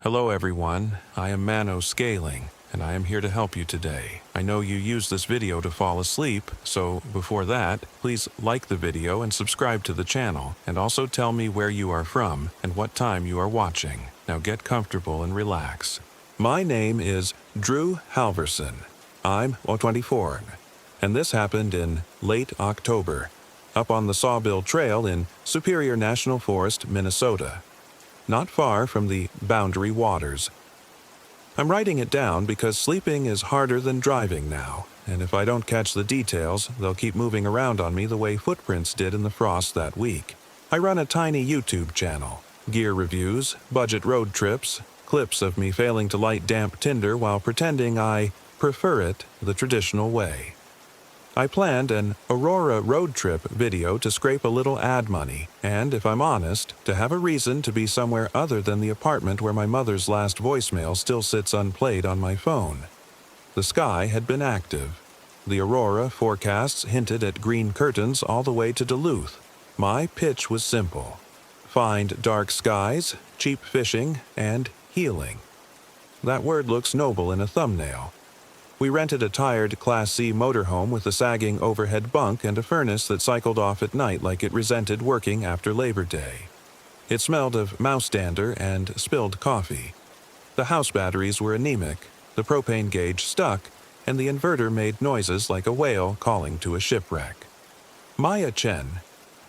Hello everyone, I am Mano Scaling, and I am here to help you today. I know you use this video to fall asleep, so before that, please like the video and subscribe to the channel, and also tell me where you are from and what time you are watching. Now get comfortable and relax. My name is Drew Halverson. I'm 24, and this happened in late October, up on the Sawbill Trail in Superior National Forest, Minnesota, not far from the Boundary Waters. I'm writing it down because sleeping is harder than driving now, and if I don't catch the details, they'll keep moving around on me the way footprints did in the frost that week. I run a tiny YouTube channel. Gear reviews, budget road trips, clips of me failing to light damp tinder while pretending I prefer it the traditional way. I planned an Aurora road trip video to scrape a little ad money, and, if I'm honest, to have a reason to be somewhere other than the apartment where my mother's last voicemail still sits unplayed on my phone. The sky had been active. The Aurora forecasts hinted at green curtains all the way to Duluth. My pitch was simple: find dark skies, cheap fishing, and healing. That word looks noble in a thumbnail. We rented a tired Class C motorhome with a sagging overhead bunk and a furnace that cycled off at night like it resented working after Labor Day. It smelled of mouse dander and spilled coffee. The house batteries were anemic, the propane gauge stuck, and the inverter made noises like a whale calling to a shipwreck. Maya Chen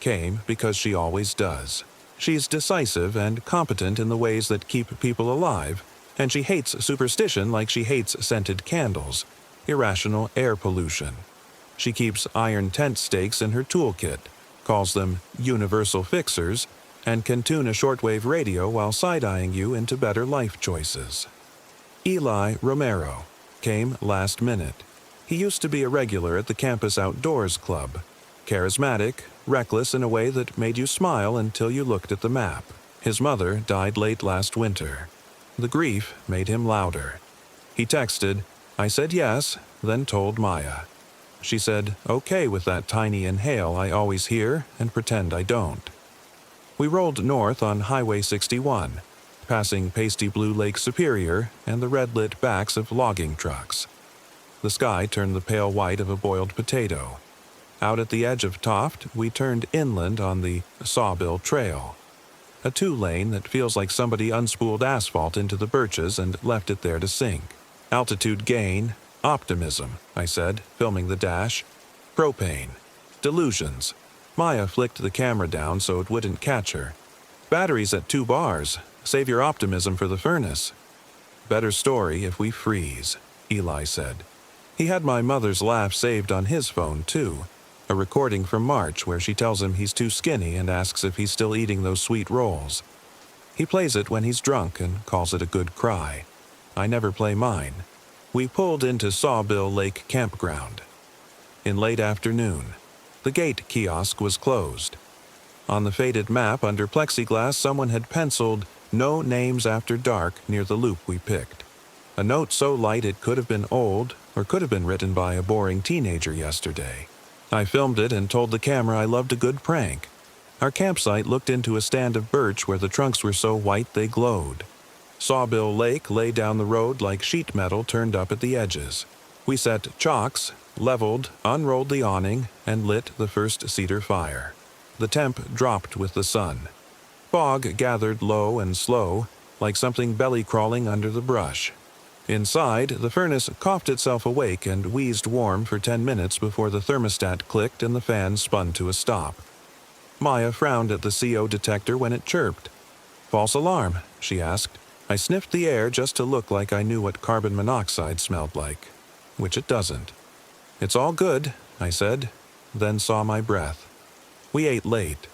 came because she always does. She's decisive and competent in the ways that keep people alive, and she hates superstition like she hates scented candles, irrational air pollution. She keeps iron tent stakes in her toolkit, calls them universal fixers, and can tune a shortwave radio while side-eyeing you into better life choices. Eli Romero came last minute. He used to be a regular at the Campus Outdoors Club. Charismatic, reckless in a way that made you smile until you looked at the map. His mother died late last winter. The grief made him louder. He texted, I said yes, then told Maya. She said, okay with that tiny inhale I always hear and pretend I don't. We rolled north on Highway 61, passing pasty blue Lake Superior and the red-lit backs of logging trucks. The sky turned the pale white of a boiled potato. Out at the edge of Toft, we turned inland on the Sawbill Trail, a two-lane that feels like somebody unspooled asphalt into the birches and left it there to sink. Altitude gain, optimism, I said, filming the dash. Propane. Delusions. Maya flicked the camera down so it wouldn't catch her. Batteries at 2 bars. Save your optimism for the furnace. Better story if we freeze, Eli said. He had my mother's laugh saved on his phone, too. A recording from March where she tells him he's too skinny and asks if he's still eating those sweet rolls. He plays it when he's drunk and calls it a good cry. I never play mine. We pulled into Sawbill Lake Campground. In late afternoon, the gate kiosk was closed. On the faded map under plexiglass, someone had penciled "No names after dark" near the loop we picked. A note so light it could have been old or could have been written by a boring teenager yesterday. I filmed it and told the camera I loved a good prank. Our campsite looked into a stand of birch where the trunks were so white they glowed. Sawbill Lake lay down the road like sheet metal turned up at the edges. We set chocks, leveled, unrolled the awning, and lit the first cedar fire. The temp dropped with the sun. Fog gathered low and slow, like something belly-crawling under the brush. Inside, the furnace coughed itself awake and wheezed warm for 10 minutes before the thermostat clicked and the fan spun to a stop. Maya frowned at the CO detector when it chirped. "False alarm?" she asked. I sniffed the air just to look like I knew what carbon monoxide smelled like, which it doesn't. "It's all good," I said, then saw my breath. We ate late.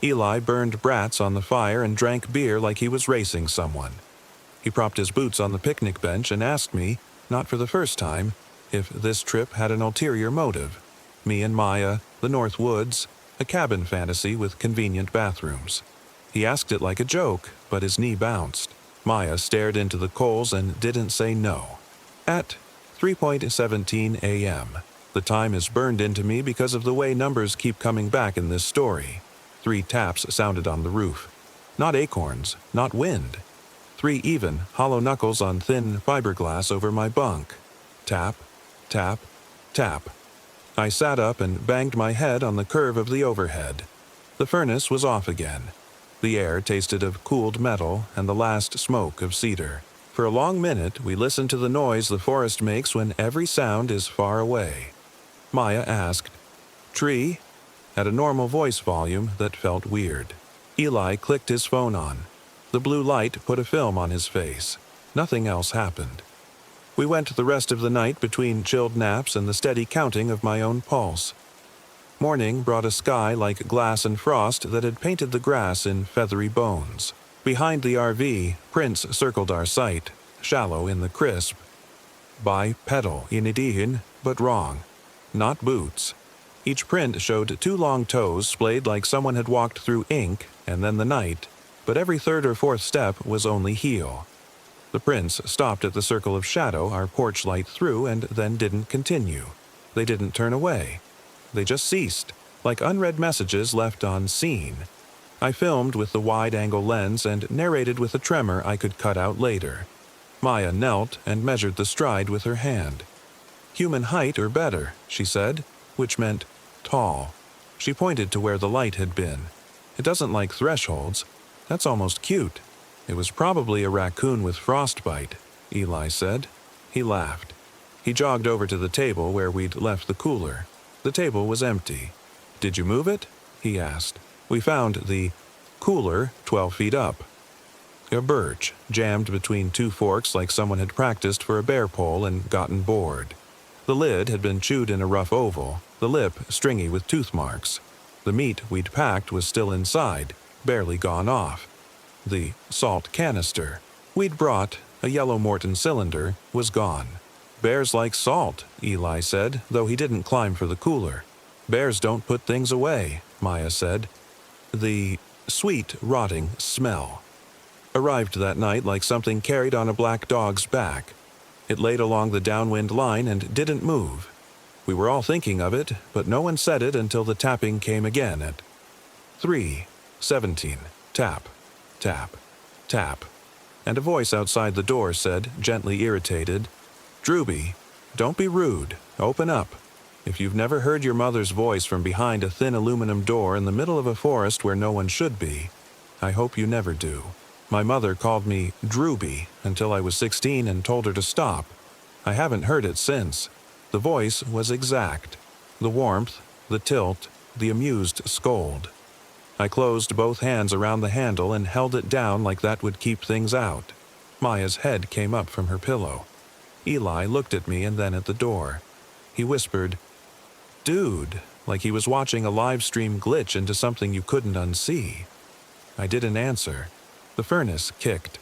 Eli burned brats on the fire and drank beer like he was racing someone. He propped his boots on the picnic bench and asked me, not for the first time, if this trip had an ulterior motive. Me and Maya, the North Woods, a cabin fantasy with convenient bathrooms. He asked it like a joke, but his knee bounced. Maya stared into the coals and didn't say no. At 3:17 a.m., the time is burned into me because of the way numbers keep coming back in this story. 3 taps sounded on the roof. Not acorns, not wind. 3 even, hollow knuckles on thin fiberglass over my bunk. Tap, tap, tap. I sat up and banged my head on the curve of the overhead. The furnace was off again. The air tasted of cooled metal and the last smoke of cedar. For a long minute, we listened to the noise the forest makes when every sound is far away. Maya asked, "Tree?" at a normal voice volume that felt weird. Eli clicked his phone on. The blue light put a film on his face. Nothing else happened. We went the rest of the night between chilled naps and the steady counting of my own pulse. Morning brought a sky like glass and frost that had painted the grass in feathery bones. Behind the RV, prints circled our sight, shallow in the crisp. Bipedal inidihin, but wrong. Not boots. Each print showed 2 long toes splayed like someone had walked through ink and then the night, but every 3rd or 4th step was only heel. The prints stopped at the circle of shadow our porch light threw and then didn't continue. They didn't turn away. They just ceased, like unread messages left on scene. I filmed with the wide-angle lens and narrated with a tremor I could cut out later. Maya knelt and measured the stride with her hand. "Human height or better," she said, which meant tall. She pointed to where the light had been. "It doesn't like thresholds. That's almost cute." "It was probably a raccoon with frostbite," Eli said. He laughed. He jogged over to the table where we'd left the cooler. The table was empty. "Did you move it?" he asked. We found the cooler 12 feet up. A birch, jammed between 2 forks like someone had practiced for a bear pole and gotten bored. The lid had been chewed in a rough oval, the lip stringy with tooth marks. The meat we'd packed was still inside, barely gone off. The salt canister we'd brought, a yellow Morton cylinder, was gone. "Bears like salt," Eli said, though he didn't climb for the cooler. "Bears don't put things away," Maya said. The sweet, rotting smell arrived that night like something carried on a black dog's back. It laid along the downwind line and didn't move. We were all thinking of it, but no one said it until the tapping came again at 3:17. Tap, tap, tap. And a voice outside the door said, gently irritated, "Drewby, don't be rude. Open up." If you've never heard your mother's voice from behind a thin aluminum door in the middle of a forest where no one should be, I hope you never do. My mother called me Drewby until I was 16 and told her to stop. I haven't heard it since. The voice was exact. The warmth, the tilt, the amused scold. I closed both hands around the handle and held it down like that would keep things out. Maya's head came up from her pillow. Eli looked at me and then at the door. He whispered, "Dude," like he was watching a live stream glitch into something you couldn't unsee. I didn't answer. The furnace kicked.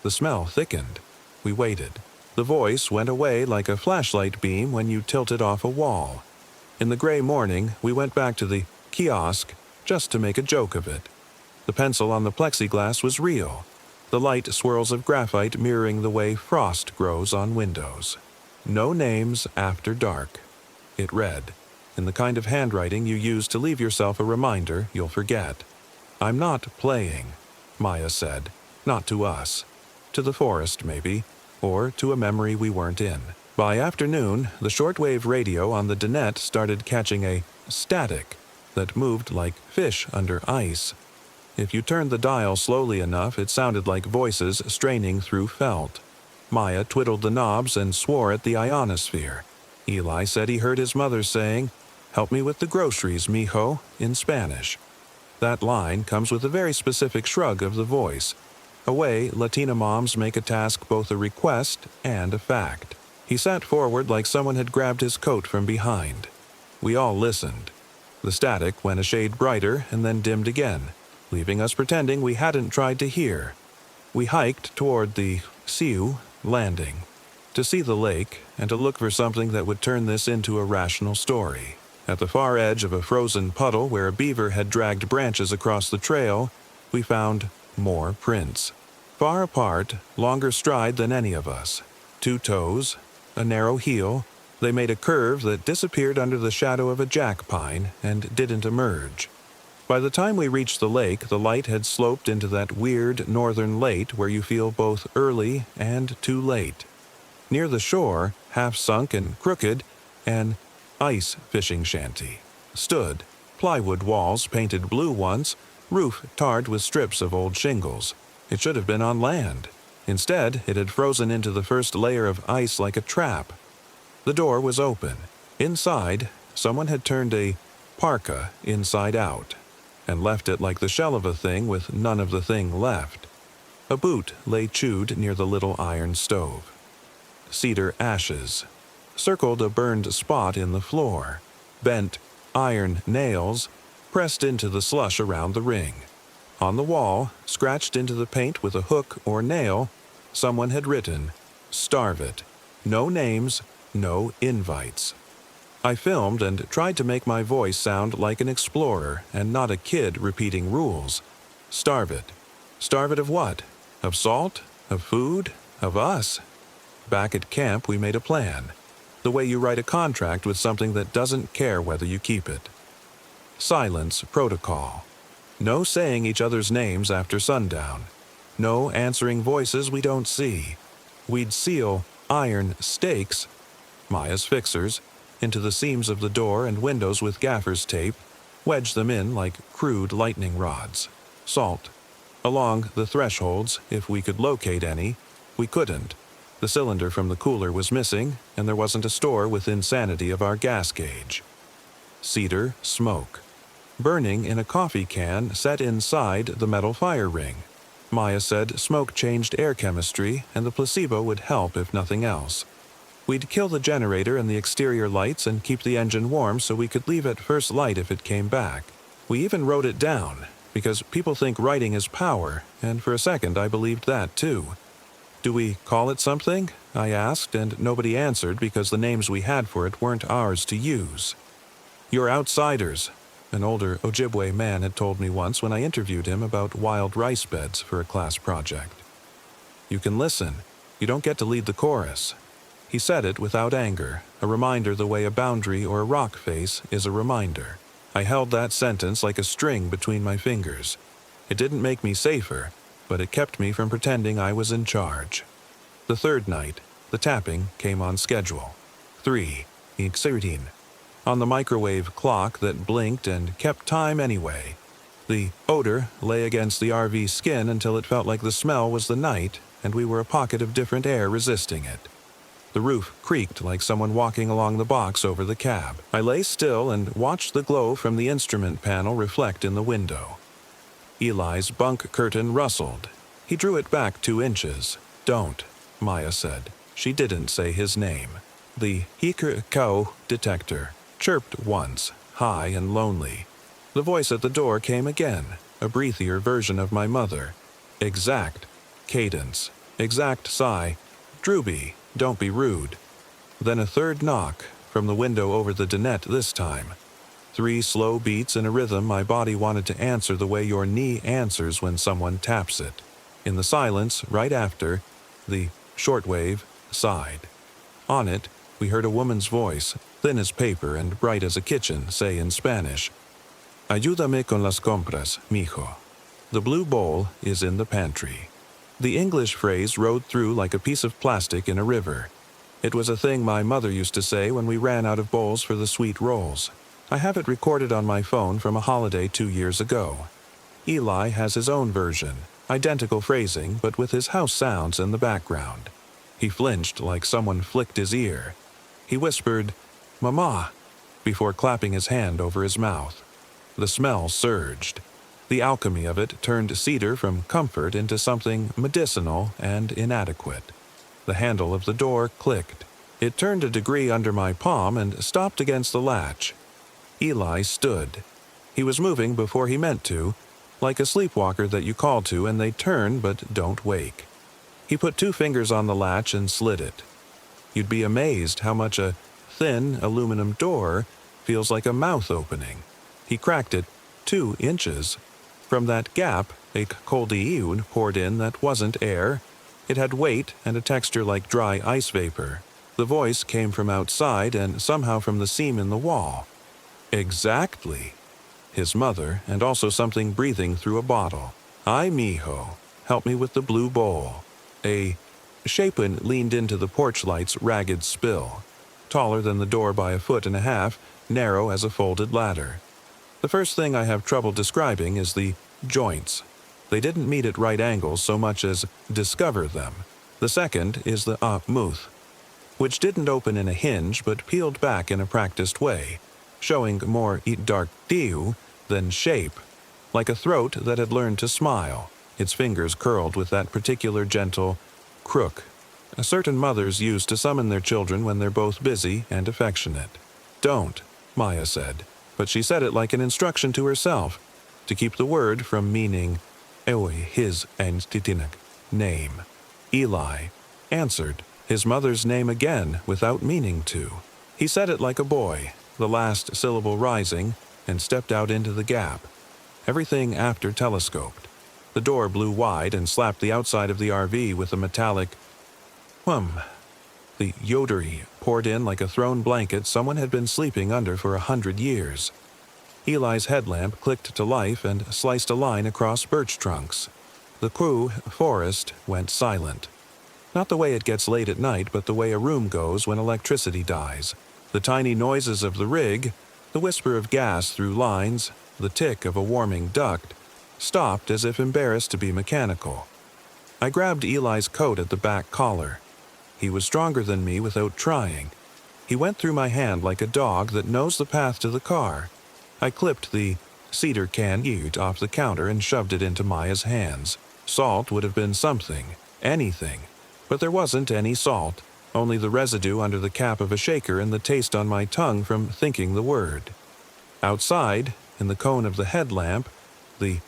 The smell thickened. We waited. The voice went away like a flashlight beam when you tilt it off a wall. In the gray morning, we went back to the kiosk just to make a joke of it. The pencil on the plexiglass was real, the light swirls of graphite mirroring the way frost grows on windows. "No names after dark," it read, in the kind of handwriting you use to leave yourself a reminder you'll forget. "I'm not playing," Maya said. "Not to us. To the forest, maybe, or to a memory we weren't in." By afternoon, the shortwave radio on the Dinette started catching a static that moved like fish under ice. If you turned the dial slowly enough, it sounded like voices straining through felt. Maya twiddled the knobs and swore at the ionosphere. Eli said he heard his mother saying, "Help me with the groceries, mijo," in Spanish. That line comes with a very specific shrug of the voice, a way Latina moms make a task both a request and a fact. He sat forward like someone had grabbed his coat from behind. We all listened. The static went a shade brighter and then dimmed again, leaving us pretending we hadn't tried to hear. We hiked toward the Siu landing, to see the lake and to look for something that would turn this into a rational story. At the far edge of a frozen puddle where a beaver had dragged branches across the trail, we found more prints. Far apart, longer stride than any of us. 2 toes, a narrow heel. They made a curve that disappeared under the shadow of a jack pine and didn't emerge. By the time we reached the lake, the light had sloped into that weird northern late where you feel both early and too late. Near the shore, half sunk and crooked, an ice fishing shanty stood, plywood walls painted blue once, roof tarred with strips of old shingles. It should have been on land. Instead, it had frozen into the first layer of ice like a trap. The door was open. Inside, someone had turned a parka inside out and left it like the shell of a thing with none of the thing left. A boot lay chewed near the little iron stove. Cedar ashes circled a burned spot in the floor. Bent iron nails pressed into the slush around the ring. On the wall, scratched into the paint with a hook or nail, someone had written, "Starve it. No names, no invites." I filmed and tried to make my voice sound like an explorer and not a kid repeating rules. Starve it. Starve it of what? Of salt? Of food? Of us? Back at camp, we made a plan. The way you write a contract with something that doesn't care whether you keep it. Silence protocol. No saying each other's names after sundown. No answering voices we don't see. We'd seal iron stakes, Maya's fixers, into the seams of the door and windows with gaffer's tape, wedge them in like crude lightning rods. Salt. Along the thresholds, if we could locate any. We couldn't. The cylinder from the cooler was missing, and there wasn't a store within sanity of our gas gauge. Cedar smoke. Burning in a coffee can set inside the metal fire ring. Maya said smoke changed air chemistry, and the placebo would help if nothing else. We'd kill the generator and the exterior lights and keep the engine warm so we could leave at first light if it came back. We even wrote it down, because people think writing is power, and for a second I believed that too. Do we call it something? I asked, and nobody answered because the names we had for it weren't ours to use. You're outsiders, an older Ojibwe man had told me once when I interviewed him about wild rice beds for a class project. You can listen. You don't get to lead the chorus. He said it without anger, a reminder the way a boundary or a rock face is a reminder. I held that sentence like a string between my fingers. It didn't make me safer, but it kept me from pretending I was in charge. The third night, the tapping came on schedule. 3, Xertin, on the microwave clock that blinked and kept time anyway. The odor lay against the RV skin until it felt like the smell was the night, and we were a pocket of different air resisting it. The roof creaked like someone walking along the box over the cab. I lay still and watched the glow from the instrument panel reflect in the window. Eli's bunk curtain rustled. He drew it back 2 inches. "Don't," Maya said. She didn't say his name. The Hikr-Kau detector chirped once, high and lonely. The voice at the door came again, a breathier version of my mother. Exact. Cadence. Exact sigh. "Drewby, don't be rude." Then a third knock, from the window over the dinette this time. 3 slow beats in a rhythm my body wanted to answer the way your knee answers when someone taps it. In the silence, right after, the shortwave sighed. On it, we heard a woman's voice, thin as paper and bright as a kitchen, say in Spanish, "Ayúdame con las compras, mijo. The blue bowl is in the pantry." The English phrase rode through like a piece of plastic in a river. It was a thing my mother used to say when we ran out of bowls for the sweet rolls. I have it recorded on my phone from a holiday 2 years ago. Eli has his own version, identical phrasing, but with his house sounds in the background. He flinched like someone flicked his ear. He whispered, "Mama," before clapping his hand over his mouth. The smell surged. The alchemy of it turned cedar from comfort into something medicinal and inadequate. The handle of the door clicked. It turned a degree under my palm and stopped against the latch. Eli stood. He was moving before he meant to, like a sleepwalker that you call to and they turn but don't wake. He put 2 fingers on the latch and slid it. You'd be amazed how much a thin aluminum door feels like a mouth opening. He cracked it 2 inches. From that gap, a coldioun poured in that wasn't air. It had weight and a texture like dry ice vapor. The voice came from outside and somehow from the seam in the wall. Exactly. his mother, and also something breathing through a bottle. "Ay, mijo, help me with the blue bowl." A shapen leaned into the porch light's ragged spill, taller than the door by a foot and a half, narrow as a folded ladder. The first thing I have trouble describing is the joints. They didn't meet at right angles so much as discover them. The second is the mouth, which didn't open in a hinge but peeled back in a practiced way, showing more dark tiu than shape, like a throat that had learned to smile, its fingers curled with that particular gentle crook certain mothers use to summon their children when they're both busy and affectionate. "Don't," Maya said, but she said it like an instruction to herself, to keep the word from meaning his name. Eli answered his mother's name again without meaning to. He said it like a boy, the last syllable rising, and stepped out into the gap. Everything after telescoped. The door blew wide and slapped the outside of the RV with a metallic whum. The yodery poured in like a thrown blanket someone had been sleeping under for 100 years. Eli's headlamp clicked to life and sliced a line across birch trunks. The crew forest went silent. Not the way it gets late at night, but the way a room goes when electricity dies. The tiny noises of the rig, the whisper of gas through lines, the tick of a warming duct, stopped as if embarrassed to be mechanical. I grabbed Eli's coat at the back collar. He was stronger than me without trying. He went through my hand like a dog that knows the path to the car. I clipped the cedar can off the counter and shoved it into Maya's hands. Salt would have been something, anything. But there wasn't any salt, only the residue under the cap of a shaker and the taste on my tongue from thinking the word. Outside, in the cone of the headlamp, the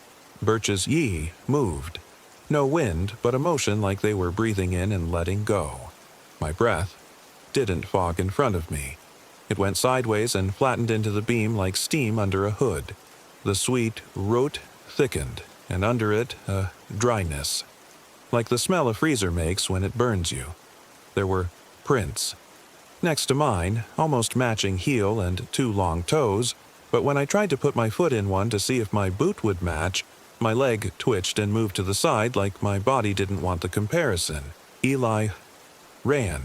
birches moved. No wind, but a motion like they were breathing in and letting go. My breath didn't fog in front of me. It went sideways and flattened into the beam like steam under a hood. The sweet root thickened, and under it a dryness, like the smell a freezer makes when it burns you. There were prints. Next to mine, almost matching heel and 2 long toes, but when I tried to put my foot in one to see if my boot would match, my leg twitched and moved to the side like my body didn't want the comparison. Eli ran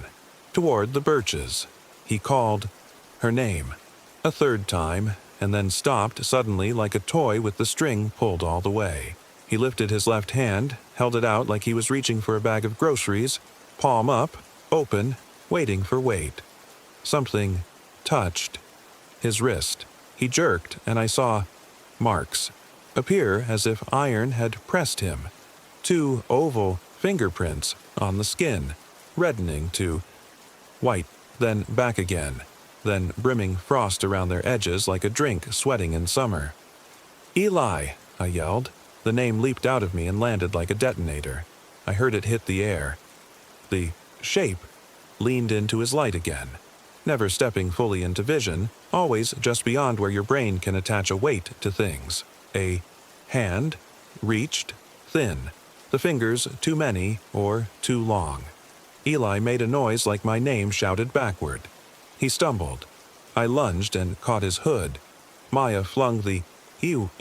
toward the birches. He called her name a third time and then stopped suddenly like a toy with the string pulled all the way. He lifted his left hand, held it out like he was reaching for a bag of groceries, palm up, open, waiting for weight. Something touched his wrist. He jerked, and I saw marks appear as if iron had pressed him. 2 oval fingerprints on the skin, reddening to white, then back again, then brimming frost around their edges like a drink sweating in summer. "Eli!" I yelled. The name leaped out of me and landed like a detonator. I heard it hit the air. The shape leaned into his light again, never stepping fully into vision, always just beyond where your brain can attach a weight to things. A hand reached, thin, the fingers too many or too long. Eli made a noise like my name shouted backward. He stumbled. I lunged and caught his hood. Maya flung the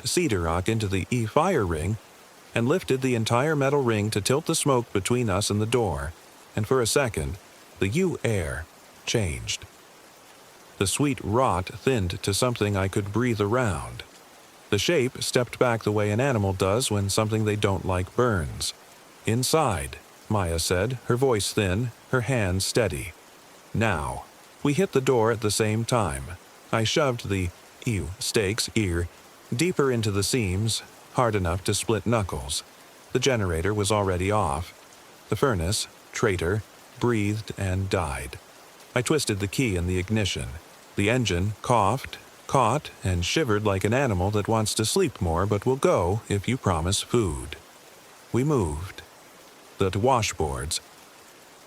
cedar rock into the fire ring and lifted the entire metal ring to tilt the smoke between us and the door, and for a second, the air changed. The sweet rot thinned to something I could breathe around. The shape stepped back the way an animal does when something they don't like burns. "Inside," Maya said, her voice thin, her hands steady. "Now." We hit the door at the same time. I shoved the stakes deeper into the seams, hard enough to split knuckles. The generator was already off. The furnace, traitor, breathed and died. I twisted the key in the ignition. The engine coughed, caught, and shivered like an animal that wants to sleep more but will go if you promise food. We moved. The washboards.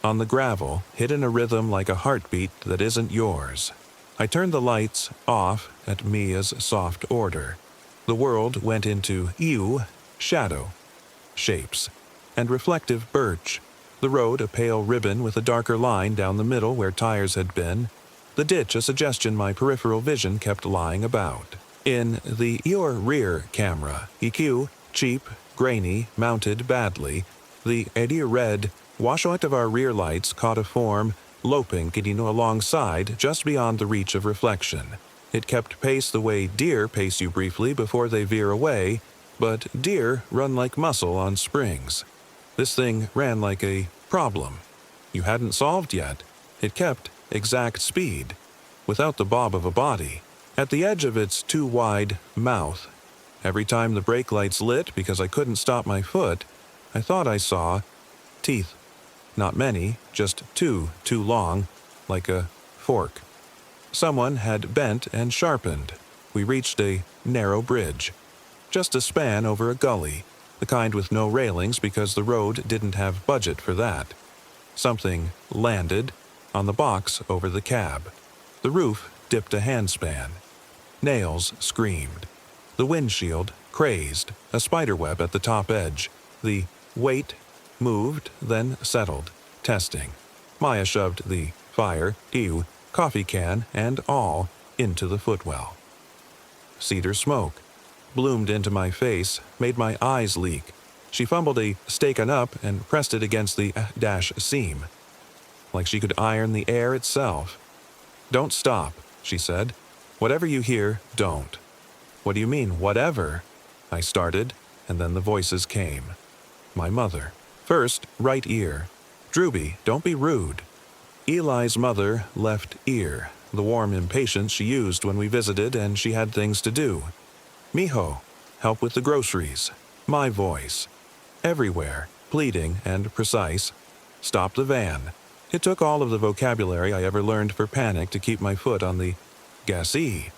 On the gravel, hit in a rhythm like a heartbeat that isn't yours. I turned the lights off at Mia's soft order. The world went into shadow, shapes, and reflective birch. The road a pale ribbon with a darker line down the middle where tires had been. The ditch a suggestion my peripheral vision kept lying about. In your rear camera, EQ, cheap, grainy, mounted badly, the red washlight of our rear lights caught a form loping alongside just beyond the reach of reflection. It kept pace the way deer pace you briefly before they veer away, but deer run like muscle on springs. This thing ran like a problem you hadn't solved yet. It kept exact speed, without the bob of a body, at the edge of its too wide mouth. Every time the brake lights lit because I couldn't stop my foot, I thought I saw teeth. Not many, just two too long, like a fork. Someone had bent and sharpened. We reached a narrow bridge, just a span over a gully, the kind with no railings because the road didn't have budget for that. Something landed on the box over the cab. The roof dipped a handspan. Nails screamed. The windshield crazed, a spiderweb at the top edge. The weight moved, then settled, testing. Maya shoved the fire, coffee can, and all into the footwell. Cedar smoke bloomed into my face, made my eyes leak. She fumbled a stake-on up and pressed it against the dash seam, like she could iron the air itself. "Don't stop," she said. "Whatever you hear, don't." "What do you mean, whatever?" I started, and then the voices came. My mother. First, right ear. "Drewby, don't be rude." Eli's mother, left ear, the warm impatience she used when we visited and she had things to do. "Mijo, help with the groceries." My voice. Everywhere, pleading and precise. "Stop the van." It took all of the vocabulary I ever learned for panic to keep my foot on the gas-y.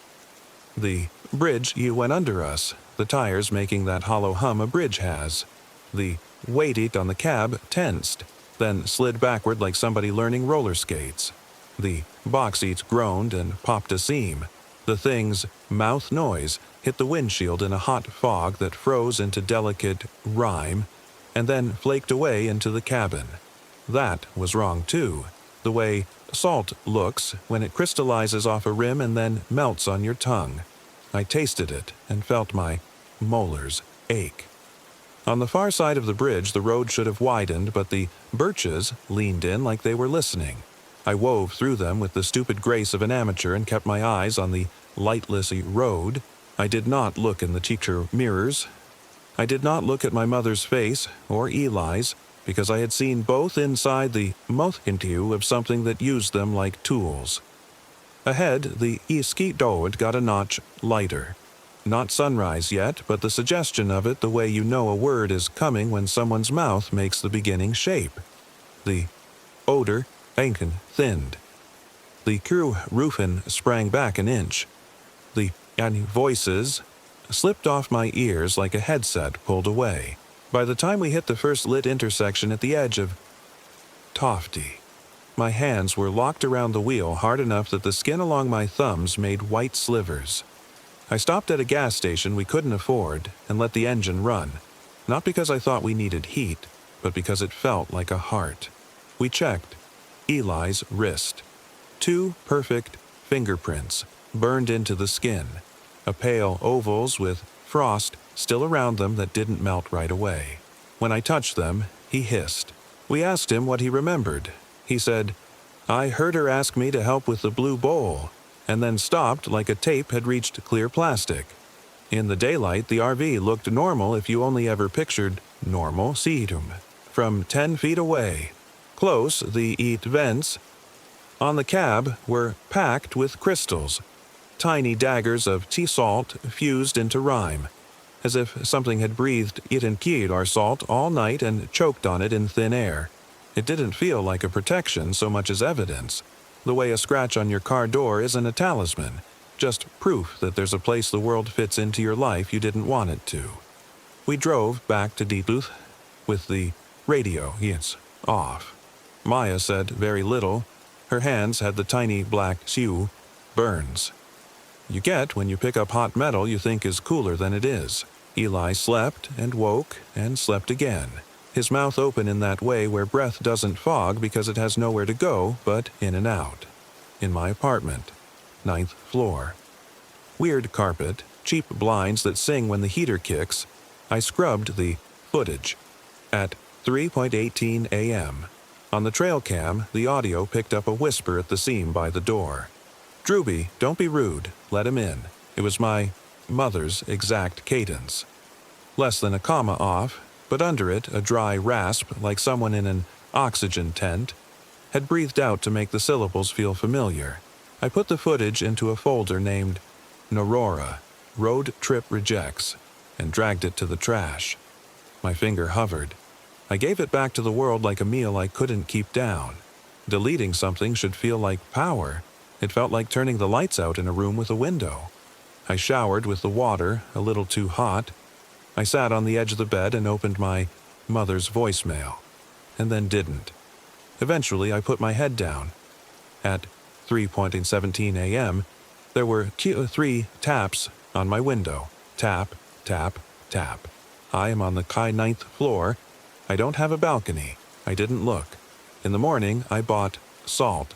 The bridge went under us, the tires making that hollow hum a bridge has. The weight on the cab tensed, then slid backward like somebody learning roller skates. The box seats groaned and popped a seam. The thing's mouth noise hit the windshield in a hot fog that froze into delicate rhyme and then flaked away into the cabin. That was wrong too, the way salt looks when it crystallizes off a rim and then melts on your tongue. I tasted it and felt my molars ache. On the far side of the bridge, the road should have widened, but the birches leaned in like they were listening. I wove through them with the stupid grace of an amateur and kept my eyes on the lightless road. I did not look in the teacher mirrors. I did not look at my mother's face or Eli's, because I had seen both inside the mouth of something that used them like tools. Ahead, the Iskidoed got a notch lighter. Not sunrise yet, but the suggestion of it the way you know a word is coming when someone's mouth makes the beginning shape. The odor, Ainken, thinned. The crew roofin sprang back an inch. The voices slipped off my ears like a headset pulled away. By the time we hit the first lit intersection at the edge of Tofty, my hands were locked around the wheel hard enough that the skin along my thumbs made white slivers. I stopped at a gas station we couldn't afford and let the engine run, not because I thought we needed heat, but because it felt like a heart. We checked Eli's wrist. 2 perfect fingerprints burned into the skin, a pale ovals with frost still around them that didn't melt right away. When I touched them, he hissed. We asked him what he remembered. He said, "I heard her ask me to help with the blue bowl," and then stopped like a tape had reached clear plastic. In the daylight, the RV looked normal if you only ever pictured normal Seedum. From 10 feet away. Close, the vents on the cab were packed with crystals, tiny daggers of tea salt fused into rime, as if something had breathed it and keyed our salt all night and choked on it in thin air. It didn't feel like a protection so much as evidence. The way a scratch on your car door isn't a talisman, just proof that there's a place the world fits into your life you didn't want it to. We drove back to Duluth with the radio, off. Maya said very little. Her hands had the tiny black burns you get when you pick up hot metal you think is cooler than it is. Eli slept and woke and slept again, his mouth open in that way where breath doesn't fog because it has nowhere to go but in and out. In my apartment, 9th floor. Weird carpet, cheap blinds that sing when the heater kicks, I scrubbed the footage. At 3:18 a.m., on the trail cam, the audio picked up a whisper at the seam by the door. "Drewby, don't be rude. Let him in." It was my mother's exact cadence. Less than a comma off, but under it a dry rasp like someone in an oxygen tent had breathed out to make the syllables feel familiar. I put the footage into a folder named Norora, Road Trip Rejects, and dragged it to the trash. My finger hovered. I gave it back to the world like a meal I couldn't keep down. Deleting something should feel like power. It felt like turning the lights out in a room with a window. I showered with the water, a little too hot. I sat on the edge of the bed and opened my mother's voicemail, and then didn't. Eventually, I put my head down. At 3:17 a.m., there were 3 taps on my window. Tap, tap, tap. I am on the 9th floor. I don't have a balcony. I didn't look. In the morning, I bought salt.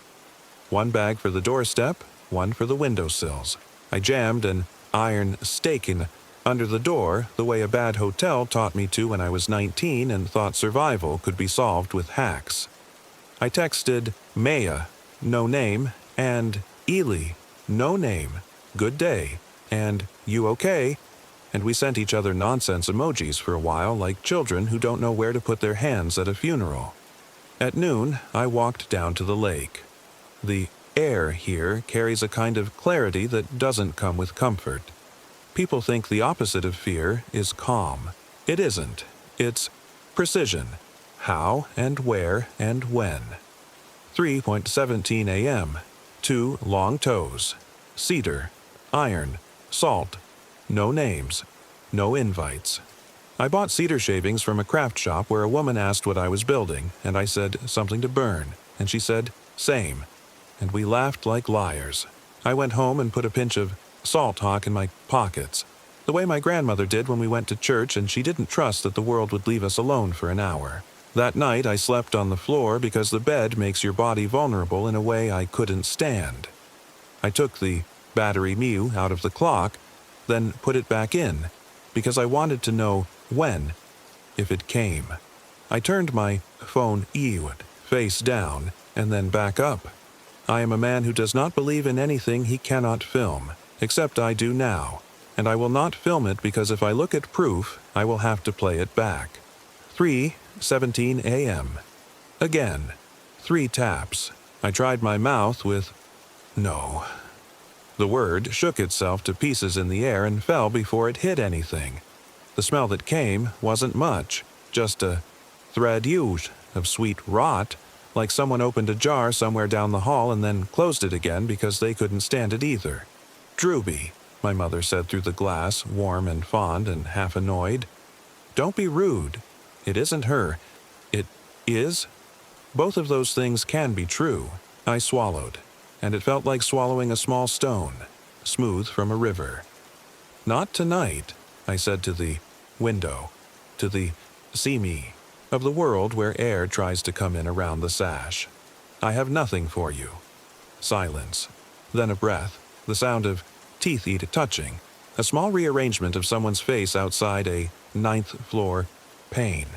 1 bag for the doorstep, 1 for the windowsills. I jammed an iron stake in under the door the way a bad hotel taught me to when I was 19 and thought survival could be solved with hacks. I texted Maya, no name, and Ely, no name, good day, and you okay? And we sent each other nonsense emojis for a while like children who don't know where to put their hands at a funeral. At noon, I walked down to the lake. The air here carries a kind of clarity that doesn't come with comfort. People think the opposite of fear is calm. It isn't. It's precision. How and where and when. 3:17 a.m. 2 long toes. Cedar. Iron. Salt. No names. No invites. I bought cedar shavings from a craft shop where a woman asked what I was building, and I said something to burn, and she said, same. And we laughed like liars. I went home and put a pinch of salt hawk in my pockets, the way my grandmother did when we went to church and she didn't trust that the world would leave us alone for an hour. That night I slept on the floor because the bed makes your body vulnerable in a way I couldn't stand. I took the battery mew out of the clock, then put it back in, because I wanted to know when, if it came. I turned my phone face down and then back up. I am a man who does not believe in anything he cannot film, except I do now, and I will not film it because if I look at proof, I will have to play it back. 3:17 a.m. Again. 3 taps. I tried my mouth with no. The word shook itself to pieces in the air and fell before it hit anything. The smell that came wasn't much, just a thread used of sweet rot, like someone opened a jar somewhere down the hall and then closed it again because they couldn't stand it either. Drewby, my mother said through the glass, warm and fond and half annoyed. Don't be rude. It isn't her. It is? Both of those things can be true. I swallowed, and it felt like swallowing a small stone, smooth from a river. Not tonight, I said to the window, to the see me of the world where air tries to come in around the sash. I have nothing for you. Silence. Then a breath, the sound of teeth touching, a small rearrangement of someone's face outside a 9th floor pane.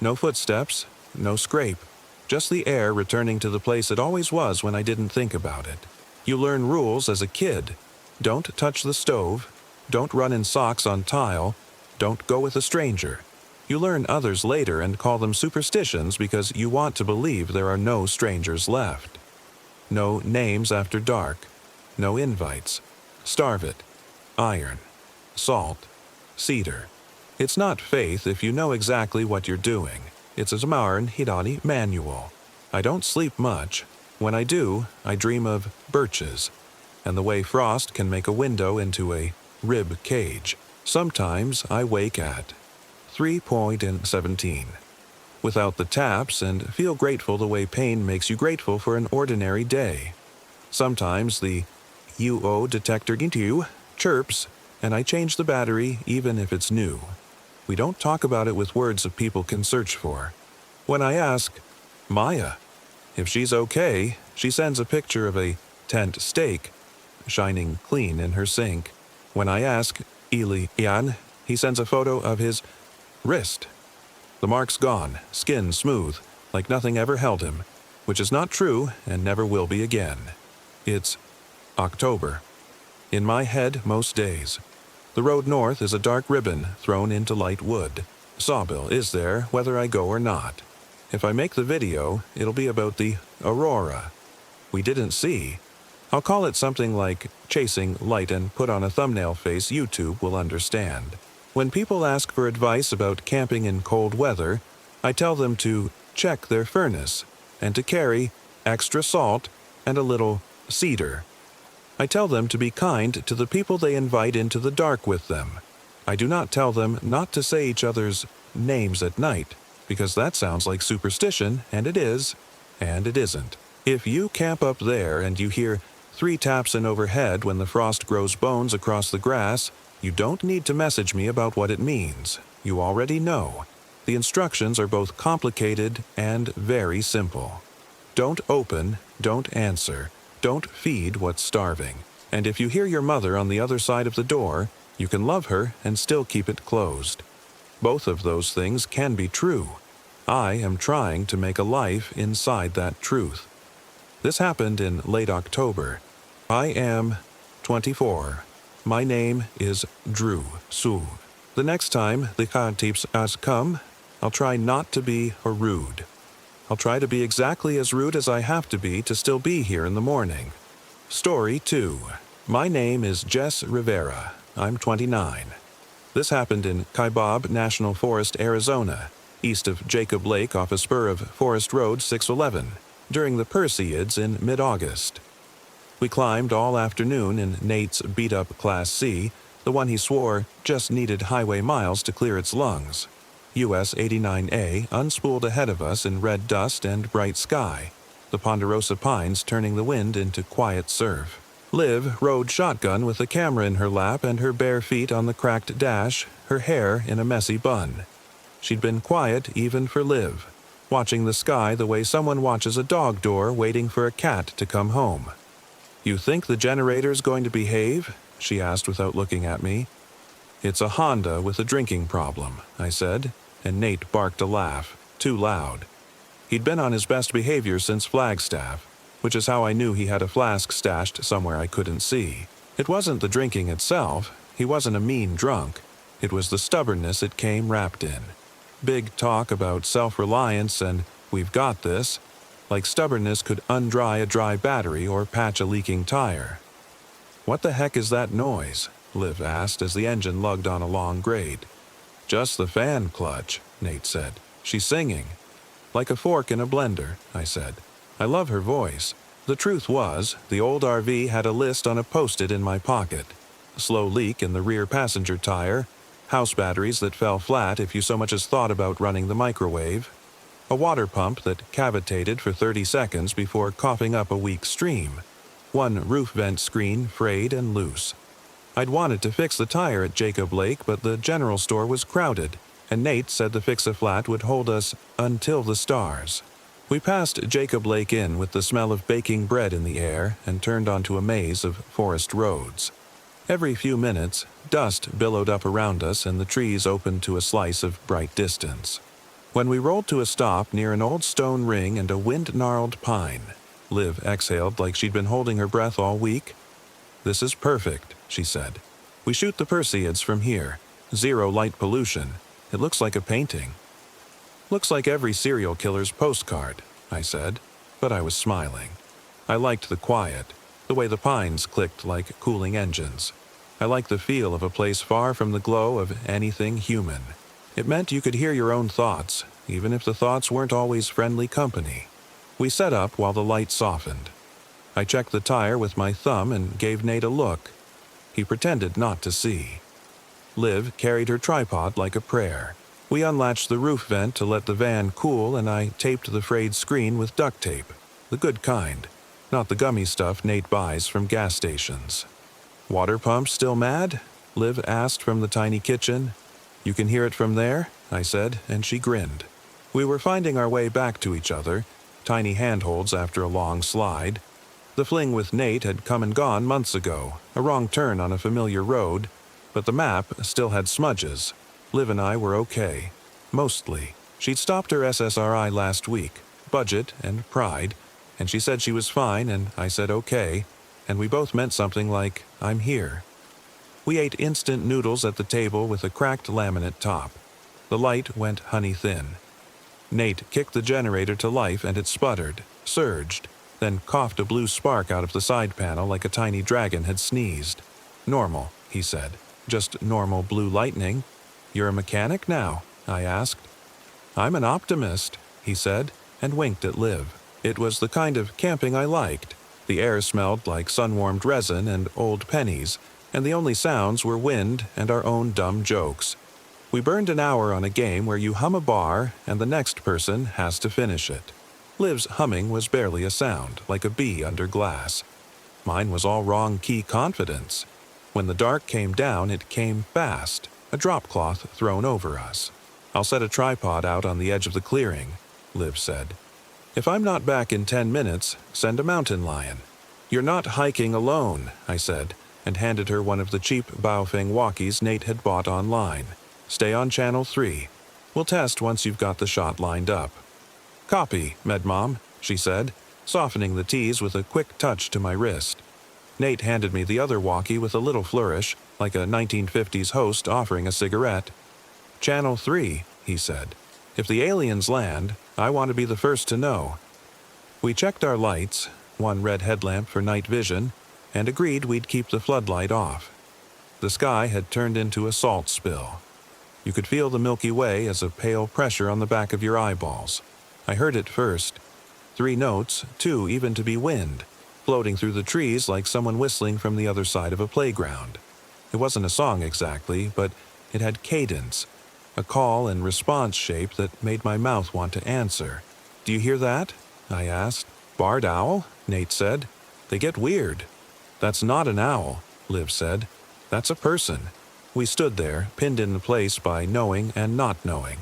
No footsteps, no scrape, just the air returning to the place it always was when I didn't think about it. You learn rules as a kid. Don't touch the stove. Don't run in socks on tile. Don't go with a stranger. You learn others later and call them superstitions because you want to believe there are no strangers left. No names after dark. No invites. Starve it. Iron. Salt. Cedar. It's not faith if you know exactly what you're doing. It's a Zamaran Hidani manual. I don't sleep much. When I do, I dream of birches, and the way frost can make a window into a rib cage. Sometimes I wake at 3:17 without the taps and feel grateful the way pain makes you grateful for an ordinary day. Sometimes the UO detector chirps, and I change the battery even if it's new. We don't talk about it with words that people can search for. When I ask Maya if she's okay, she sends a picture of a tent steak shining clean in her sink. When I ask, Ili Ian, he sends a photo of his wrist. The mark's gone, skin smooth, like nothing ever held him, which is not true and never will be again. It's October. In my head most days. The road north is a dark ribbon thrown into light wood. Sawbill is there whether I go or not. If I make the video, it'll be about the aurora. We didn't see. I'll call it something like Chasing Light and put on a thumbnail face YouTube will understand. When people ask for advice about camping in cold weather, I tell them to check their furnace and to carry extra salt and a little cedar. I tell them to be kind to the people they invite into the dark with them. I do not tell them not to say each other's names at night, because that sounds like superstition, and it is, and it isn't. If you camp up there and you hear 3 taps in overhead when the frost grows bones across the grass, you don't need to message me about what it means. You already know. The instructions are both complicated and very simple. Don't open, don't answer, don't feed what's starving. And if you hear your mother on the other side of the door, you can love her and still keep it closed. Both of those things can be true. I am trying to make a life inside that truth. This happened in late October. I am 24. My name is Drew Su. The next time the tips come, I'll try not to be rude. I'll try to be exactly as rude as I have to be still be here in the morning. Story 2. My name is Jess Rivera. I'm 29. This happened in Kaibab National Forest, Arizona, east of Jacob Lake off a spur of Forest Road 611, during the Perseids in mid-August. We climbed all afternoon in Nate's beat-up Class C, the one he swore just needed highway miles to clear its lungs. US 89A unspooled ahead of us in red dust and bright sky, the ponderosa pines turning the wind into quiet surf. Liv rode shotgun with a camera in her lap and her bare feet on the cracked dash, her hair in a messy bun. She'd been quiet even for Liv, watching the sky the way someone watches a dog door waiting for a cat to come home. "You think the generator's going to behave?" she asked without looking at me. "It's a Honda with a drinking problem," I said, and Nate barked a laugh, too loud. He'd been on his best behavior since Flagstaff, which is how I knew he had a flask stashed somewhere I couldn't see. It wasn't the drinking itself, he wasn't a mean drunk. It was the stubbornness it came wrapped in. Big talk about self-reliance and "we've got this," like stubbornness could undry a dry battery or patch a leaking tire. "What the heck is that noise?" Liv asked as the engine lugged on a long grade. "Just the fan clutch," Nate said. "She's singing." "Like a fork in a blender," I said. I love her voice. The truth was, the old RV had a list on a post-it in my pocket. A slow leak in the rear passenger tire, house batteries that fell flat if you so much as thought about running the microwave, a water pump that cavitated for 30 seconds before coughing up a weak stream, one roof vent screen frayed and loose. I'd wanted to fix the tire at Jacob Lake, but the general store was crowded, and Nate said the Fix-A-Flat would hold us until the stars. We passed Jacob Lake Inn with the smell of baking bread in the air and turned onto a maze of forest roads. Every few minutes, dust billowed up around us and the trees opened to a slice of bright distance. When we rolled to a stop near an old stone ring and a wind-gnarled pine, Liv exhaled like she'd been holding her breath all week. "This is perfect," she said. "We shoot the Perseids from here. Zero light pollution. It looks like a painting." "Looks like every serial killer's postcard," I said, but I was smiling. I liked the quiet, the way the pines clicked like cooling engines. I liked the feel of a place far from the glow of anything human. It meant you could hear your own thoughts, even if the thoughts weren't always friendly company. We set up while the light softened. I checked the tire with my thumb and gave Nate a look. He pretended not to see. Liv carried her tripod like a prayer. We unlatched the roof vent to let the van cool and I taped the frayed screen with duct tape, the good kind, not the gummy stuff Nate buys from gas stations. "Water pump still mad?" Liv asked from the tiny kitchen. "You can hear it from there?" I said, and she grinned. We were finding our way back to each other, tiny handholds after a long slide. The fling with Nate had come and gone months ago, a wrong turn on a familiar road, but the map still had smudges. Liv and I were okay. Mostly. She'd stopped her SSRI last week, budget and pride, and she said she was fine and I said okay, and we both meant something like, I'm here. We ate instant noodles at the table with a cracked laminate top. The light went honey thin. Nate kicked the generator to life and it sputtered, surged, then coughed a blue spark out of the side panel like a tiny dragon had sneezed. Normal, he said. Just normal blue lightning. You're a mechanic now? I asked. I'm an optimist, he said, and winked at Liv. It was the kind of camping I liked. The air smelled like sun-warmed resin and old pennies, and the only sounds were wind and our own dumb jokes. We burned an hour on a game where you hum a bar and the next person has to finish it. Liv's humming was barely a sound, like a bee under glass. Mine was all wrong-key confidence. When the dark came down, it came fast, a drop cloth thrown over us. I'll set a tripod out on the edge of the clearing, Liv said. If I'm not back in 10 minutes, send a mountain lion. You're not hiking alone, I said, and handed her one of the cheap Baofeng walkies Nate had bought online. Stay on Channel 3. We'll test once you've got the shot lined up. Copy, Medmom, she said, softening the T's with a quick touch to my wrist. Nate handed me the other walkie with a little flourish, like a 1950s host offering a cigarette. Channel 3, he said. If the aliens land, I want to be the first to know. We checked our lights, one red headlamp for night vision, and agreed we'd keep the floodlight off. The sky had turned into a salt spill. You could feel the Milky Way as a pale pressure on the back of your eyeballs. I heard it first. 3 notes, 2 even to be wind, floating through the trees like someone whistling from the other side of a playground. It wasn't a song exactly, but it had cadence, a call and response shape that made my mouth want to answer. Do you hear that? I asked. Barred owl? Nate said. They get weird. That's not an owl, Liv said. That's a person. We stood there, pinned in place by knowing and not knowing.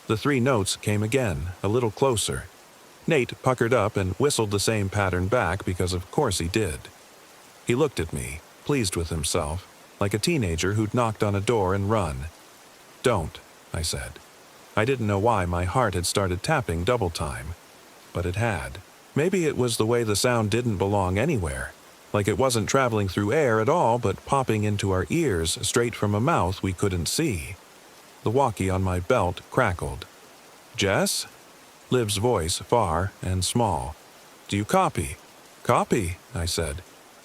The 3 notes came again, a little closer. Nate puckered up and whistled the same pattern back because of course he did. He looked at me, pleased with himself, like a teenager who'd knocked on a door and run. Don't, I said. I didn't know why my heart had started tapping double time, but it had. Maybe it was the way the sound didn't belong anywhere, like it wasn't traveling through air at all but popping into our ears straight from a mouth we couldn't see. The walkie on my belt crackled. Jess? Liv's voice far and small. Do you copy? Copy, I said.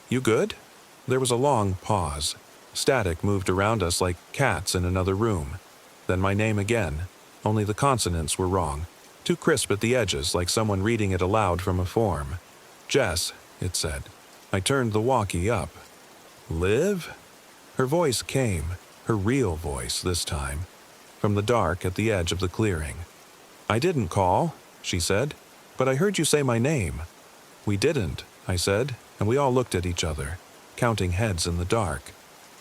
You good? There was a long pause. Static moved around us like cats in another room. Then my name again, only the consonants were wrong. Too crisp at the edges, like someone reading it aloud from a form. Jess, it said. I turned the walkie up. Liv? Her voice came, her real voice this time, from the dark at the edge of the clearing. I didn't call, she said, but I heard you say my name. We didn't, I said, and we all looked at each other, counting heads in the dark.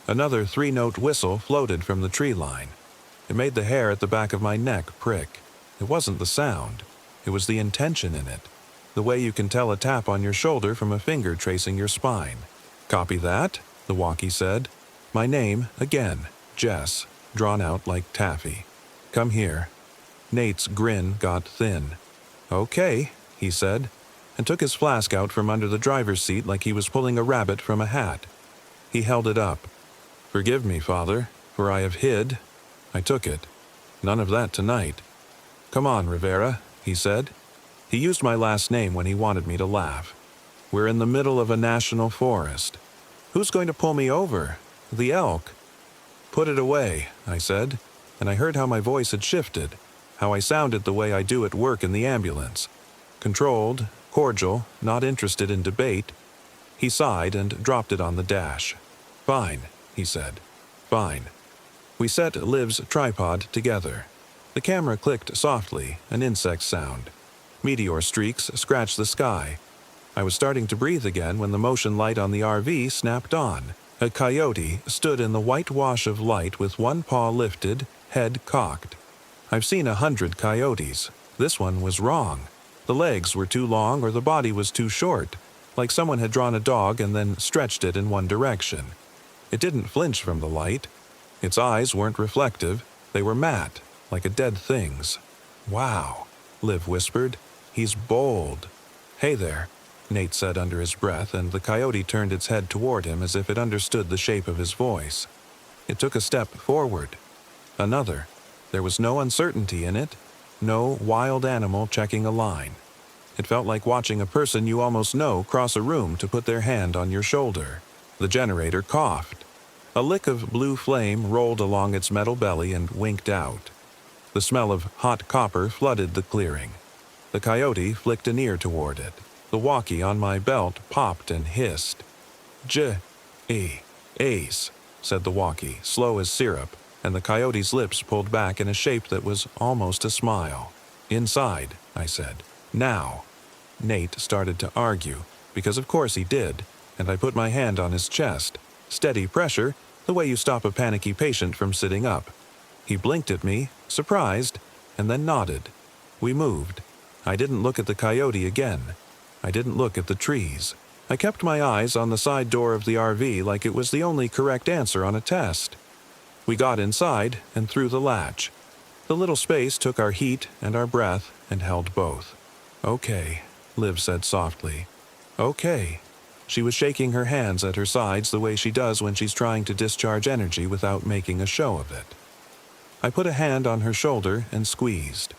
Another 3-note whistle floated from the tree line. It made the hair at the back of my neck prick. It wasn't the sound. It was the intention in it. The way you can tell a tap on your shoulder from a finger tracing your spine. Copy that, the walkie said. My name, again, Jess, drawn out like taffy. Come here. Nate's grin got thin. Okay, he said, and took his flask out from under the driver's seat like he was pulling a rabbit from a hat. He held it up. Forgive me, Father, for I have hid. I took it. None of that tonight. Come on, Rivera, he said. He used my last name when he wanted me to laugh. We're in the middle of a national forest. Who's going to pull me over? The elk. Put it away, I said, and I heard how my voice had shifted, how I sounded the way I do at work in the ambulance. Controlled, cordial, not interested in debate. He sighed and dropped it on the dash. Fine, he said. Fine. We set Liv's tripod together. The camera clicked softly, an insect sound. Meteor streaks scratched the sky. I was starting to breathe again when the motion light on the RV snapped on. A coyote stood in the white wash of light with one paw lifted, head cocked. I've seen 100 coyotes. This one was wrong. The legs were too long or the body was too short. like someone had drawn a dog and then stretched it in one direction. It didn't flinch from the light. Its eyes weren't reflective, they were matte, like a dead thing's. "Wow," Liv whispered. "He's bold." "Hey there," Nate said under his breath, and the coyote turned its head toward him as if it understood the shape of his voice. It took a step forward. Another. There was no uncertainty in it, no wild animal checking a line. It felt like watching a person you almost know cross a room to put their hand on your shoulder. The generator coughed. A lick of blue flame rolled along its metal belly and winked out. The smell of hot copper flooded the clearing. The coyote flicked an ear toward it. The walkie on my belt popped and hissed. Ace, said the walkie, slow as syrup, and the coyote's lips pulled back in a shape that was almost a smile. "Inside," I said. "Now." Nate started to argue, because of course he did, and I put my hand on his chest. Steady pressure, the way you stop a panicky patient from sitting up. He blinked at me, surprised, and then nodded. We moved. I didn't look at the coyote again. I didn't look at the trees. I kept my eyes on the side door of the RV like it was the only correct answer on a test. We got inside and through the latch. The little space took our heat and our breath and held both. "Okay," Liv said softly. "Okay." She was shaking her hands at her sides the way she does when she's trying to discharge energy without making a show of it. I put a hand on her shoulder and squeezed.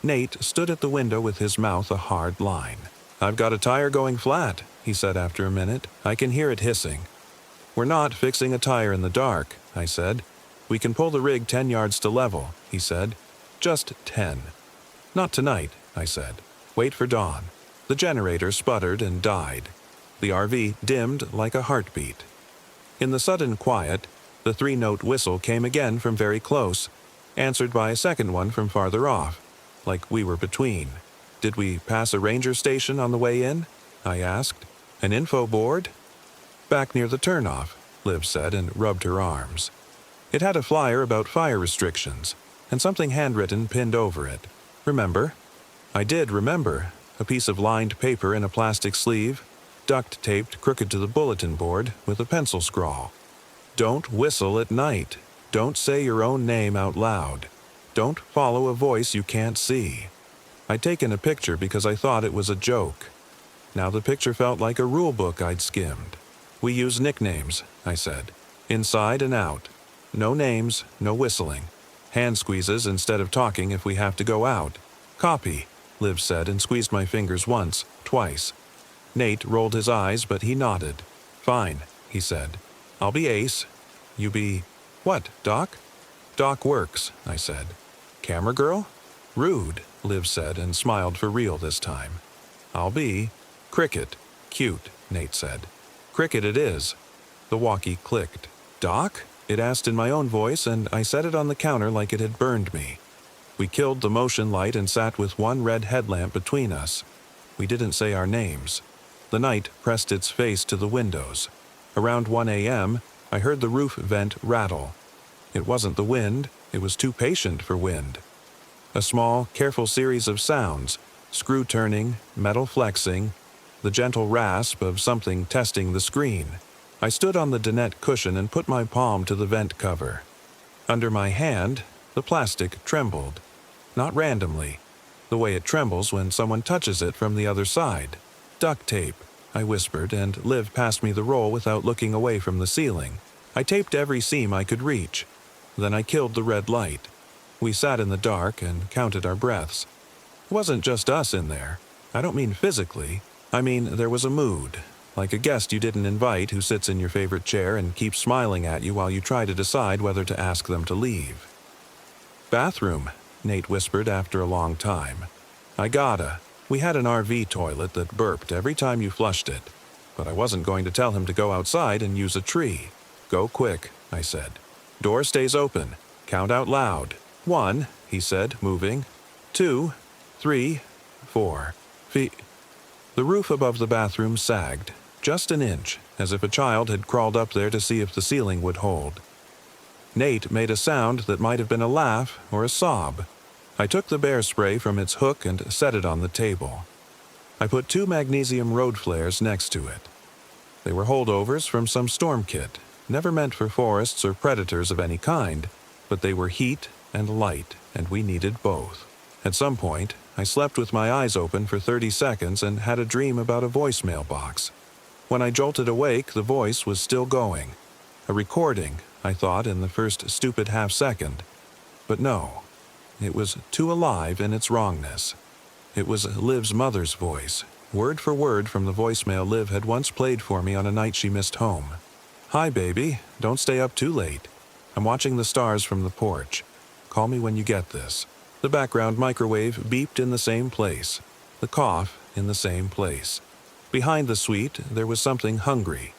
Nate stood at the window with his mouth a hard line. "I've got a tire going flat," he said after a minute. "I can hear it hissing." "We're not fixing a tire in the dark," I said. "We can pull the rig 10 yards to level," he said. "Just 10. "Not tonight," I said. "Wait for dawn." The generator sputtered and died. The RV dimmed like a heartbeat. In the sudden quiet, the 3-note whistle came again from very close, answered by a second one from farther off, like we were between. "Did we pass a ranger station on the way in?" I asked. "An info board?" "Back near the turnoff," Liv said and rubbed her arms. It had a flyer about fire restrictions, and something handwritten pinned over it. "Remember?" I did remember. A piece of lined paper in a plastic sleeve, duct-taped crooked to the bulletin board with a pencil scrawl. "Don't whistle at night. Don't say your own name out loud. Don't follow a voice you can't see." I'd taken a picture because I thought it was a joke. Now the picture felt like a rule book I'd skimmed. "We use nicknames," I said. "Inside and out. No names, no whistling. Hand squeezes instead of talking if we have to go out." "Copy," Liv said and squeezed my fingers once, twice. Nate rolled his eyes, but he nodded. "Fine," he said. "I'll be Ace. You be..." "What, Doc?" "Doc works," I said. "Camera girl?" "Rude," Liv said and smiled for real this time. "I'll be..." "Cricket. Cute," Nate said. "Cricket it is." The walkie clicked. "Doc?" it asked in my own voice, and I set it on the counter like it had burned me. We killed the motion light and sat with one red headlamp between us. We didn't say our names. The night pressed its face to the windows. Around 1 a.m., I heard the roof vent rattle. It wasn't the wind, it was too patient for wind. A small, careful series of sounds, screw turning, metal flexing, the gentle rasp of something testing the screen. I stood on the dinette cushion and put my palm to the vent cover. Under my hand, the plastic trembled. Not randomly, the way it trembles when someone touches it from the other side. "Duct tape," I whispered, and Liv passed me the roll without looking away from the ceiling. I taped every seam I could reach. Then I killed the red light. We sat in the dark and counted our breaths. It wasn't just us in there. I don't mean physically. I mean there was a mood, like a guest you didn't invite who sits in your favorite chair and keeps smiling at you while you try to decide whether to ask them to leave. "Bathroom," Nate whispered after a long time. "I gotta. We had an RV toilet that burped every time you flushed it, but I wasn't going to tell him to go outside and use a tree. Go quick," I said. "Door stays open. Count out loud. 1, he said, moving. 2, 3, 4 feet. The roof above the bathroom sagged, just an inch, as if a child had crawled up there to see if the ceiling would hold. Nate made a sound that might have been a laugh or a sob. I took the bear spray from its hook and set it on the table. I put 2 magnesium road flares next to it. They were holdovers from some storm kit, never meant for forests or predators of any kind, but they were heat and light, and we needed both. At some point, I slept with my eyes open for 30 seconds and had a dream about a voicemail box. When I jolted awake, the voice was still going. A recording, I thought in the first stupid half second. But no, it was too alive in its wrongness. It was Liv's mother's voice, word for word from the voicemail Liv had once played for me on a night she missed home. "Hi, baby. Don't stay up too late. I'm watching the stars from the porch. Call me when you get this." The background microwave beeped in the same place. The cough in the same place. Behind the suite, there was something hungry.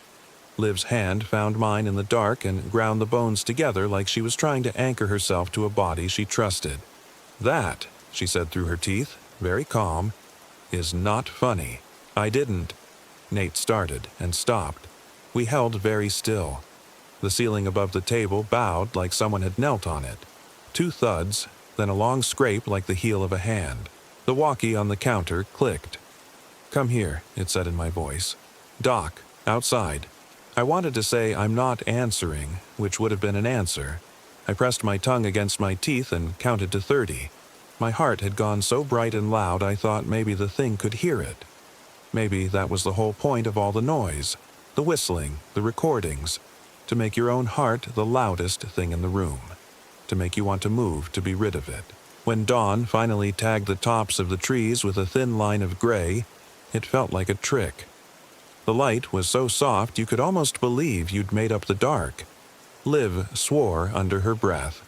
Liv's hand found mine in the dark and ground the bones together like she was trying to anchor herself to a body she trusted. "That," she said through her teeth, very calm, "is not funny." I didn't. Nate started and stopped. We held very still. The ceiling above the table bowed like someone had knelt on it. 2 thuds, then a long scrape like the heel of a hand. The walkie on the counter clicked. "Come here," it said in my voice. "Doc, outside." I wanted to say "I'm not answering," which would have been an answer. I pressed my tongue against my teeth and counted to 30. My heart had gone so bright and loud I thought maybe the thing could hear it. Maybe that was the whole point of all the noise, the whistling, the recordings, to make your own heart the loudest thing in the room, to make you want to move to be rid of it. When dawn finally tagged the tops of the trees with a thin line of gray, it felt like a trick. The light was so soft you could almost believe you'd made up the dark. Liv swore under her breath.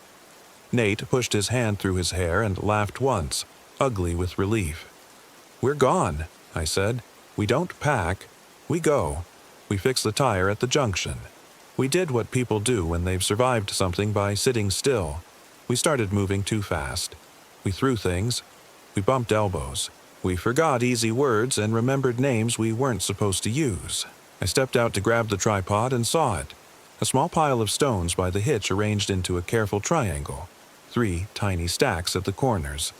Nate pushed his hand through his hair and laughed once, ugly with relief. "We're gone," I said. "We don't pack. We go. We fix the tire at the junction." We did what people do when they've survived something by sitting still. We started moving too fast. We threw things. We bumped elbows. We forgot easy words and remembered names we weren't supposed to use. I stepped out to grab the tripod and saw it. A small pile of stones by the hitch arranged into a careful triangle. 3 tiny stacks at the corners.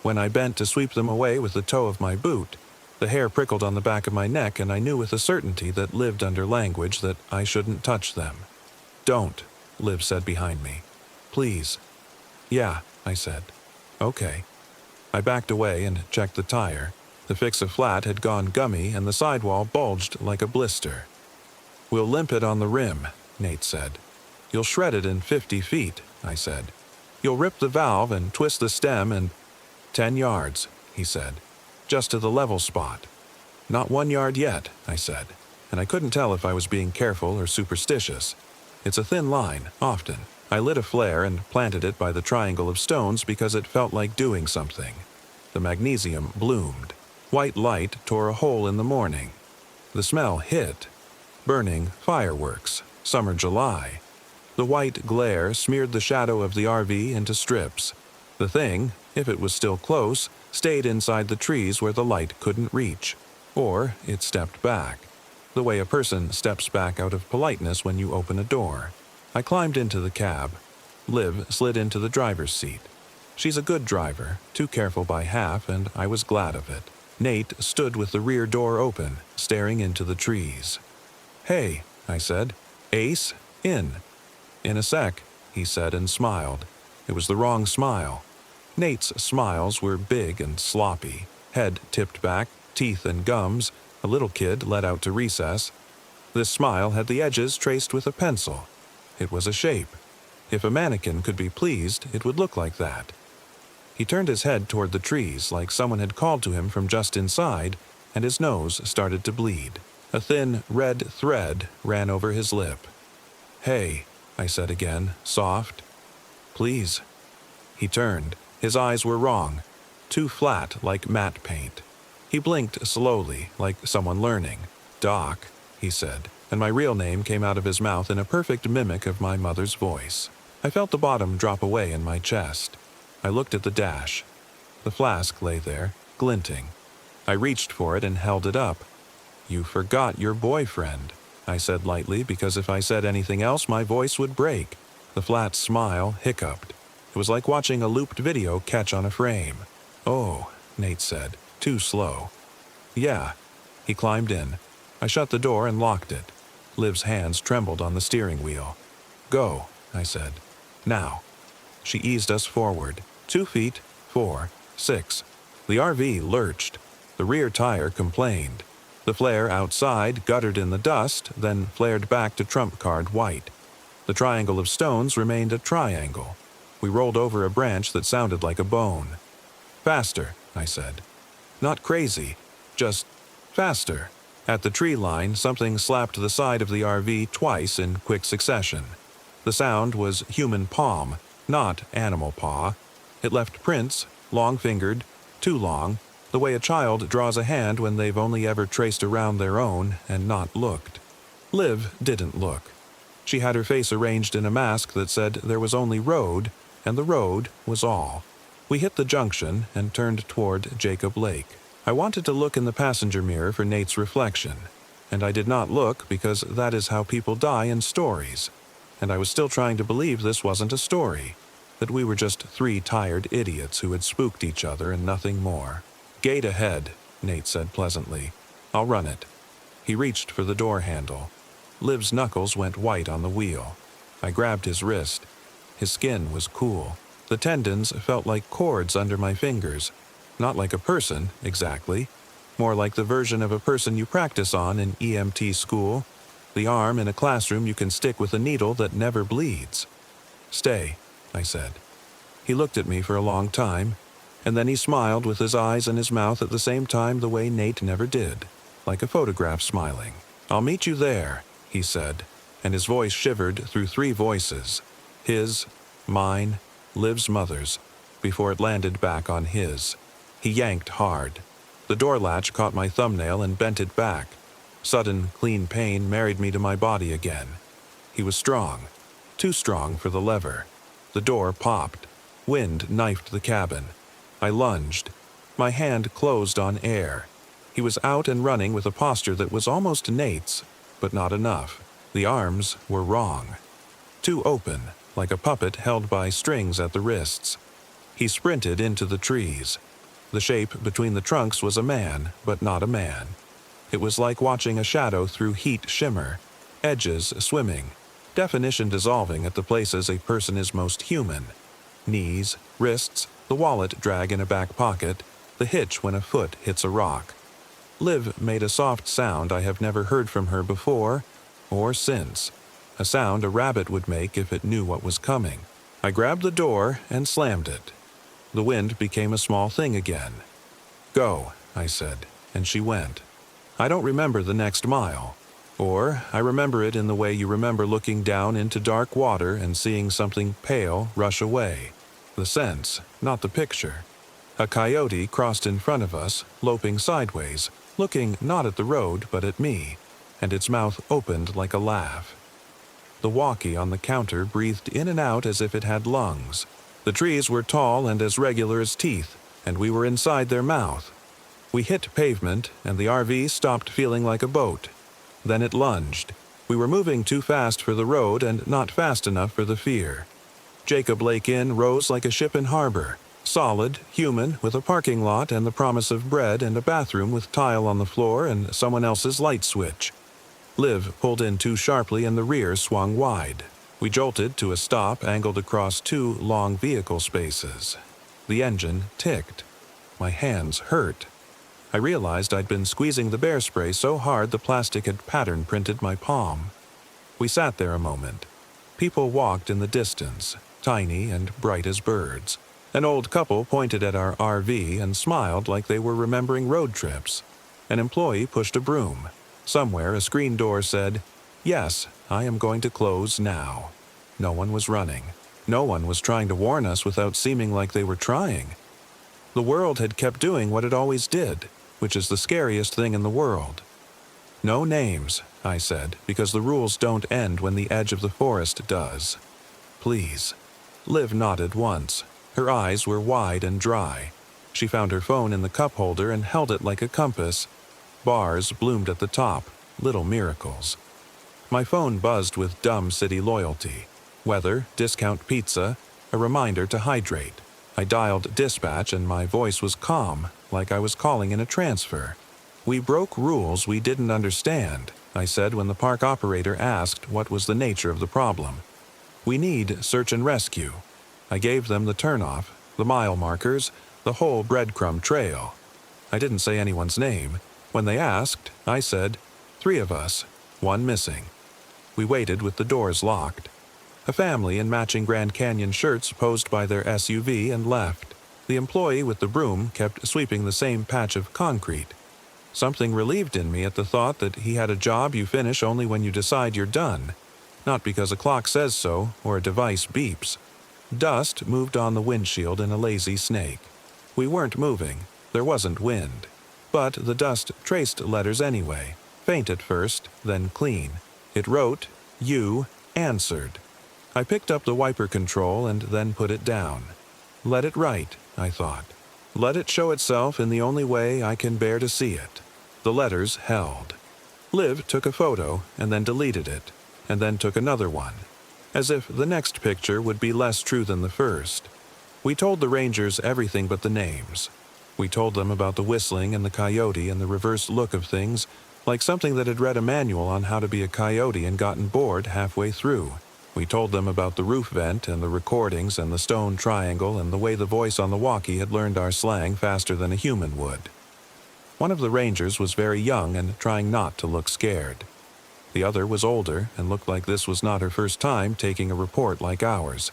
When I bent to sweep them away with the toe of my boot, the hair prickled on the back of my neck and I knew with a certainty that lived under language that I shouldn't touch them. "Don't," Liv said behind me. "Please." "Yeah," I said. "Okay." I backed away and checked the tire. The fix-a-flat had gone gummy and the sidewall bulged like a blister. "We'll limp it on the rim," Nate said. "You'll shred it in 50 feet, I said. "You'll rip the valve and twist the stem and—" 10 yards, he said. "Just to the level spot." "Not 1 yard yet," I said, and I couldn't tell if I was being careful or superstitious. It's a thin line, often. I lit a flare and planted it by the triangle of stones because it felt like doing something. The magnesium bloomed. White light tore a hole in the morning. The smell hit. Burning fireworks, summer July. The white glare smeared the shadow of the RV into strips. The thing, if it was still close, stayed inside the trees where the light couldn't reach. Or it stepped back, the way a person steps back out of politeness when you open a door. I climbed into the cab. Liv slid into the driver's seat. She's a good driver, too careful by half, and I was glad of it. Nate stood with the rear door open, staring into the trees. "Hey," I said. "Ace, in." "In a sec," he said and smiled. It was the wrong smile. Nate's smiles were big and sloppy, head tipped back, teeth and gums, a little kid let out to recess. This smile had the edges traced with a pencil. It was a shape. If a mannequin could be pleased, it would look like that. He turned his head toward the trees like someone had called to him from just inside, and his nose started to bleed. A thin, red thread ran over his lip. "Hey," I said again, soft. "Please." He turned. His eyes were wrong, too flat like matte paint. He blinked slowly, like someone learning. "Doc," he said, and my real name came out of his mouth in a perfect mimic of my mother's voice. I felt the bottom drop away in my chest. I looked at the dash. The flask lay there, glinting. I reached for it and held it up. "You forgot your boyfriend," I said lightly, because if I said anything else my voice would break. The flat smile hiccuped. It was like watching a looped video catch on a frame. "Oh," Nate said, too slow. Yeah. He climbed in. I shut the door and locked it. Liv's hands trembled on the steering wheel. Go, I said. Now. She eased us forward. 2 feet, 4, 6. The RV lurched. The rear tire complained. The flare outside guttered in the dust, then flared back to trump card white. The triangle of stones remained a triangle. We rolled over a branch that sounded like a bone. Faster, I said. Not crazy, just faster. At the tree line, something slapped the side of the RV twice in quick succession. The sound was human palm, not animal paw. It left prints, long-fingered, too long, the way a child draws a hand when they've only ever traced around their own and not looked. Liv didn't look. She had her face arranged in a mask that said there was only road, and the road was all. We hit the junction and turned toward Jacob Lake. I wanted to look in the passenger mirror for Nate's reflection, and I did not look because that is how people die in stories. And I was still trying to believe this wasn't a story, that we were just 3 tired idiots who had spooked each other and nothing more. Gate ahead, Nate said pleasantly. I'll run it. He reached for the door handle. Liv's knuckles went white on the wheel. I grabbed his wrist. His skin was cool. The tendons felt like cords under my fingers. Not like a person, exactly. More like the version of a person you practice on in EMT school. The arm in a classroom you can stick with a needle that never bleeds. Stay, I said. He looked at me for a long time, and then he smiled with his eyes and his mouth at the same time the way Nate never did, like a photograph smiling. I'll meet you there, he said, and his voice shivered through 3 voices. His, mine, Liv's mother's, before it landed back on his. He yanked hard. The door latch caught my thumbnail and bent it back. Sudden, clean pain married me to my body again. He was strong. Too strong for the lever. The door popped. Wind knifed the cabin. I lunged. My hand closed on air. He was out and running with a posture that was almost Nate's, but not enough. The arms were wrong. Too open, like a puppet held by strings at the wrists. He sprinted into the trees. The shape between the trunks was a man, but not a man. It was like watching a shadow through heat shimmer, edges swimming, definition dissolving at the places a person is most human. Knees, wrists, the wallet drag in a back pocket, the hitch when a foot hits a rock. Liv made a soft sound I have never heard from her before or since. A sound a rabbit would make if it knew what was coming. I grabbed the door and slammed it. The wind became a small thing again. Go, I said, and she went. I don't remember the next mile. Or I remember it in the way you remember looking down into dark water and seeing something pale rush away. The sense, not the picture. A coyote crossed in front of us, loping sideways, looking not at the road but at me, and its mouth opened like a laugh. The walkie on the counter breathed in and out as if it had lungs. The trees were tall and as regular as teeth, and we were inside their mouth. We hit pavement, and the RV stopped feeling like a boat. Then it lunged. We were moving too fast for the road and not fast enough for the fear. Jacob Lake Inn rose like a ship in harbor, solid, human, with a parking lot and the promise of bread and a bathroom with tile on the floor and someone else's light switch. Liv pulled in too sharply and the rear swung wide. We jolted to a stop angled across 2 long vehicle spaces. The engine ticked. My hands hurt. I realized I'd been squeezing the bear spray so hard the plastic had pattern printed my palm. We sat there a moment. People walked in the distance, tiny and bright as birds. An old couple pointed at our RV and smiled like they were remembering road trips. An employee pushed a broom. Somewhere a screen door said, "Yes, I am going to close now." No one was running. No one was trying to warn us without seeming like they were trying. The world had kept doing what it always did, which is the scariest thing in the world. No names, I said, because the rules don't end when the edge of the forest does. Please. Liv nodded once. Her eyes were wide and dry. She found her phone in the cup holder and held it like a compass. Bars bloomed at the top, little miracles. My phone buzzed with dumb city loyalty. Weather, discount pizza, a reminder to hydrate. I dialed dispatch and my voice was calm, like I was calling in a transfer. "We broke rules we didn't understand," I said when the park operator asked what was the nature of the problem. "We need search and rescue." I gave them the turnoff, the mile markers, the whole breadcrumb trail. I didn't say anyone's name. When they asked, I said, 3 of us, 1 missing. We waited with the doors locked. A family in matching Grand Canyon shirts posed by their SUV and left. The employee with the broom kept sweeping the same patch of concrete. Something relieved in me at the thought that he had a job you finish only when you decide you're done, not because a clock says so or a device beeps. Dust moved on the windshield in a lazy snake. We weren't moving. There wasn't wind. But the dust traced letters anyway, faint at first, then clean. It wrote, "You answered." I picked up the wiper control and then put it down. Let it write, I thought. Let it show itself in the only way I can bear to see it. The letters held. Liv took a photo and then deleted it, and then took another one, as if the next picture would be less true than the first. We told the rangers everything but the names. We told them about the whistling and the coyote and the reverse look of things, like something that had read a manual on how to be a coyote and gotten bored halfway through. We told them about the roof vent and the recordings and the stone triangle and the way the voice on the walkie had learned our slang faster than a human would. One of the rangers was very young and trying not to look scared. The other was older and looked like this was not her first time taking a report like ours.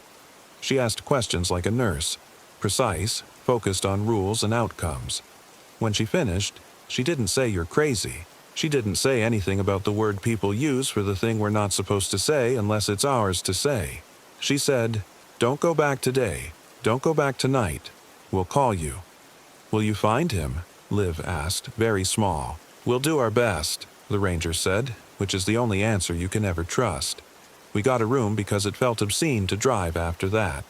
She asked questions like a nurse, precise, focused on rules and outcomes. When she finished, she didn't say "you're crazy." She didn't say anything about the word people use for the thing we're not supposed to say unless it's ours to say. She said, "Don't go back today. Don't go back tonight. We'll call you." "Will you find him?" Liv asked, very small. "We'll do our best," the ranger said, which is the only answer you can ever trust. We got a room because it felt obscene to drive after that.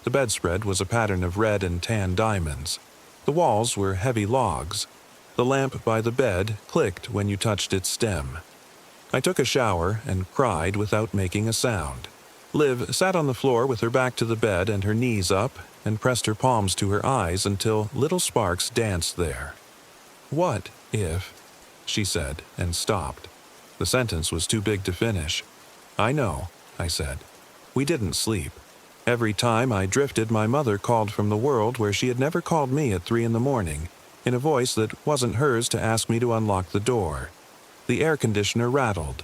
The bedspread was a pattern of red and tan diamonds. The walls were heavy logs. The lamp by the bed clicked when you touched its stem. I took a shower and cried without making a sound. Liv sat on the floor with her back to the bed and her knees up and pressed her palms to her eyes until little sparks danced there. "What if?" she said and stopped. The sentence was too big to finish. "I know," I said. We didn't sleep. Every time I drifted, my mother called from the world where she had never called me at 3 in the morning, in a voice that wasn't hers to ask me to unlock the door. The air conditioner rattled.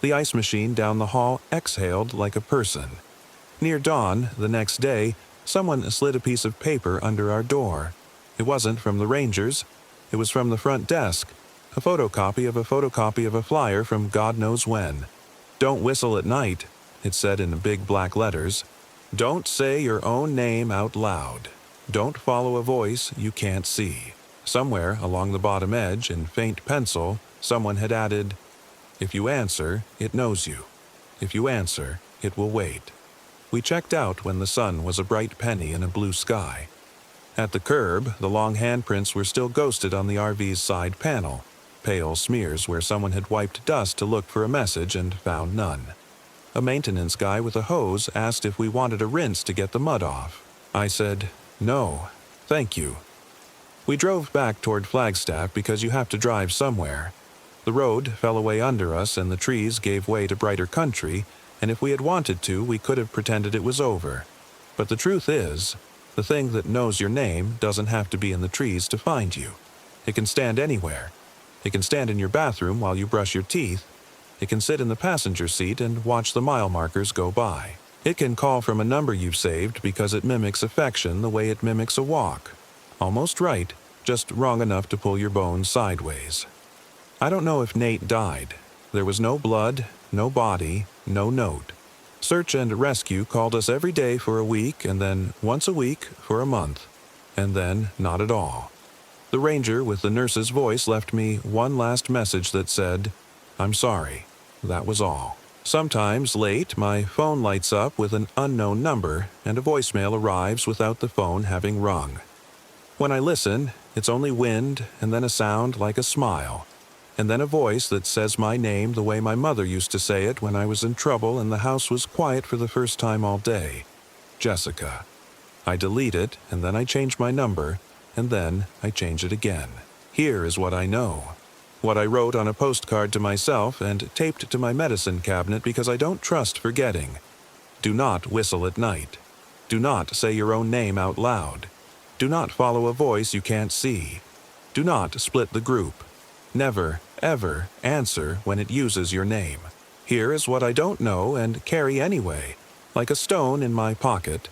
The ice machine down the hall exhaled like a person. Near dawn, the next day, someone slid a piece of paper under our door. It wasn't from the rangers. It was from the front desk, a photocopy of a flyer from God knows when. "Don't whistle at night," it said in big black letters. "Don't say your own name out loud. Don't follow a voice you can't see." Somewhere along the bottom edge, in faint pencil, someone had added, "If you answer, it knows you. If you answer, it will wait." We checked out when the sun was a bright penny in a blue sky. At the curb, the long handprints were still ghosted on the RV's side panel, pale smears where someone had wiped dust to look for a message and found none. A maintenance guy with a hose asked if we wanted a rinse to get the mud off. I said, "No, thank you." We drove back toward Flagstaff because you have to drive somewhere. The road fell away under us and the trees gave way to brighter country, and if we had wanted to, we could have pretended it was over. But the truth is, the thing that knows your name doesn't have to be in the trees to find you. It can stand anywhere. It can stand in your bathroom while you brush your teeth. It can sit in the passenger seat and watch the mile markers go by. It can call from a number you've saved because it mimics affection the way it mimics a walk. Almost right, just wrong enough to pull your bones sideways. I don't know if Nate died. There was no blood, no body, no note. Search and rescue called us every day for a week and then once a week for a month. And then not at all. The ranger with the nurse's voice left me one last message that said, "I'm sorry." That was all. Sometimes late, my phone lights up with an unknown number and a voicemail arrives without the phone having rung. When I listen, it's only wind and then a sound like a smile, and then a voice that says my name the way my mother used to say it when I was in trouble and the house was quiet for the first time all day. Jessica. I delete it, and then I change my number, and then I change it again. Here is what I know. What I wrote on a postcard to myself and taped to my medicine cabinet because I don't trust forgetting. Do not whistle at night. Do not say your own name out loud. Do not follow a voice you can't see. Do not split the group. Never, ever answer when it uses your name. Here is what I don't know and carry anyway, like a stone in my pocket,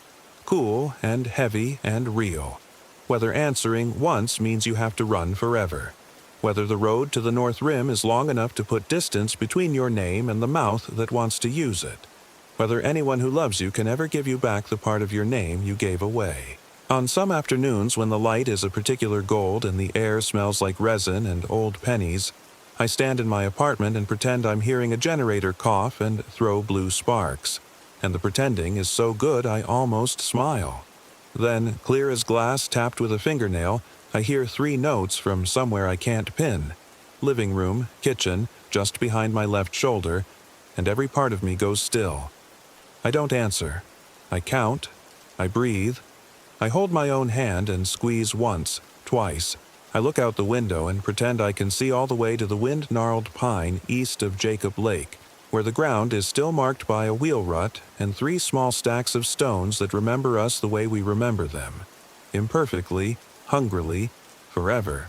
cool and heavy and real. Whether answering once means you have to run forever. Whether the road to the North Rim is long enough to put distance between your name and the mouth that wants to use it. Whether anyone who loves you can ever give you back the part of your name you gave away. On some afternoons when the light is a particular gold and the air smells like resin and old pennies, I stand in my apartment and pretend I'm hearing a generator cough and throw blue sparks. And the pretending is so good I almost smile. Then, clear as glass tapped with a fingernail, I hear 3 notes from somewhere I can't pin. Living room, kitchen, just behind my left shoulder, and every part of me goes still. I don't answer. I count. I breathe. I hold my own hand and squeeze once, twice. I look out the window and pretend I can see all the way to the wind-gnarled pine east of Jacob Lake, where the ground is still marked by a wheel rut and 3 small stacks of stones that remember us the way we remember them. Imperfectly, hungrily, forever.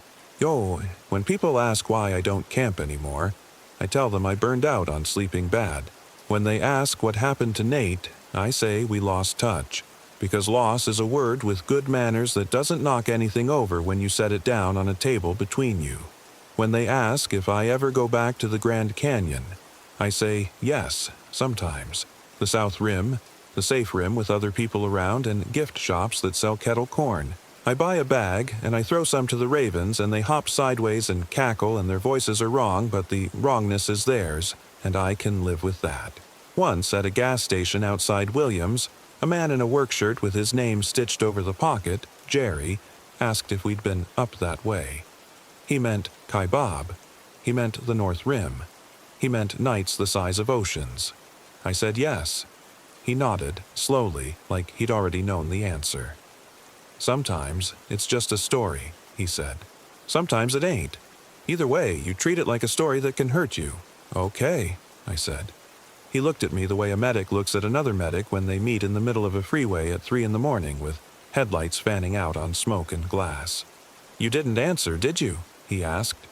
When people ask why I don't camp anymore, I tell them I burned out on sleeping bad. When they ask what happened to Nate, I say we lost touch. Because loss is a word with good manners that doesn't knock anything over when you set it down on a table between you. When they ask if I ever go back to the Grand Canyon, I say yes, sometimes. The South Rim, the safe rim with other people around, and gift shops that sell kettle corn. I buy a bag, and I throw some to the ravens, and they hop sideways and cackle, and their voices are wrong, but the wrongness is theirs, and I can live with that. Once, at a gas station outside Williams, a man in a work shirt with his name stitched over the pocket, Jerry, asked if we'd been up that way. He meant Kaibab. He meant the North Rim. He meant nights the size of oceans. I said yes. He nodded, slowly, like he'd already known the answer. Sometimes it's just a story, he said. Sometimes it ain't. Either way, you treat it like a story that can hurt you. Okay, I said. He looked at me the way a medic looks at another medic when they meet in the middle of a freeway at 3 a.m. with headlights fanning out on smoke and glass. You didn't answer, did you? He asked.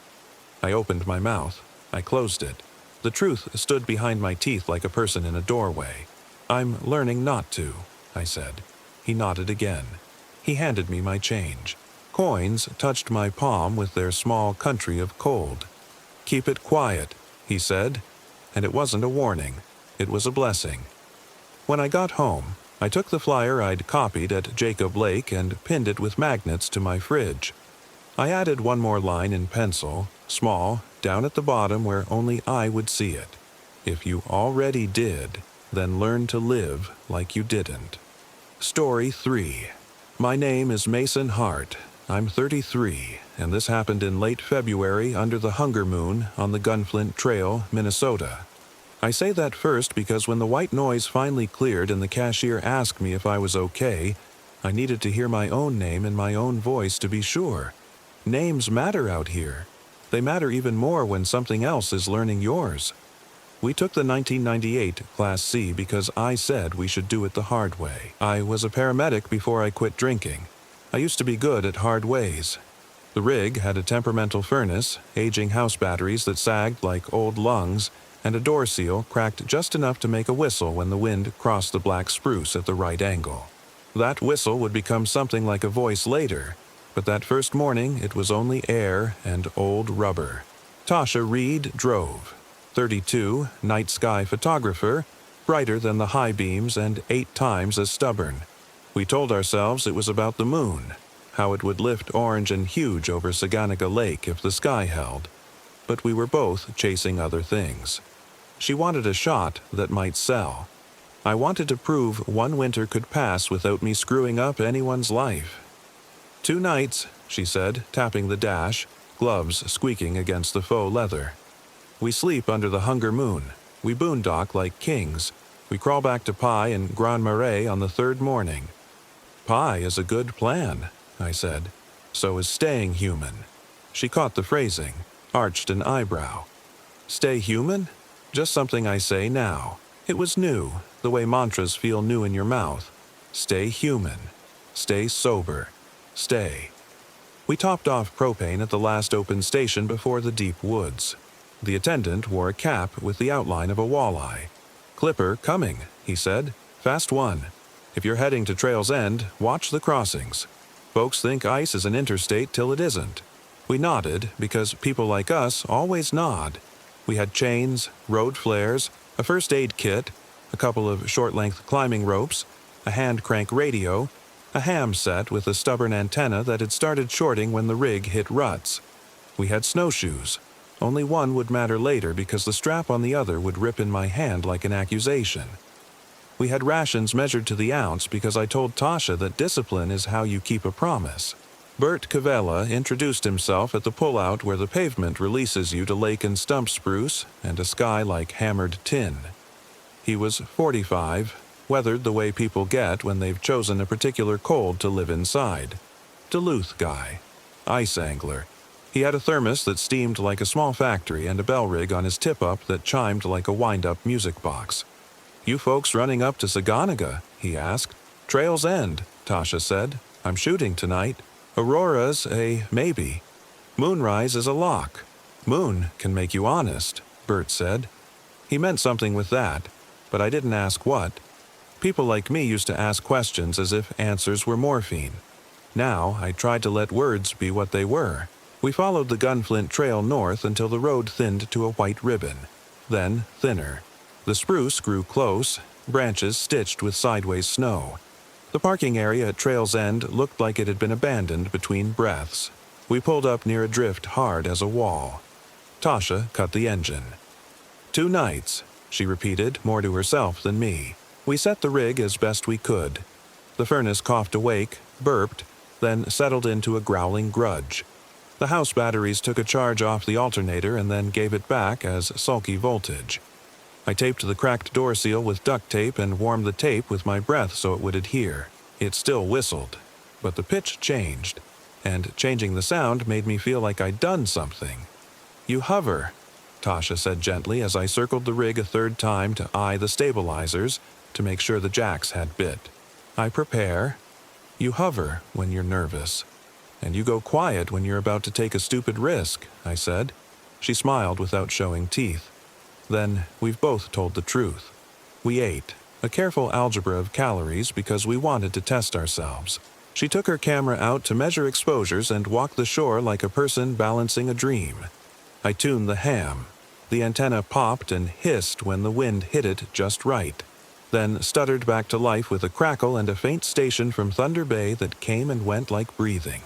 I opened my mouth. I closed it. The truth stood behind my teeth like a person in a doorway. I'm learning not to, I said. He nodded again. He handed me my change. Coins touched my palm with their small country of cold. Keep it quiet, he said, and it wasn't a warning. It was a blessing. When I got home, I took the flyer I'd copied at Jacob Lake and pinned it with magnets to my fridge. I added one more line in pencil, small, down at the bottom where only I would see it. If you already did, then learn to live like you didn't. Story 3. My name is Mason Hart. I'm 33, and this happened in late February under the hunger moon on the Gunflint Trail, Minnesota. I say that first because when the white noise finally cleared and the cashier asked me if I was okay, I needed to hear my own name in my own voice to be sure. Names matter out here. They matter even more when something else is learning yours. We took the 1998 Class C because I said we should do it the hard way. I was a paramedic before I quit drinking. I used to be good at hard ways. The rig had a temperamental furnace, aging house batteries that sagged like old lungs, and a door seal cracked just enough to make a whistle when the wind crossed the black spruce at the right angle. That whistle would become something like a voice later, but that first morning it was only air and old rubber. Tasha Reed drove. 32, night sky photographer, brighter than the high beams and 8 times as stubborn. We told ourselves it was about the moon, how it would lift orange and huge over Saganica Lake if the sky held. But we were both chasing other things. She wanted a shot that might sell. I wanted to prove one winter could pass without me screwing up anyone's life. 2 nights, she said, tapping the dash, gloves squeaking against the faux leather. We sleep under the hunger moon. We boondock like kings. We crawl back to Pie and Grand Marais on the 3rd morning. Pie is a good plan, I said. So is staying human. She caught the phrasing, arched an eyebrow. Stay human? Just something I say now. It was new, the way mantras feel new in your mouth. Stay human. Stay sober. Stay. We topped off propane at the last open station before the deep woods. The attendant wore a cap with the outline of a walleye. "Clipper coming," he said. "Fast one. If you're heading to Trail's End, watch the crossings. Folks think ice is an interstate till it isn't." We nodded because people like us always nod. We had chains, road flares, a first aid kit, a couple of short-length climbing ropes, a hand-crank radio, a ham set with a stubborn antenna that had started shorting when the rig hit ruts. We had snowshoes. Only one would matter later because the strap on the other would rip in my hand like an accusation. We had rations measured to the ounce because I told Tasha that discipline is how you keep a promise. Bert Cavella introduced himself at the pullout where the pavement releases you to lake and stump spruce and a sky like hammered tin. He was 45, weathered the way people get when they've chosen a particular cold to live inside. Duluth guy. Ice angler. He had a thermos that steamed like a small factory and a bell rig on his tip-up that chimed like a wind-up music box. "You folks running up to Saganaga?" he asked. "Trail's End," Tasha said. "I'm shooting tonight. Aurora's a maybe. Moonrise is a lock. Moon can make you honest," Bert said. He meant something with that, but I didn't ask what. People like me used to ask questions as if answers were morphine. Now I tried to let words be what they were. We followed the Gunflint Trail north until the road thinned to a white ribbon, then thinner. The spruce grew close, branches stitched with sideways snow. The parking area at Trail's End looked like it had been abandoned between breaths. We pulled up near a drift hard as a wall. Tasha cut the engine. 2 nights, she repeated, more to herself than me. We set the rig as best we could. The furnace coughed awake, burped, then settled into a growling grudge. The house batteries took a charge off the alternator and then gave it back as sulky voltage. I taped the cracked door seal with duct tape and warmed the tape with my breath so it would adhere. It still whistled, but the pitch changed, and changing the sound made me feel like I'd done something. "You hover," Tasha said gently as I circled the rig a 3rd time to eye the stabilizers to make sure the jacks had bit. "I prepare. You hover when you're nervous. And you go quiet when you're about to take a stupid risk," I said. She smiled without showing teeth. Then we've both told the truth. We ate, a careful algebra of calories because we wanted to test ourselves. She took her camera out to measure exposures and walk the shore like a person balancing a dream. I tuned the ham. The antenna popped and hissed when the wind hit it just right, then stuttered back to life with a crackle and a faint station from Thunder Bay that came and went like breathing.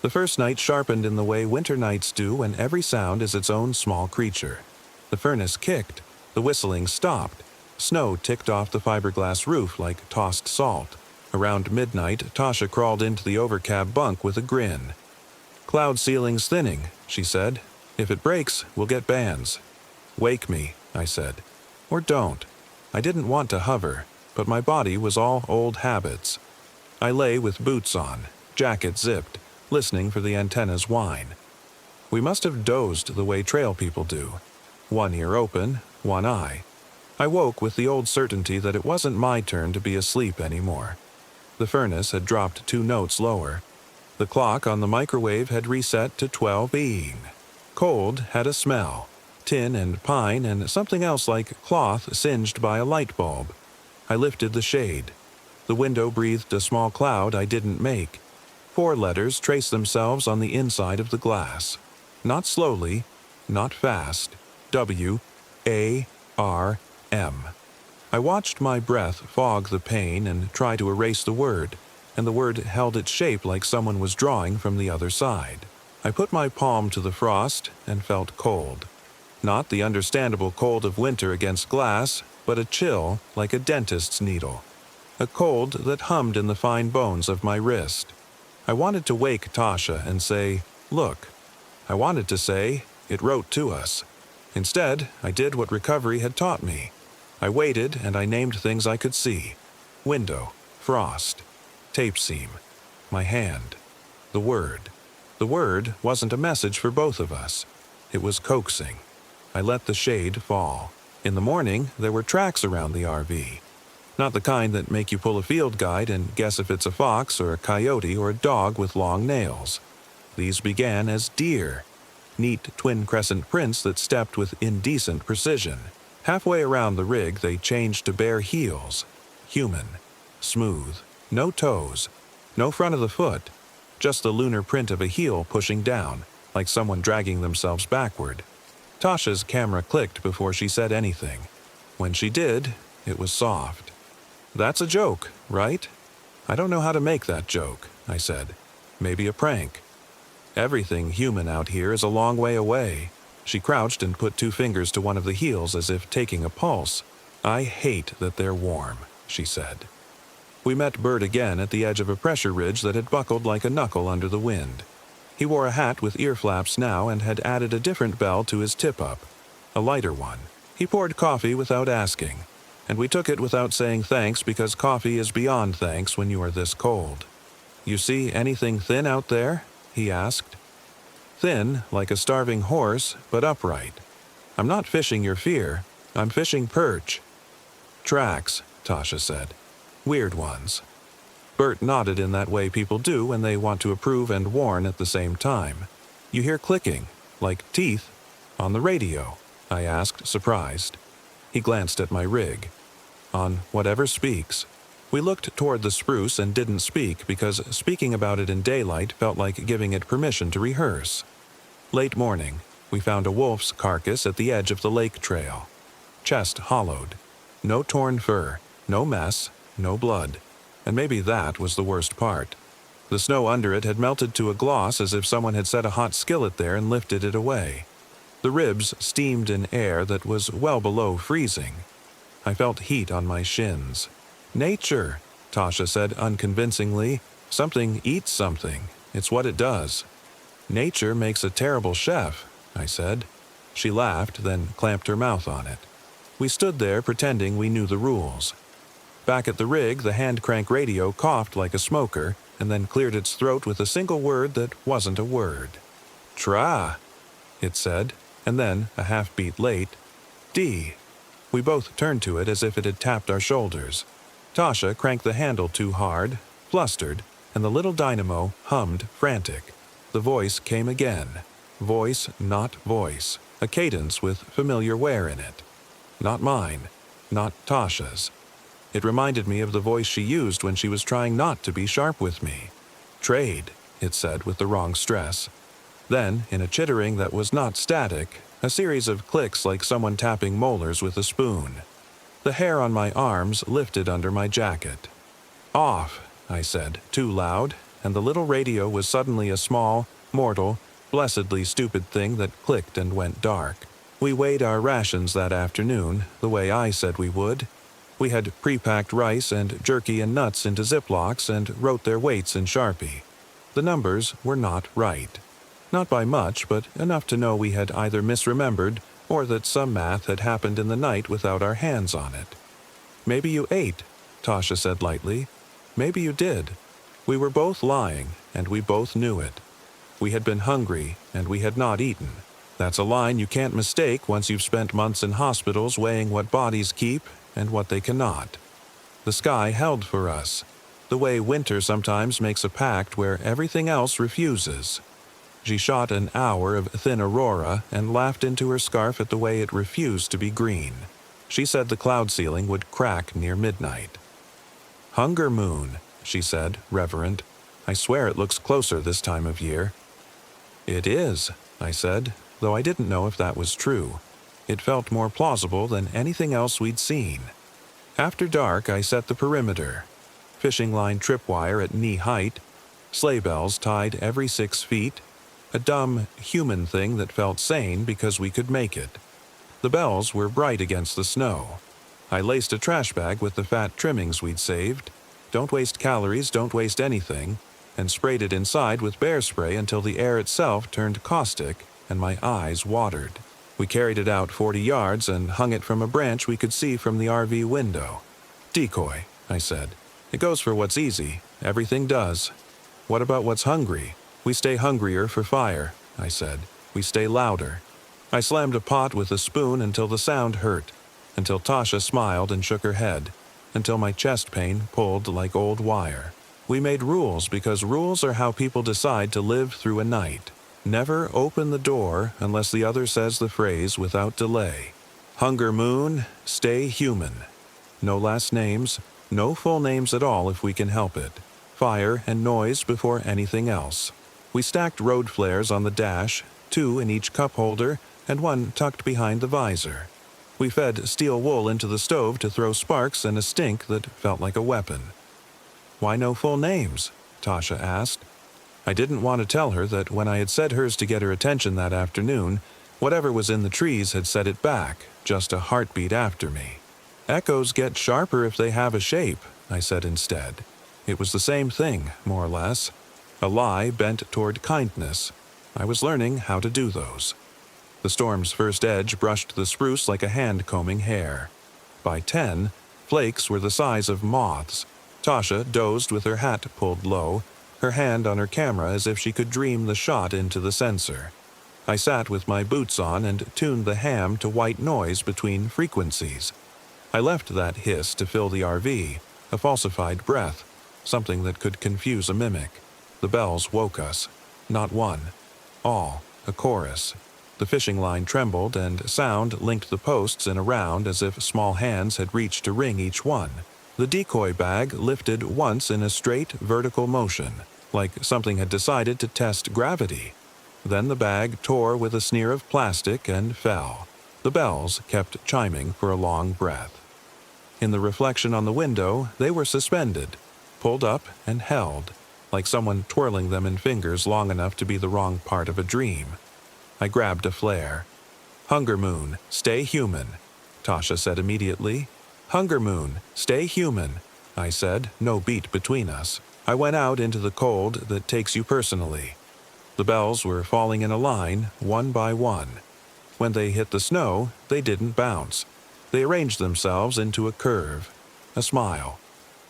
The first night sharpened in the way winter nights do when every sound is its own small creature. The furnace kicked. The whistling stopped. Snow ticked off the fiberglass roof like tossed salt. Around midnight, Tasha crawled into the overcab bunk with a grin. "Cloud ceiling's thinning," she said. "If it breaks, we'll get bands." "Wake me," I said. "Or don't." I didn't want to hover, but my body was all old habits. I lay with boots on, jacket zipped, listening for the antenna's whine. We must have dozed the way trail people do. One ear open, one eye. I woke with the old certainty that it wasn't my turn to be asleep anymore. The furnace had dropped 2 notes lower. The clock on the microwave had reset to 12 Cold had a smell. Tin and pine and something else like cloth singed by a light bulb. I lifted the shade. The window breathed a small cloud I didn't make. 4 letters traced themselves on the inside of the glass. Not slowly, not fast. W-A-R-M. I watched my breath fog the pain and try to erase the word, and the word held its shape like someone was drawing from the other side. I put my palm to the frost and felt cold. Not the understandable cold of winter against glass, but a chill like a dentist's needle. A cold that hummed in the fine bones of my wrist. I wanted to wake Tasha and say, "Look." I wanted to say, "It wrote to us." Instead, I did what recovery had taught me. I waited and I named things I could see. Window, frost, tape seam, my hand, the word. The word wasn't a message for both of us. It was coaxing. I let the shade fall. In the morning, there were tracks around the RV. Not the kind that make you pull a field guide and guess if it's a fox or a coyote or a dog with long nails. These began as deer. Neat twin crescent prints that stepped with indecent precision. Halfway around the rig, they changed to bare heels. Human. Smooth. No toes. No front of the foot. Just the lunar print of a heel pushing down, like someone dragging themselves backward. Tasha's camera clicked before she said anything. When she did, it was soft. "That's a joke, right?" "I don't know how to make that joke," I said. "Maybe a prank." "Everything human out here is a long way away." She crouched and put 2 fingers to one of the heels as if taking a pulse. "I hate that they're warm," she said. We met Bert again at the edge of a pressure ridge that had buckled like a knuckle under the wind. He wore a hat with ear flaps now and had added a different bell to his tip-up, a lighter one. He poured coffee without asking, and we took it without saying thanks because coffee is beyond thanks when you are this cold. "You see anything thin out there?" he asked. "Thin, like a starving horse, but upright. I'm not fishing your fear. I'm fishing perch." "Tracks," Tasha said. "Weird ones." Bert nodded in that way people do when they want to approve and warn at the same time. "You hear clicking, like teeth, on the radio?" I asked, surprised. He glanced at my rig. "On whatever speaks." We looked toward the spruce and didn't speak because speaking about it in daylight felt like giving it permission to rehearse. Late morning, we found a wolf's carcass at the edge of the lake trail. Chest hollowed. No torn fur, no mess, no blood. And maybe that was the worst part. The snow under it had melted to a gloss as if someone had set a hot skillet there and lifted it away. The ribs steamed in air that was well below freezing. I felt heat on my shins. "Nature," Tasha said unconvincingly. "Something eats something. It's what it does." "Nature makes a terrible chef," I said. She laughed, then clamped her mouth on it. We stood there pretending we knew the rules. Back at the rig, the hand-crank radio coughed like a smoker and then cleared its throat with a single word that wasn't a word. "Tra," it said, and then, a half-beat late, "D." We both turned to it as if it had tapped our shoulders. Tasha cranked the handle too hard, flustered, and the little dynamo hummed frantic. The voice came again. Voice, not voice. A cadence with familiar wear in it. Not mine. Not Tasha's. It reminded me of the voice she used when she was trying not to be sharp with me. "Trade," it said with the wrong stress. Then, in a chittering that was not static, a series of clicks like someone tapping molars with a spoon. The hair on my arms lifted under my jacket. "Off," I said, too loud, and the little radio was suddenly a small, mortal, blessedly stupid thing that clicked and went dark. We weighed our rations that afternoon, the way I said we would. We had pre-packed rice and jerky and nuts into Ziplocs and wrote their weights in Sharpie. The numbers were not right. Not by much, but enough to know we had either misremembered or that some math had happened in the night without our hands on it. "Maybe you ate," Tasha said lightly. "Maybe you did." We were both lying, and we both knew it. We had been hungry, and we had not eaten. That's a line you can't mistake once you've spent months in hospitals weighing what bodies keep and what they cannot. The sky held for us, the way winter sometimes makes a pact where everything else refuses. She shot an hour of thin aurora and laughed into her scarf at the way it refused to be green. She said the cloud ceiling would crack near midnight. "Hunger moon," she said, reverent. "I swear it looks closer this time of year." "It is," I said, though I didn't know if that was true. It felt more plausible than anything else we'd seen. After dark, I set the perimeter. Fishing line tripwire at knee height, sleigh bells tied every 6 feet, a dumb, human thing that felt sane because we could make it. The bells were bright against the snow. I laced a trash bag with the fat trimmings we'd saved. Don't waste calories, don't waste anything, and sprayed it inside with bear spray until the air itself turned caustic and my eyes watered. We carried it out 40 yards and hung it from a branch we could see from the RV window. "Decoy," I said. "It goes for what's easy. Everything does. What about what's hungry?" We stay hungrier for fire, I said. We stay louder. I slammed a pot with a spoon until the sound hurt, until Tasha smiled and shook her head, until my chest pain pulled like old wire. We made rules because rules are how people decide to live through a night. Never open the door unless the other says the phrase without delay. Hunger Moon, stay human. No last names, no full names at all if we can help it. Fire and noise before anything else. We stacked road flares on the dash, 2 in each cup holder and 1 tucked behind the visor. We fed steel wool into the stove to throw sparks and a stink that felt like a weapon. Why no full names? Tasha asked. I didn't want to tell her that when I had said hers to get her attention that afternoon, whatever was in the trees had set it back, just a heartbeat after me. Echoes get sharper if they have a shape, I said instead. It was the same thing, more or less. A lie bent toward kindness. I was learning how to do those. The storm's first edge brushed the spruce like a hand combing hair. By 10, flakes were the size of moths. Tasha dozed with her hat pulled low, her hand on her camera as if she could dream the shot into the sensor. I sat with my boots on and tuned the ham to white noise between frequencies. I left that hiss to fill the RV, a falsified breath, something that could confuse a mimic. The bells woke us. Not one. All. A chorus. The fishing line trembled and sound linked the posts in a round as if small hands had reached to ring each one. The decoy bag lifted once in a straight, vertical motion, like something had decided to test gravity. Then the bag tore with a sneer of plastic and fell. The bells kept chiming for a long breath. In the reflection on the window, they were suspended, pulled up and held, like someone twirling them in fingers long enough to be the wrong part of a dream. I grabbed a flare. Hunger Moon, stay human, Tasha said immediately. Hunger Moon, stay human, I said, no beat between us. I went out into the cold that takes you personally. The bells were falling in a line, one by one. When they hit the snow, they didn't bounce. They arranged themselves into a curve, a smile.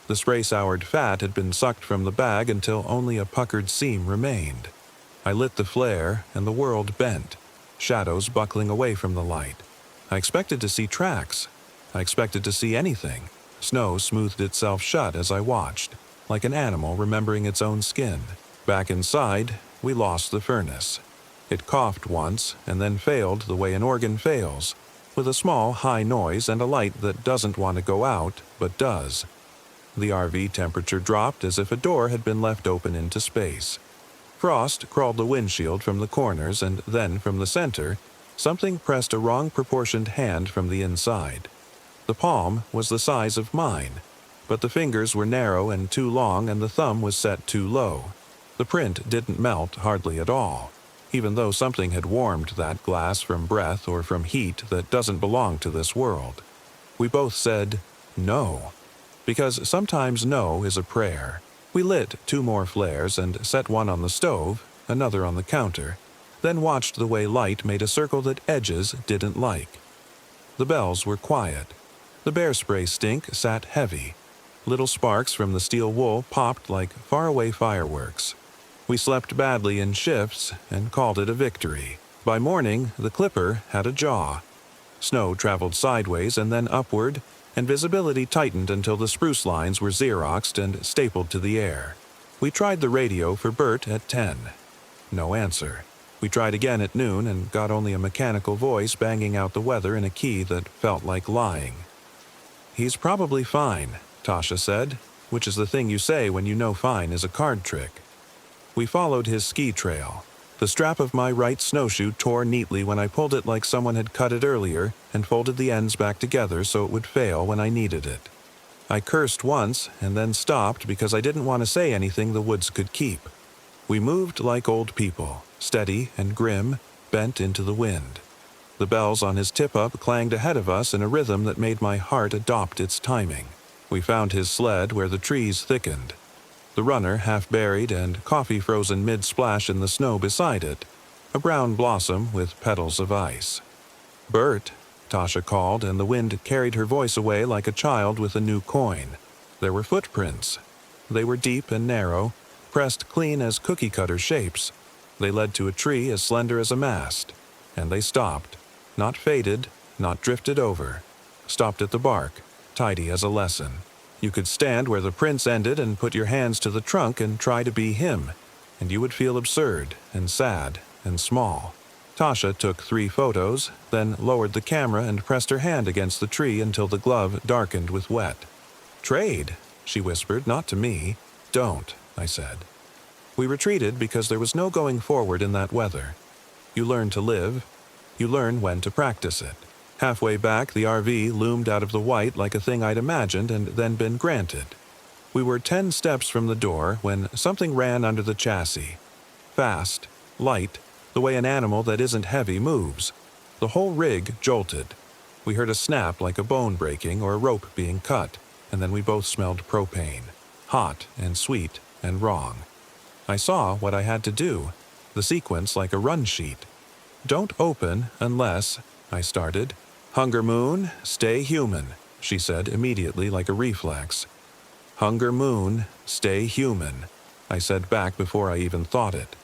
The spray-soured fat had been sucked from the bag until only a puckered seam remained. I lit the flare, and the world bent, shadows buckling away from the light. I expected to see tracks. I expected to see anything. Snow smoothed itself shut as I watched, like an animal remembering its own skin. Back inside, we lost the furnace. It coughed once, and then failed the way an organ fails, with a small, high noise and a light that doesn't want to go out, but does. The RV temperature dropped as if a door had been left open into space. Frost crawled the windshield from the corners, and then from the center, something pressed a wrong-proportioned hand from the inside. The palm was the size of mine, but the fingers were narrow and too long and the thumb was set too low. The print didn't melt hardly at all, even though something had warmed that glass from breath or from heat that doesn't belong to this world. We both said, no, because sometimes no is a prayer. We lit 2 more flares and set one on the stove, another on the counter, then watched the way light made a circle that edges didn't like. The bells were quiet. The bear spray stink sat heavy. Little sparks from the steel wool popped like faraway fireworks. We slept badly in shifts and called it a victory. By morning, the clipper had a jaw. Snow traveled sideways and then upward, and visibility tightened until the spruce lines were Xeroxed and stapled to the air. We tried the radio for Bert at 10. No answer. We tried again at noon and got only a mechanical voice banging out the weather in a key that felt like lying. He's probably fine, Tasha said, which is the thing you say when you know fine is a card trick. We followed his ski trail. The strap of my right snowshoe tore neatly when I pulled it like someone had cut it earlier and folded the ends back together so it would fail when I needed it. I cursed once and then stopped because I didn't want to say anything the woods could keep. We moved like old people, steady and grim, bent into the wind. The bells on his tip-up clanged ahead of us in a rhythm that made my heart adopt its timing. We found his sled where the trees thickened. The runner half buried and coffee frozen mid-splash in the snow beside it, a brown blossom with petals of ice. Bert, Tasha called, and the wind carried her voice away like a child with a new coin. There were footprints. They were deep and narrow, pressed clean as cookie-cutter shapes. They led to a tree as slender as a mast, and they stopped, not faded, not drifted over, stopped at the bark, tidy as a lesson. You could stand where the prince ended and put your hands to the trunk and try to be him, and you would feel absurd and sad and small. Tasha took 3 photos, then lowered the camera and pressed her hand against the tree until the glove darkened with wet. "Trade," she whispered, not to me. "Don't," I said. We retreated because there was no going forward in that weather. You learn to live. You learn when to practice it. Halfway back, the RV loomed out of the white like a thing I'd imagined and then been granted. We were 10 steps from the door when something ran under the chassis. Fast, light, the way an animal that isn't heavy moves. The whole rig jolted. We heard a snap like a bone breaking or a rope being cut, and then we both smelled propane. Hot and sweet and wrong. I saw what I had to do, the sequence like a run sheet. "Don't open unless," I started. "Hunger Moon, stay human," she said immediately like a reflex. "Hunger Moon, stay human," I said back before I even thought it.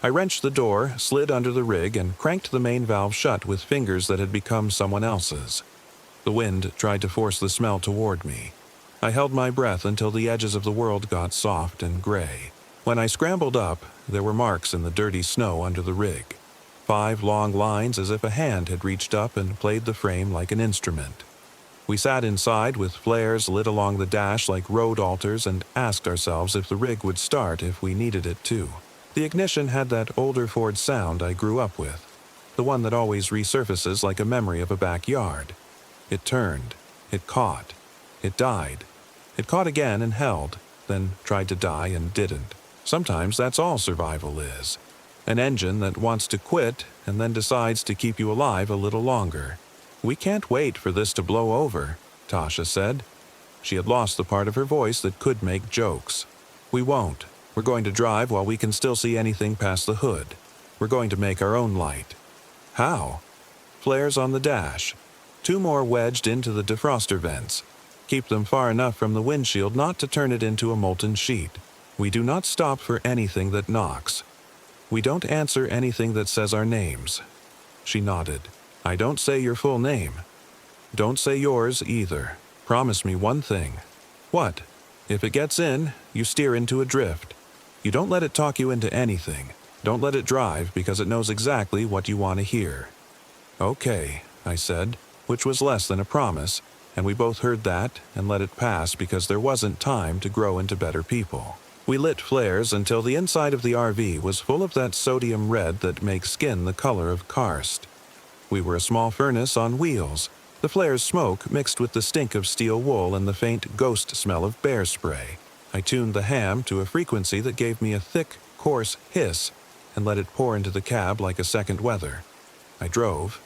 I wrenched the door, slid under the rig, and cranked the main valve shut with fingers that had become someone else's. The wind tried to force the smell toward me. I held my breath until the edges of the world got soft and gray. When I scrambled up, there were marks in the dirty snow under the rig. 5 long lines as if a hand had reached up and played the frame like an instrument. We sat inside with flares lit along the dash like road altars and asked ourselves if the rig would start if we needed it to. The ignition had that older Ford sound I grew up with, the one that always resurfaces like a memory of a backyard. It turned. It caught. It died. It caught again and held, then tried to die and didn't. Sometimes that's all survival is. An engine that wants to quit and then decides to keep you alive a little longer. "We can't wait for this to blow over," Tasha said. She had lost the part of her voice that could make jokes. "We won't. We're going to drive while we can still see anything past the hood. We're going to make our own light." "How?" "Flares on the dash. 2 more wedged into the defroster vents. Keep them far enough from the windshield not to turn it into a molten sheet. We do not stop for anything that knocks. We don't answer anything that says our names." She nodded. "I don't say your full name. Don't say yours either. Promise me one thing." "What?" "If it gets in, you steer into a drift. You don't let it talk you into anything. Don't let it drive because it knows exactly what you want to hear." "Okay," I said, which was less than a promise, and we both heard that and let it pass because there wasn't time to grow into better people. We lit flares until the inside of the RV was full of that sodium red that makes skin the color of karst. We were a small furnace on wheels. The flare's smoke mixed with the stink of steel wool and the faint ghost smell of bear spray. I tuned the ham to a frequency that gave me a thick, coarse hiss and let it pour into the cab like a second weather. I drove.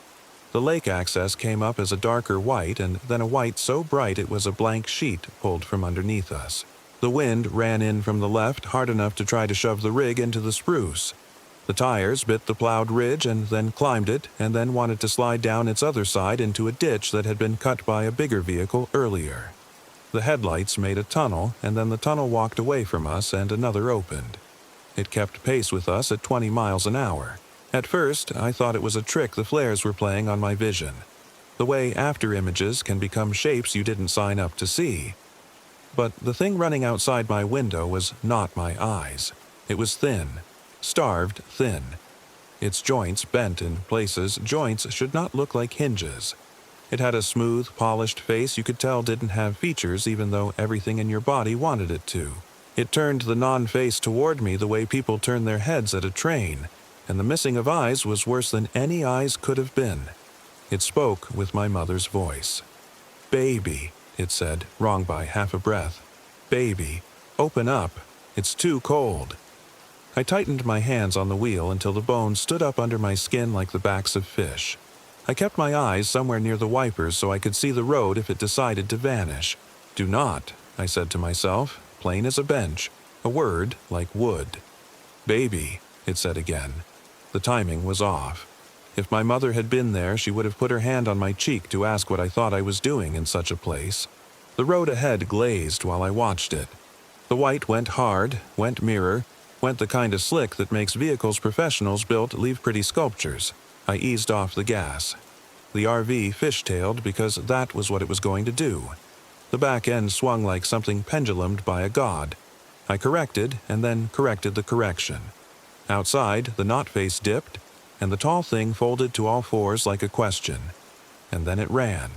The lake access came up as a darker white and then a white so bright it was a blank sheet pulled from underneath us. The wind ran in from the left hard enough to try to shove the rig into the spruce. The tires bit the plowed ridge and then climbed it and then wanted to slide down its other side into a ditch that had been cut by a bigger vehicle earlier. The headlights made a tunnel and then the tunnel walked away from us and another opened. It kept pace with us at 20 miles an hour. At first, I thought it was a trick the flares were playing on my vision. The way after images can become shapes you didn't sign up to see. But the thing running outside my window was not my eyes. It was thin, starved thin. Its joints bent in places joints should not look like hinges. It had a smooth, polished face you could tell didn't have features even though everything in your body wanted it to. It turned the non-face toward me the way people turn their heads at a train, and the missing of eyes was worse than any eyes could have been. It spoke with my mother's voice. "Baby," it said, wrong by half a breath. "Baby, open up. It's too cold." I tightened my hands on the wheel until the bones stood up under my skin like the backs of fish. I kept my eyes somewhere near the wipers so I could see the road if it decided to vanish. "Do not," I said to myself, plain as a bench, a word like wood. "Baby," it said again. The timing was off. If my mother had been there, she would have put her hand on my cheek to ask what I thought I was doing in such a place. The road ahead glazed while I watched it. The white went hard, went mirror, went the kind of slick that makes vehicles professionals built leave pretty sculptures. I eased off the gas. The RV fishtailed because that was what it was going to do. The back end swung like something pendulumed by a god. I corrected and then corrected the correction. Outside, the knot face dipped, and the tall thing folded to all fours like a question. And then it ran.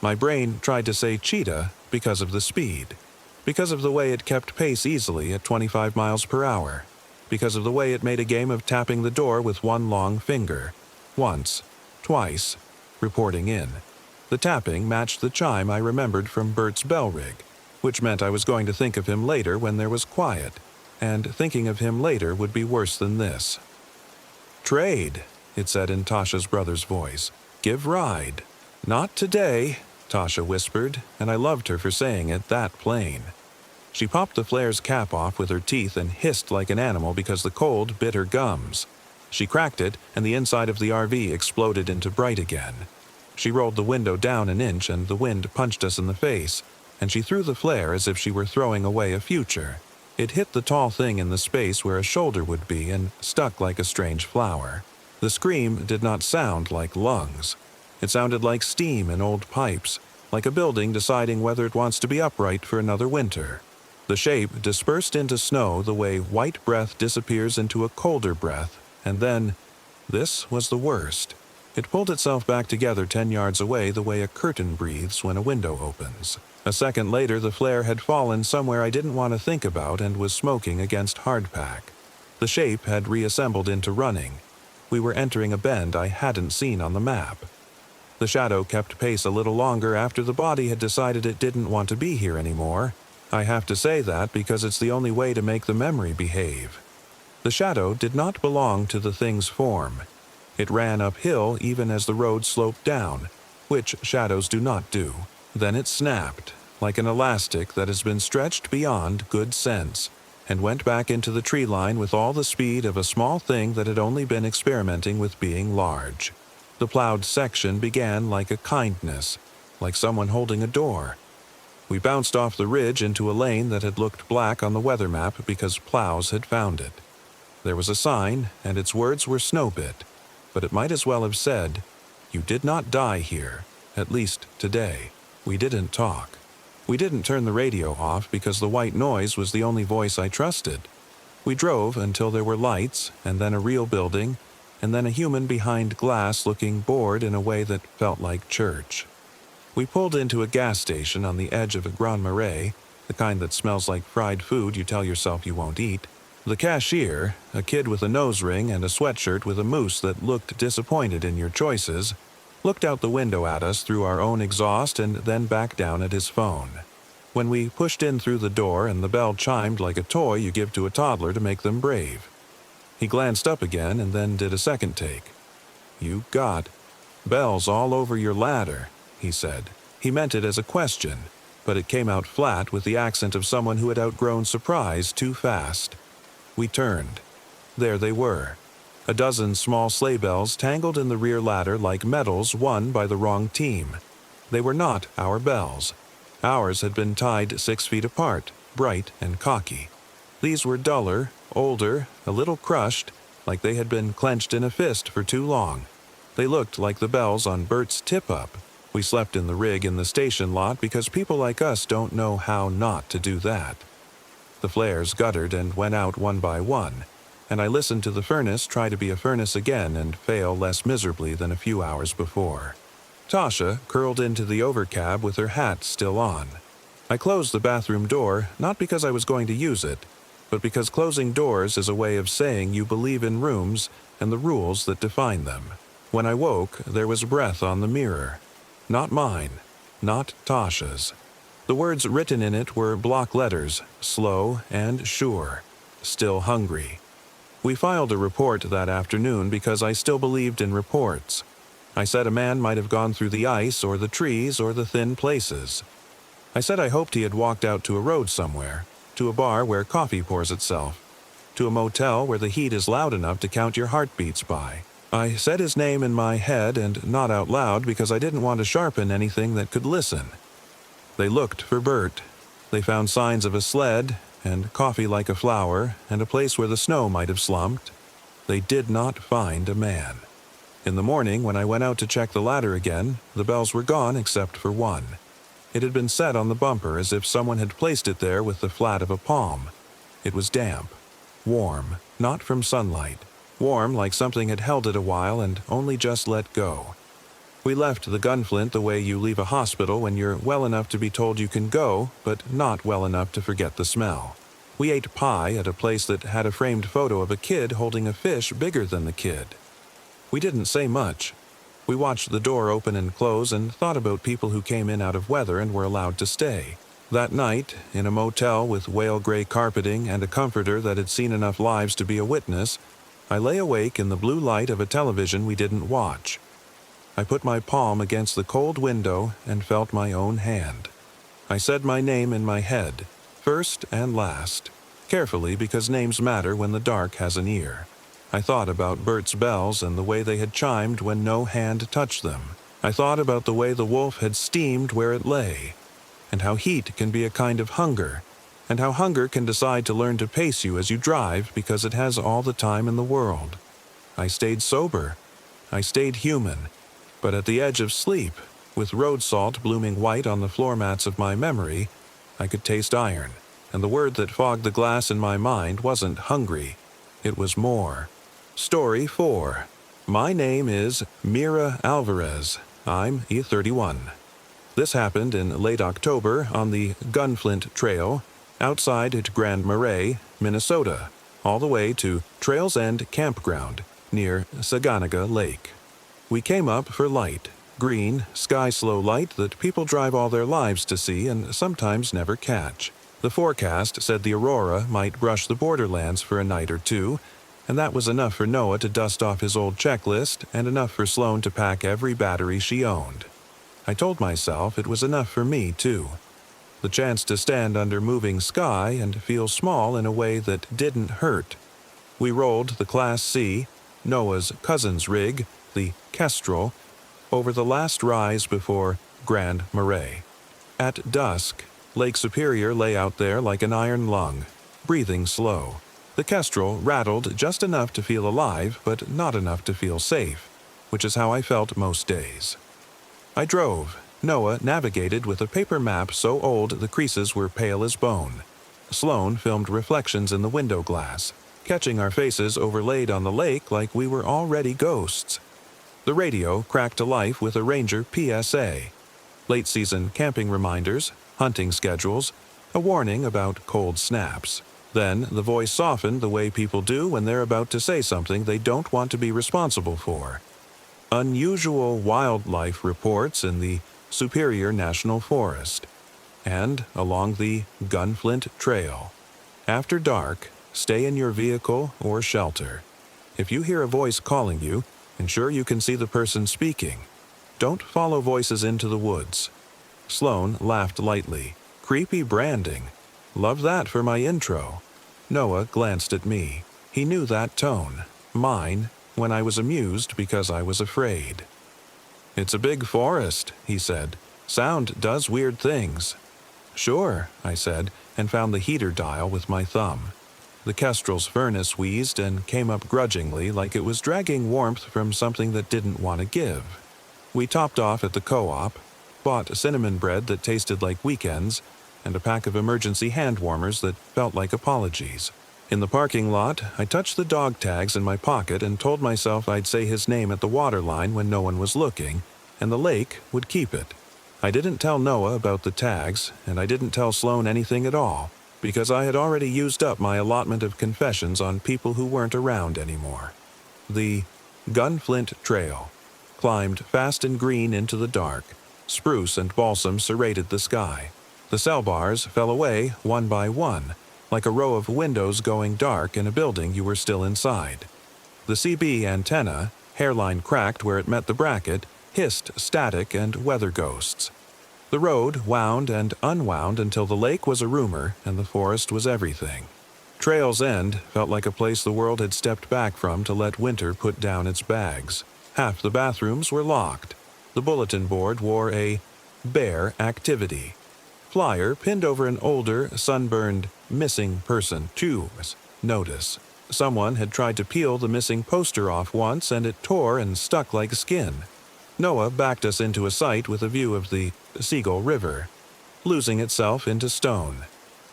My brain tried to say cheetah because of the speed, because of the way it kept pace easily at 25 miles per hour, because of the way it made a game of tapping the door with one long finger. Once, twice, reporting in. The tapping matched the chime I remembered from Bert's bell rig, which meant I was going to think of him later when there was quiet, and thinking of him later would be worse than this. "Trade," it said in Tasha's brother's voice. "Give ride." "Not today," Tasha whispered, and I loved her for saying it that plain. She popped the flare's cap off with her teeth and hissed like an animal because the cold bit her gums. She cracked it, and the inside of the RV exploded into bright again. She rolled the window down an inch, and the wind punched us in the face, and she threw the flare as if she were throwing away a future. It hit the tall thing in the space where a shoulder would be and stuck like a strange flower. The scream did not sound like lungs. It sounded like steam in old pipes, like a building deciding whether it wants to be upright for another winter. The shape dispersed into snow the way white breath disappears into a colder breath, and then, this was the worst. It pulled itself back together 10 yards away the way a curtain breathes when a window opens. A second later, the flare had fallen somewhere I didn't want to think about and was smoking against hardpack. The shape had reassembled into running. We were entering a bend I hadn't seen on the map. The shadow kept pace a little longer after the body had decided it didn't want to be here anymore. I have to say that because it's the only way to make the memory behave. The shadow did not belong to the thing's form. It ran uphill even as the road sloped down, which shadows do not do. Then it snapped, like an elastic that has been stretched beyond good sense, and went back into the tree line with all the speed of a small thing that had only been experimenting with being large. The plowed section began like a kindness, like someone holding a door. We bounced off the ridge into a lane that had looked black on the weather map because plows had found it. There was a sign, and its words were snowbit, but it might as well have said, "You did not die here, at least today." We didn't talk. We didn't turn the radio off because the white noise was the only voice I trusted. We drove until there were lights, and then a real building, and then a human behind glass looking bored in a way that felt like church. We pulled into a gas station on the edge of a Grand Marais, the kind that smells like fried food you tell yourself you won't eat. The cashier, a kid with a nose ring and a sweatshirt with a moose that looked disappointed in your choices, looked out the window at us through our own exhaust and then back down at his phone. When we pushed in through the door and the bell chimed like a toy you give to a toddler to make them brave. He glanced up again and then did a second take. "You got bells all over your ladder," he said. He meant it as a question, but it came out flat with the accent of someone who had outgrown surprise too fast. We turned. There they were. A dozen small sleigh bells tangled in the rear ladder like medals won by the wrong team. They were not our bells. Ours had been tied 6 feet apart, bright and cocky. These were duller, older, a little crushed, like they had been clenched in a fist for too long. They looked like the bells on Bert's tip-up. We slept in the rig in the station lot because people like us don't know how not to do that. The flares guttered and went out one by one, and I listened to the furnace try to be a furnace again and fail less miserably than a few hours before. Tasha curled into the overcab with her hat still on. I closed the bathroom door, not because I was going to use it, but because closing doors is a way of saying you believe in rooms and the rules that define them. When I woke, there was breath on the mirror. Not mine, not Tasha's. The words written in it were block letters, slow and sure, still hungry. We filed a report that afternoon because I still believed in reports. I said a man might have gone through the ice or the trees or the thin places. I said I hoped he had walked out to a road somewhere, to a bar where coffee pours itself, to a motel where the heat is loud enough to count your heartbeats by. I said his name in my head and not out loud because I didn't want to sharpen anything that could listen. They looked for Bert. They found signs of a sled, and coffee like a flower, and a place where the snow might have slumped. They did not find a man. In the morning, when I went out to check the ladder again, the bells were gone except for one. It had been set on the bumper as if someone had placed it there with the flat of a palm. It was damp, warm, not from sunlight, warm like something had held it a while and only just let go. We left the Gunflint the way you leave a hospital when you're well enough to be told you can go, but not well enough to forget the smell. We ate pie at a place that had a framed photo of a kid holding a fish bigger than the kid. We didn't say much. We watched the door open and close and thought about people who came in out of weather and were allowed to stay. That night, in a motel with whale gray carpeting and a comforter that had seen enough lives to be a witness, I lay awake in the blue light of a television we didn't watch. I put my palm against the cold window and felt my own hand. I said my name in my head, first and last, carefully because names matter when the dark has an ear. I thought about Bert's bells and the way they had chimed when no hand touched them. I thought about the way the wolf had steamed where it lay, and how heat can be a kind of hunger, and how hunger can decide to learn to pace you as you drive because it has all the time in the world. I stayed sober. I stayed human. But at the edge of sleep, with road salt blooming white on the floor mats of my memory, I could taste iron, and the word that fogged the glass in my mind wasn't hungry. It was more. Story 4. My name is Mira Alvarez. I'm E31. This happened in late October on the Gunflint Trail, outside at Grand Marais, Minnesota, all the way to Trails End Campground, near Saganaga Lake. We came up for light, green, sky-slow light that people drive all their lives to see and sometimes never catch. The forecast said the aurora might brush the borderlands for a night or two, and that was enough for Noah to dust off his old checklist and enough for Sloane to pack every battery she owned. I told myself it was enough for me, too. The chance to stand under moving sky and feel small in a way that didn't hurt. We rolled the Class C, Noah's cousin's rig, the Kestrel, over the last rise before Grand Marais. At dusk, Lake Superior lay out there like an iron lung, breathing slow. The Kestrel rattled just enough to feel alive, but not enough to feel safe, which is how I felt most days. I drove. Noah navigated with a paper map so old the creases were pale as bone. Sloane filmed reflections in the window glass, catching our faces overlaid on the lake like we were already ghosts. The radio cracked to life with a Ranger PSA. Late-season camping reminders, hunting schedules, a warning about cold snaps. Then the voice softened the way people do when they're about to say something they don't want to be responsible for. Unusual wildlife reports in the Superior National Forest, and along the Gunflint Trail. After dark, stay in your vehicle or shelter. If you hear a voice calling you, ensure you can see the person speaking. Don't follow voices into the woods. Sloane laughed lightly. Creepy branding. Love that for my intro. Noah glanced at me. He knew that tone. Mine, when I was amused because I was afraid. It's a big forest, he said. Sound does weird things. Sure, I said, and found the heater dial with my thumb. The Kestrel's furnace wheezed and came up grudgingly like it was dragging warmth from something that didn't want to give. We topped off at the co-op, bought cinnamon bread that tasted like weekends, and a pack of emergency hand warmers that felt like apologies. In the parking lot, I touched the dog tags in my pocket and told myself I'd say his name at the water line when no one was looking, and the lake would keep it. I didn't tell Noah about the tags, and I didn't tell Sloane anything at all, because I had already used up my allotment of confessions on people who weren't around anymore. The Gunflint Trail climbed fast and green into the dark. Spruce and balsam serrated the sky. The cell bars fell away one by one, like a row of windows going dark in a building you were still inside. The CB antenna, hairline cracked where it met the bracket, hissed static and weather ghosts. The road wound and unwound until the lake was a rumor and the forest was everything. Trail's End felt like a place the world had stepped back from to let winter put down its bags. Half the bathrooms were locked. The bulletin board wore a bear activity. flyer pinned over an older, sunburned, missing person tubes notice. Someone had tried to peel the missing poster off once, and it tore and stuck like skin. Noah backed us into a site with a view of the Seagull River, losing itself into stone.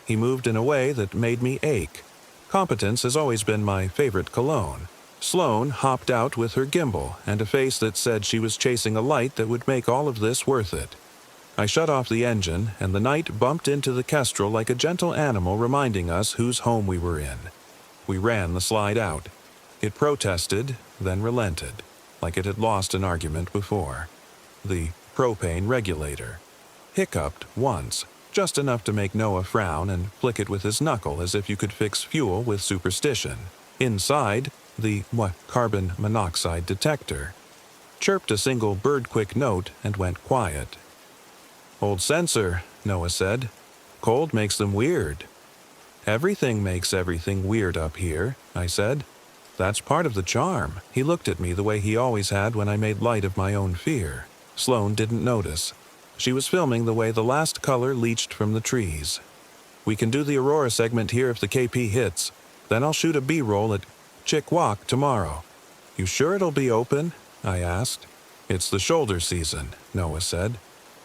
He moved in a way that made me ache. Competence has always been my favorite cologne. Sloane hopped out with her gimbal and a face that said she was chasing a light that would make all of this worth it. I shut off the engine, and the night bumped into the Kestrel like a gentle animal reminding us whose home we were in. We ran the slide out. It protested, then relented, like it had lost an argument before. The propane regulator hiccuped once, just enough to make Noah frown and flick it with his knuckle as if you could fix fuel with superstition. Inside, the carbon monoxide detector chirped a single bird-quick note and went quiet. "Old sensor," Noah said. "Cold makes them weird." "Everything makes everything weird up here," I said. "That's part of the charm." He looked at me the way he always had when I made light of my own fear. Sloane didn't notice. She was filming the way the last color leached from the trees. "We can do the Aurora segment here if the KP hits. Then I'll shoot a B-roll at Chick Walk tomorrow." "You sure it'll be open?" I asked. "It's the shoulder season," Noah said.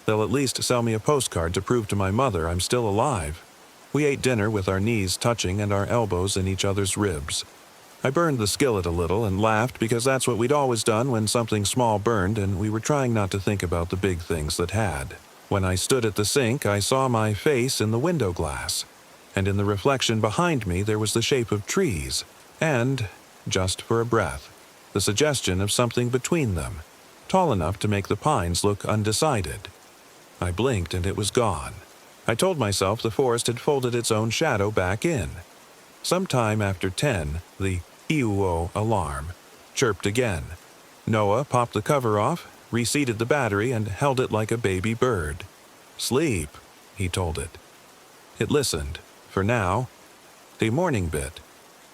"They'll at least sell me a postcard to prove to my mother I'm still alive." We ate dinner with our knees touching and our elbows in each other's ribs. I burned the skillet a little and laughed because that's what we'd always done when something small burned, and we were trying not to think about the big things that had. When I stood at the sink, I saw my face in the window glass, and in the reflection behind me there was the shape of trees, and, just for a breath, the suggestion of something between them, tall enough to make the pines look undecided. I blinked and it was gone. I told myself the forest had folded its own shadow back in. Sometime after 10, the EUO alarm chirped again. Noah popped the cover off, reseated the battery, and held it like a baby bird. "Sleep," he told it. It listened, for now. The morning bit.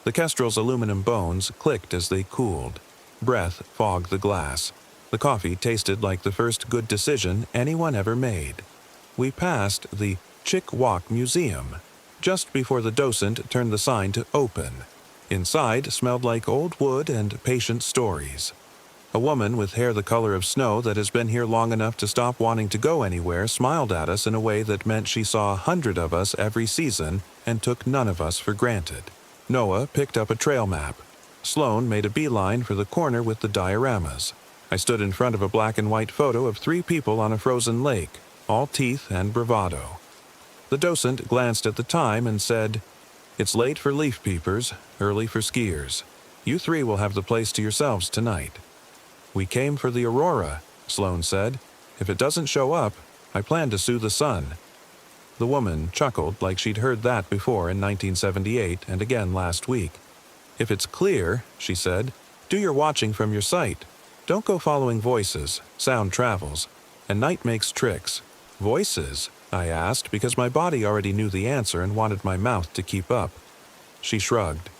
The Kestrel's aluminum bones clicked as they cooled. Breath fogged the glass. The coffee tasted like the first good decision anyone ever made. We passed the Chick Walk Museum, just before the docent turned the sign to open. Inside smelled like old wood and patient stories. A woman with hair the color of snow that has been here long enough to stop wanting to go anywhere smiled at us in a way that meant she saw 100 of us every season and took none of us for granted. Noah picked up a trail map. Sloane made a beeline for the corner with the dioramas. I stood in front of a black and white photo of 3 people on a frozen lake, all teeth and bravado. The docent glanced at the time and said, "It's late for leaf peepers, early for skiers. You 3 will have the place to yourselves tonight." "We came for the Aurora," Sloane said. "If it doesn't show up, I plan to sue the sun." The woman chuckled like she'd heard that before in 1978 and again last week. "If it's clear," she said, "do your watching from your sight. Don't go following voices. Sound travels. And night makes tricks." "Voices?" I asked, because my body already knew the answer and wanted my mouth to keep up. She shrugged.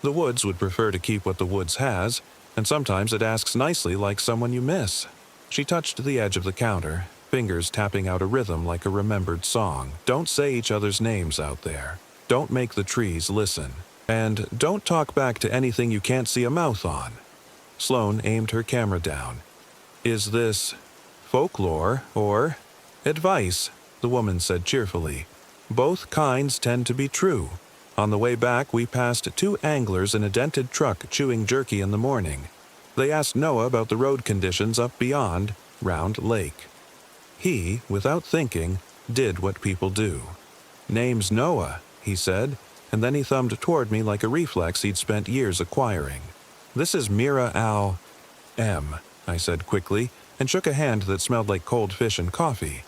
"The woods would prefer to keep what the woods has, and sometimes it asks nicely like someone you miss." She touched the edge of the counter, fingers tapping out a rhythm like a remembered song. "Don't say each other's names out there. Don't make the trees listen. And don't talk back to anything you can't see a mouth on." Sloane aimed her camera down. "Is this folklore or advice?" the woman said cheerfully. "Both kinds tend to be true." On the way back, we passed 2 anglers in a dented truck chewing jerky in the morning. They asked Noah about the road conditions up beyond Round Lake. He, without thinking, did what people do. "Name's Noah," he said, and then he thumbed toward me like a reflex he'd spent years acquiring. "This is Mira Al M," I said quickly, and shook a hand that smelled like cold fish and coffee.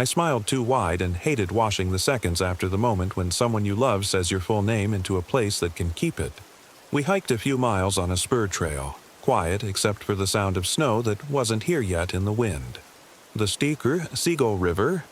I smiled too wide and hated washing the seconds after the moment when someone you love says your full name into a place that can keep it. We hiked a few miles on a spur trail, quiet except for the sound of snow that wasn't here yet in the wind. The Seagull River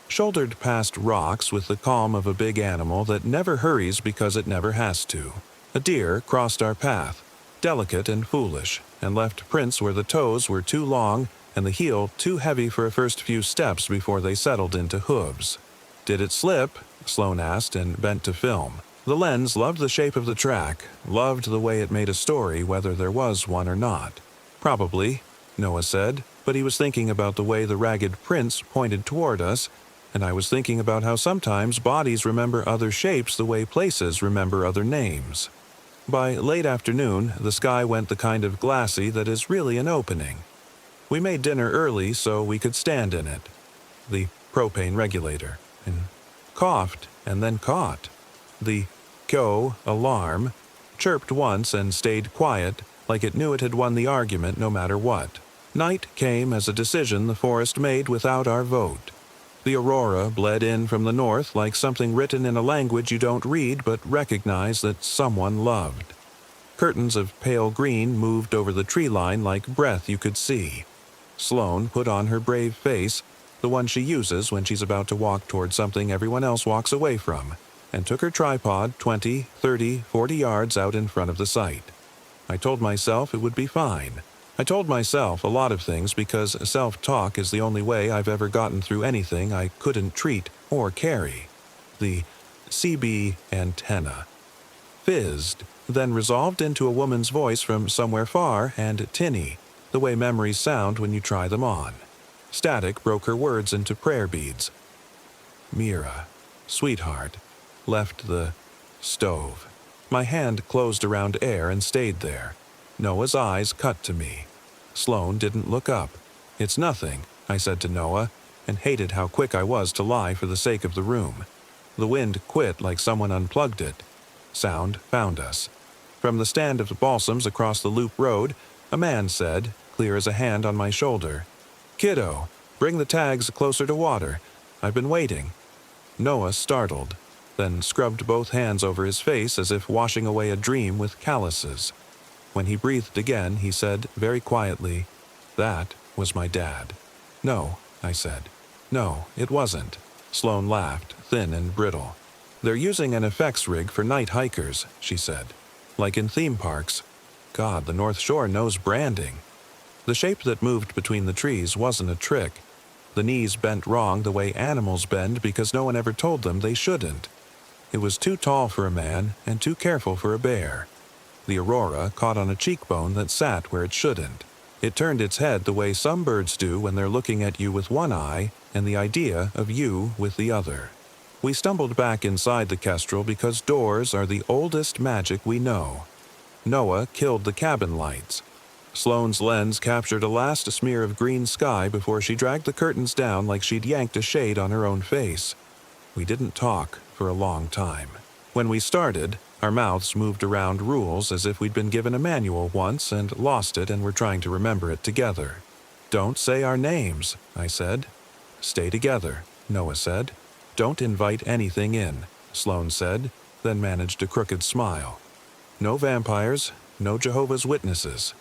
shouldered past rocks with the calm of a big animal that never hurries because it never has to. A deer crossed our path, delicate and foolish, and left prints where the toes were too long and the heel too heavy for a first few steps before they settled into hooves. Did it slip? Sloane asked and bent to film. The lens loved the shape of the track, loved the way it made a story whether there was one or not. Probably, Noah said, but he was thinking about the way the ragged prints pointed toward us, and I was thinking about how sometimes bodies remember other shapes the way places remember other names. By late afternoon, the sky went the kind of glassy that is really an opening. We made dinner early so we could stand in it, the propane regulator, and coughed and then caught. The go alarm chirped once and stayed quiet, like it knew it had won the argument no matter what. Night came as a decision the forest made without our vote. The aurora bled in from the north like something written in a language you don't read but recognize that someone loved. Curtains of pale green moved over the tree line like breath you could see. Sloane put on her brave face, the one she uses when she's about to walk toward something everyone else walks away from, and took her tripod 20, 30, 40 yards out in front of the site. I told myself it would be fine. I told myself a lot of things because self-talk is the only way I've ever gotten through anything I couldn't treat or carry. The CB antenna fizzed, then resolved into a woman's voice from somewhere far and tinny, the way memories sound when you try them on. Static broke her words into prayer beads. Mira, sweetheart, left the stove. My hand closed around air and stayed there. Noah's eyes cut to me. Sloane didn't look up. It's nothing, I said to Noah, and hated how quick I was to lie for the sake of the room. The wind quit like someone unplugged it. Sound found us. From the stand of the balsams across the loop road, a man said, clear as a hand on my shoulder, "Kiddo, bring the tags closer to water. I've been waiting." Noah startled, then scrubbed both hands over his face as if washing away a dream with calluses. When he breathed again, he said very quietly, "That was my dad." "No," I said. "No, it wasn't." Sloane laughed, thin and brittle. "They're using an effects rig for night hikers," she said. "Like in theme parks. God, the North Shore knows branding." The shape that moved between the trees wasn't a trick. The knees bent wrong the way animals bend because no one ever told them they shouldn't. It was too tall for a man and too careful for a bear. The aurora caught on a cheekbone that sat where it shouldn't. It turned its head the way some birds do when they're looking at you with one eye and the idea of you with the other. We stumbled back inside the kestrel because doors are the oldest magic we know. Noah killed the cabin lights. Sloane's lens captured a last smear of green sky before she dragged the curtains down like she'd yanked a shade on her own face. We didn't talk for a long time. When we started, our mouths moved around rules as if we'd been given a manual once and lost it and were trying to remember it together. "Don't say our names," I said. "Stay together," Noah said. "Don't invite anything in," Sloane said, then managed a crooked smile. "No vampires, no Jehovah's Witnesses."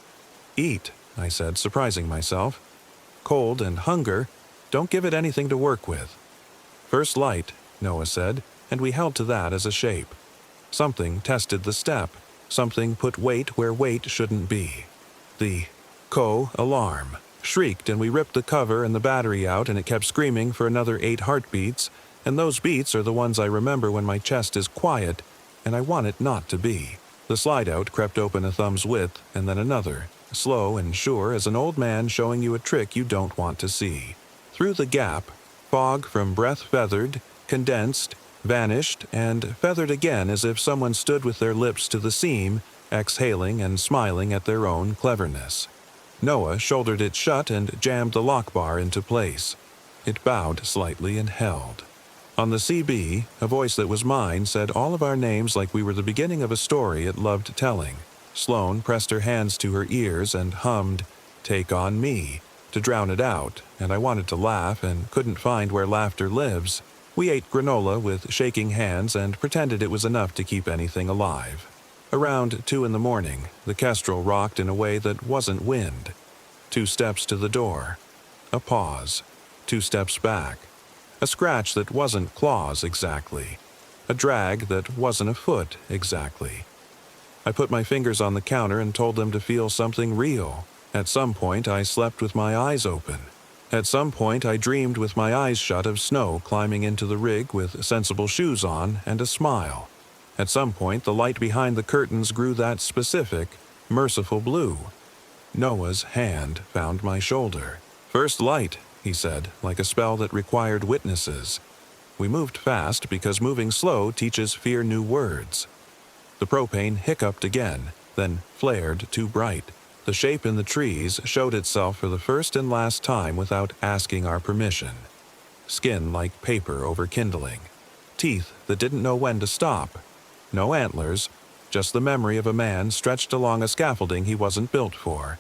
"Eat," I said, surprising myself. "Cold and hunger, don't give it anything to work with." "First light," Noah said, and we held to that as a shape. Something tested the step. Something put weight where weight shouldn't be. The alarm shrieked, and we ripped the cover and the battery out, and it kept screaming for another 8 heartbeats, and those beats are the ones I remember when my chest is quiet, and I want it not to be. The slide-out crept open a thumb's width, and then another, slow and sure as an old man showing you a trick you don't want to see. Through the gap, fog from breath feathered, condensed, vanished, and feathered again as if someone stood with their lips to the seam, exhaling and smiling at their own cleverness. Noah shouldered it shut and jammed the lock bar into place. It bowed slightly and held. On the CB, a voice that was mine said all of our names like we were the beginning of a story it loved telling. Sloane pressed her hands to her ears and hummed, "Take on me," to drown it out, and I wanted to laugh and couldn't find where laughter lives. We ate granola with shaking hands and pretended it was enough to keep anything alive. Around 2 in the morning, the kestrel rocked in a way that wasn't wind. 2 steps to the door. A pause. 2 steps back. A scratch that wasn't claws exactly. A drag that wasn't a foot exactly. I put my fingers on the counter and told them to feel something real. At some point, I slept with my eyes open. At some point, I dreamed with my eyes shut of Snow climbing into the rig with sensible shoes on and a smile. At some point, the light behind the curtains grew that specific, merciful blue. Noah's hand found my shoulder. "First light," he said, like a spell that required witnesses. We moved fast because moving slow teaches fear new words. The propane hiccuped again, then flared too bright. The shape in the trees showed itself for the first and last time without asking our permission. Skin like paper over kindling. Teeth that didn't know when to stop. No antlers, just the memory of a man stretched along a scaffolding he wasn't built for.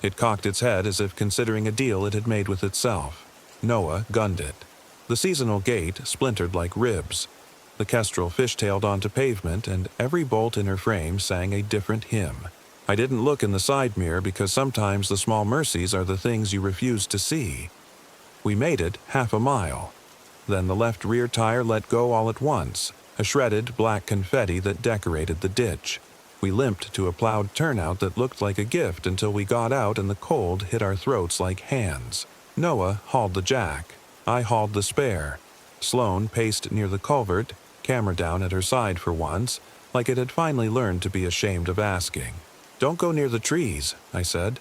It cocked its head as if considering a deal it had made with itself. Noah gunned it. The seasonal gate splintered like ribs. The kestrel fishtailed onto pavement, and every bolt in her frame sang a different hymn. I didn't look in the side mirror because sometimes the small mercies are the things you refuse to see. We made it half a mile. Then the left rear tire let go all at once, a shredded black confetti that decorated the ditch. We limped to a plowed turnout that looked like a gift until we got out and the cold hit our throats like hands. Noah hauled the jack. I hauled the spare. Sloane paced near the culvert, camera down at her side for once, like it had finally learned to be ashamed of asking. "Don't go near the trees," I said.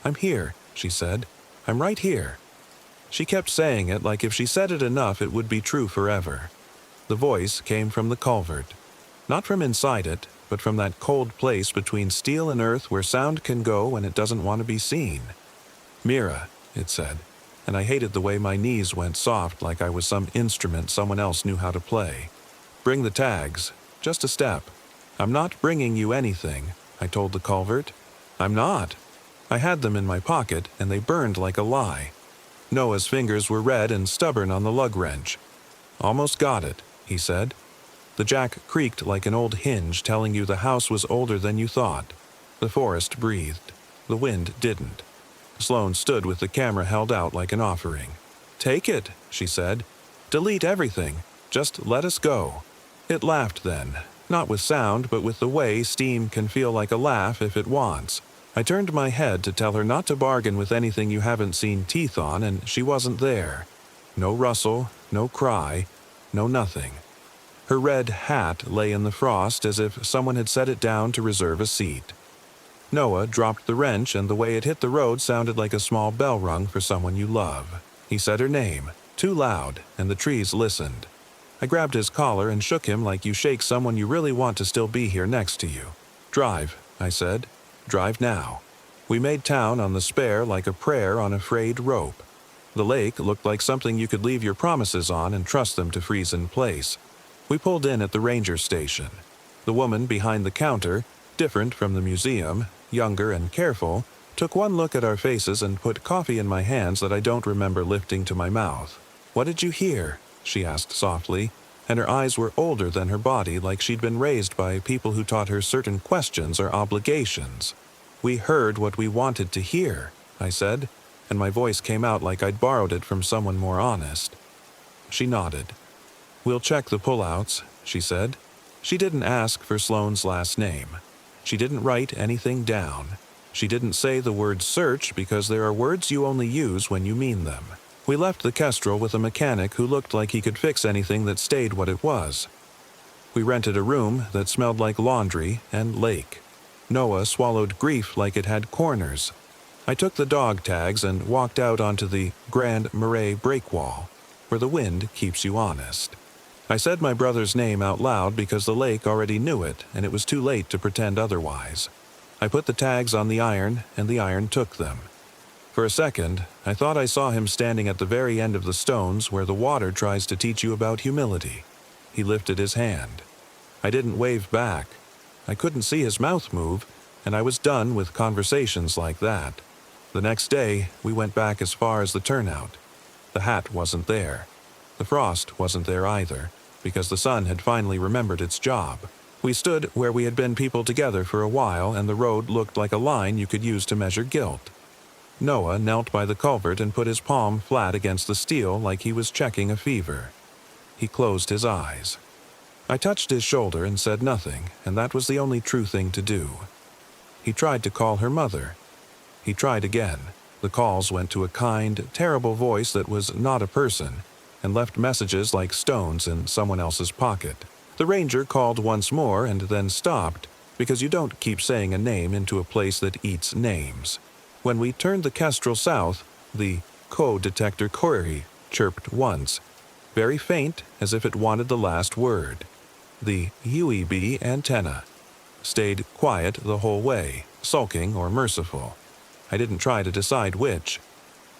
"I'm here," she said. "I'm right here." She kept saying it like if she said it enough it would be true forever. The voice came from the culvert. Not from inside it, but from that cold place between steel and earth where sound can go when it doesn't want to be seen. "Mira," it said, and I hated the way my knees went soft like I was some instrument someone else knew how to play. "Bring the tags. Just a step." "I'm not bringing you anything," I told the culvert. "I'm not." I had them in my pocket, and they burned like a lie. Noah's fingers were red and stubborn on the lug wrench. "Almost got it," he said. The jack creaked like an old hinge telling you the house was older than you thought. The forest breathed. The wind didn't. Sloane stood with the camera held out like an offering. "Take it," she said. "Delete everything. Just let us go." It laughed then, not with sound but with the way steam can feel like a laugh if it wants. I turned my head to tell her not to bargain with anything you haven't seen teeth on, and she wasn't there. No rustle, no cry, no nothing. Her red hat lay in the frost as if someone had set it down to reserve a seat. Noah dropped the wrench, and the way it hit the road sounded like a small bell rung for someone you love. He said her name, too loud, and the trees listened. I grabbed his collar and shook him like you shake someone you really want to still be here next to you. "Drive," I said. "Drive now." We made town on the spare like a prayer on a frayed rope. The lake looked like something you could leave your promises on and trust them to freeze in place. We pulled in at the ranger station. The woman behind the counter, different from the museum, younger and careful, took one look at our faces and put coffee in my hands that I don't remember lifting to my mouth. "What did you hear?" she asked softly, and her eyes were older than her body, like she'd been raised by people who taught her certain questions or obligations. "We heard what we wanted to hear," I said, and my voice came out like I'd borrowed it from someone more honest. She nodded. "We'll check the pullouts," she said. She didn't ask for Sloane's last name. She didn't write anything down. She didn't say the word search because there are words you only use when you mean them. We left the Kestrel with a mechanic who looked like he could fix anything that stayed what it was. We rented a room that smelled like laundry and lake. Noah swallowed grief like it had corners. I took the dog tags and walked out onto the Grand Marais breakwall, where the wind keeps you honest. I said my brother's name out loud because the lake already knew it, and it was too late to pretend otherwise. I put the tags on the iron, and the iron took them. For a second, I thought I saw him standing at the very end of the stones where the water tries to teach you about humility. He lifted his hand. I didn't wave back. I couldn't see his mouth move, and I was done with conversations like that. The next day, we went back as far as the turnout. The hat wasn't there. The frost wasn't there either, because the sun had finally remembered its job. We stood where we had been people together for a while, and the road looked like a line you could use to measure guilt. Noah knelt by the culvert and put his palm flat against the steel like he was checking a fever. He closed his eyes. I touched his shoulder and said nothing, and that was the only true thing to do. He tried to call her mother. He tried again. The calls went to a kind, terrible voice that was not a person, and left messages like stones in someone else's pocket. The ranger called once more and then stopped, because you don't keep saying a name into a place that eats names. When we turned the kestrel south, the co-detector query chirped once, very faint as if it wanted the last word. The UEB antenna stayed quiet the whole way, sulking or merciful. I didn't try to decide which.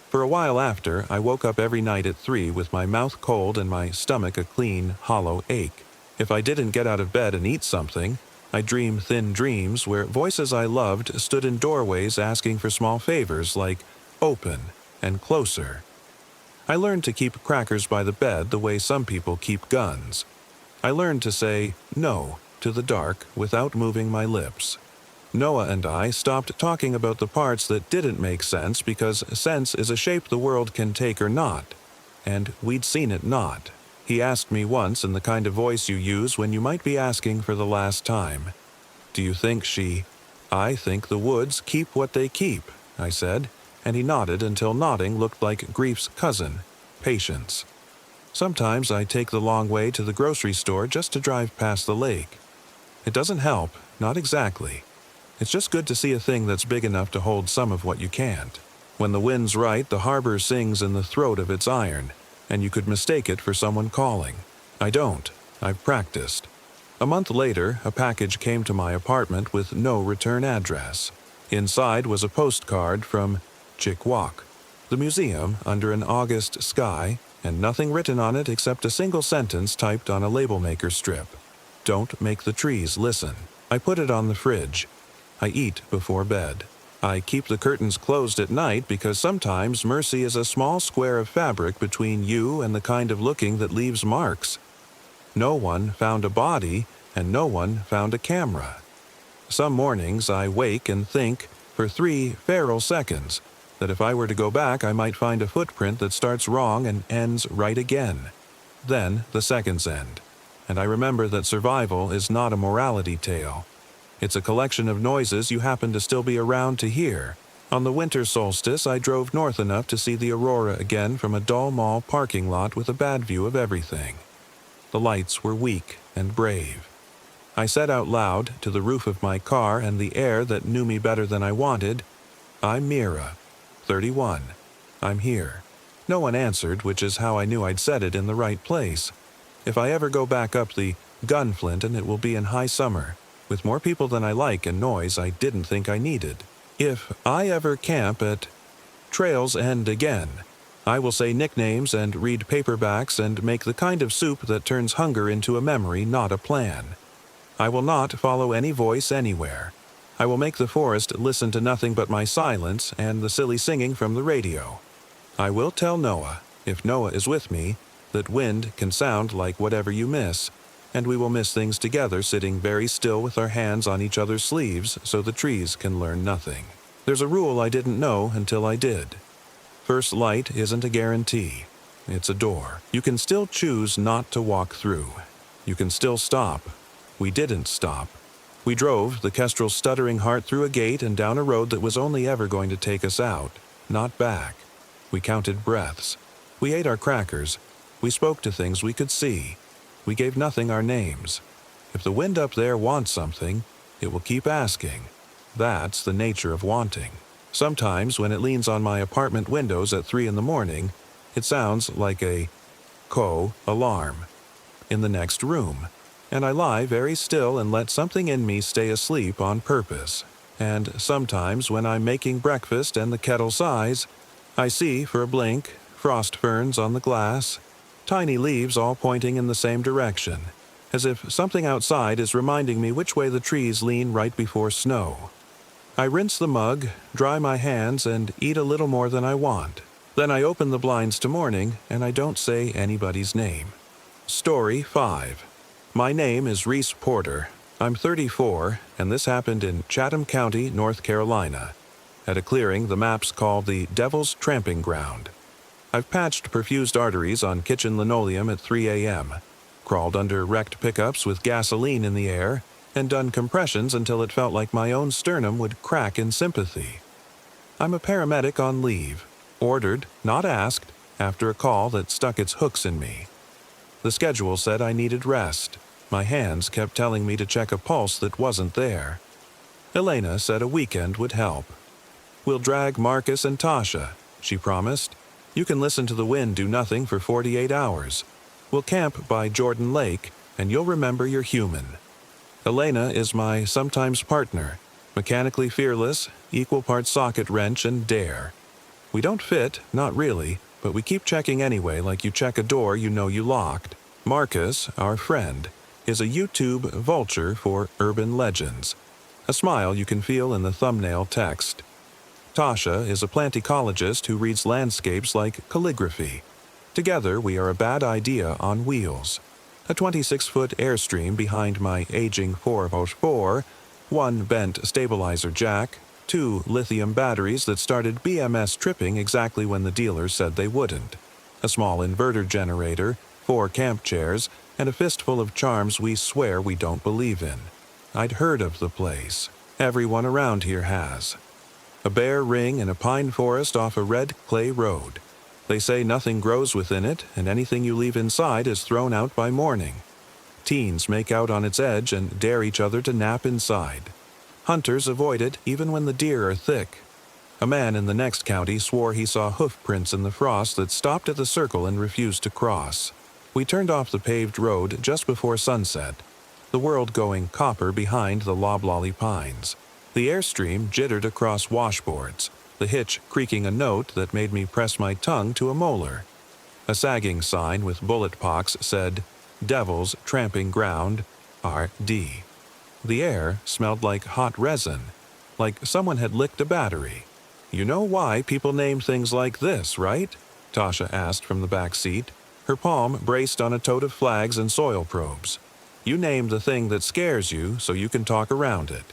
For a while after, I woke up every night at 3 with my mouth cold and my stomach a clean, hollow ache. If I didn't get out of bed and eat something, I dreamed thin dreams where voices I loved stood in doorways asking for small favors like open and closer. I learned to keep crackers by the bed the way some people keep guns. I learned to say no to the dark without moving my lips. Noah and I stopped talking about the parts that didn't make sense because sense is a shape the world can take or not, and we'd seen it not. He asked me once in the kind of voice you use when you might be asking for the last time, "Do you think she—" "I think the woods keep what they keep," I said, and he nodded until nodding looked like grief's cousin, patience. Sometimes I take the long way to the grocery store just to drive past the lake. It doesn't help, not exactly. It's just good to see a thing that's big enough to hold some of what you can't. When the wind's right, the harbor sings in the throat of its iron, and you could mistake it for someone calling. I don't. I've practiced. A month later, a package came to my apartment with no return address. Inside was a postcard from Chick-Walk, the museum under an August sky, and nothing written on it except a single sentence typed on a label maker strip. "Don't make the trees listen." I put it on the fridge. I eat before bed. I keep the curtains closed at night because sometimes mercy is a small square of fabric between you and the kind of looking that leaves marks. No one found a body, and no one found a camera. Some mornings I wake and think, for 3 feral seconds, that if I were to go back I might find a footprint that starts wrong and ends right again. Then the seconds end, and I remember that survival is not a morality tale. It's a collection of noises you happen to still be around to hear. On the winter solstice, I drove north enough to see the aurora again from a dull mall parking lot with a bad view of everything. The lights were weak and brave. I said out loud to the roof of my car and the air that knew me better than I wanted, "I'm Mira, 31. I'm here." No one answered, which is how I knew I'd said it in the right place. If I ever go back up the Gunflint, and it will be in high summer, with more people than I like and noise I didn't think I needed. If I ever camp at Trail's End again, I will say nicknames and read paperbacks and make the kind of soup that turns hunger into a memory, not a plan. I will not follow any voice anywhere. I will make the forest listen to nothing but my silence and the silly singing from the radio. I will tell Noah, if Noah is with me, that wind can sound like whatever you miss, and we will miss things together sitting very still with our hands on each other's sleeves so the trees can learn nothing. There's a rule I didn't know until I did. First light isn't a guarantee. It's a door. You can still choose not to walk through. You can still stop. We didn't stop. We drove the kestrel's stuttering heart through a gate and down a road that was only ever going to take us out, not back. We counted breaths. We ate our crackers. We spoke to things we could see. We gave nothing our names. If the wind up there wants something, it will keep asking. That's the nature of wanting. Sometimes when it leans on my apartment windows at 3 in the morning, it sounds like a alarm in the next room, and I lie very still and let something in me stay asleep on purpose. And sometimes when I'm making breakfast and the kettle sighs, I see for a blink frost ferns on the glass, tiny leaves all pointing in the same direction, as if something outside is reminding me which way the trees lean right before snow. I rinse the mug, dry my hands, and eat a little more than I want. Then I open the blinds to morning, and I don't say anybody's name. Story 5. My name is Reese Porter. I'm 34, and this happened in Chatham County, North Carolina, at a clearing the maps call the Devil's Tramping Ground. I've patched perfused arteries on kitchen linoleum at 3 a.m., crawled under wrecked pickups with gasoline in the air, and done compressions until it felt like my own sternum would crack in sympathy. I'm a paramedic on leave. Ordered, not asked, after a call that stuck its hooks in me. The schedule said I needed rest. My hands kept telling me to check a pulse that wasn't there. Elena said a weekend would help. We'll drag Marcus and Tasha, she promised. You can listen to the wind do nothing for 48 hours. We'll camp by Jordan Lake, and you'll remember you're human. Elena is my sometimes partner, mechanically fearless, equal parts socket wrench and dare. We don't fit, not really, but we keep checking anyway like you check a door you know you locked. Marcus, our friend, is a YouTube vulture for urban legends. A smile you can feel in the thumbnail text. Tasha is a plant ecologist who reads landscapes like calligraphy. Together we are a bad idea on wheels. A 26-foot Airstream behind my aging 4x4, 1 bent stabilizer jack, 2 lithium batteries that started BMS tripping exactly when the dealer said they wouldn't, a small inverter generator, 4 camp chairs, and a fistful of charms we swear we don't believe in. I'd heard of the place. Everyone around here has. A bare ring in a pine forest off a red clay road. They say nothing grows within it, and anything you leave inside is thrown out by morning. Teens make out on its edge and dare each other to nap inside. Hunters avoid it even when the deer are thick. A man in the next county swore he saw hoof prints in the frost that stopped at the circle and refused to cross. We turned off the paved road just before sunset, the world going copper behind the loblolly pines. The Airstream jittered across washboards, the hitch creaking a note that made me press my tongue to a molar. A sagging sign with bullet pocks said, Devil's Tramping Ground, R.D. The air smelled like hot resin, like someone had licked a battery. You know why people name things like this, right? Tasha asked from the back seat, her palm braced on a tote of flags and soil probes. You name the thing that scares you so you can talk around it.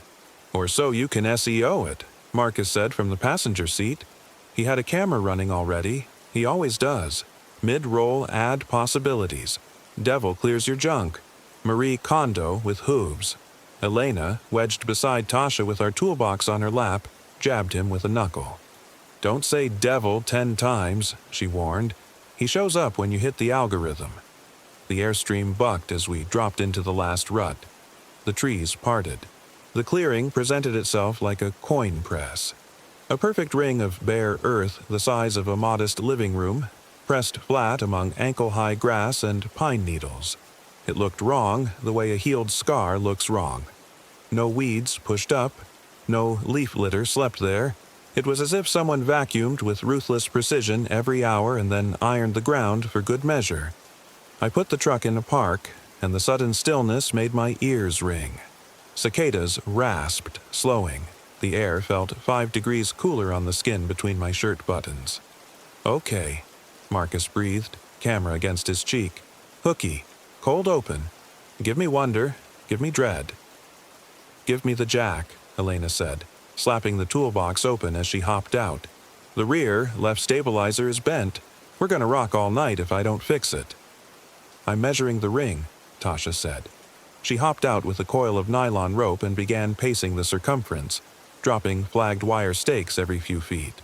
Or so you can SEO it, Marcus said from the passenger seat. He had a camera running already. He always does. Mid-roll add possibilities. Devil clears your junk. Marie Kondo with hooves. Elena, wedged beside Tasha with our toolbox on her lap, jabbed him with a knuckle. Don't say devil 10 times, she warned. He shows up when you hit the algorithm. The Airstream bucked as we dropped into the last rut. The trees parted. The clearing presented itself like a coin press. A perfect ring of bare earth the size of a modest living room, pressed flat among ankle-high grass and pine needles. It looked wrong the way a healed scar looks wrong. No weeds pushed up, no leaf litter slept there. It was as if someone vacuumed with ruthless precision every hour and then ironed the ground for good measure. I put the truck in a park, and the sudden stillness made my ears ring. Cicadas rasped, slowing. The air felt 5 degrees cooler on the skin between my shirt buttons. Okay, Marcus breathed, camera against his cheek. Hooky, cold open. Give me wonder, give me dread. Give me the jack, Elena said, slapping the toolbox open as she hopped out. The rear left stabilizer is bent. We're gonna rock all night if I don't fix it. I'm measuring the ring, Tasha said. She hopped out with a coil of nylon rope and began pacing the circumference, dropping flagged wire stakes every few feet.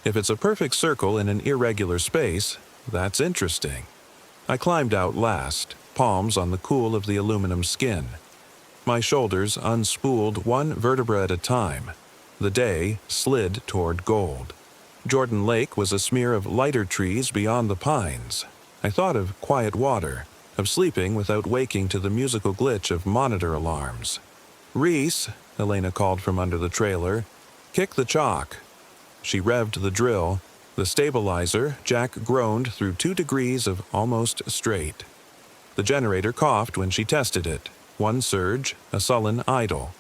If it's a perfect circle in an irregular space, that's interesting. I climbed out last, palms on the cool of the aluminum skin. My shoulders unspooled 1 vertebra at a time. The day slid toward gold. Jordan Lake was a smear of lighter trees beyond the pines. I thought of quiet water, of sleeping without waking to the musical glitch of monitor alarms. Reese, Elena called from under the trailer, kick the chalk. She revved the drill. The stabilizer, Jack groaned through 2 degrees of almost straight. The generator coughed when she tested it. 1 surge, a sullen idle.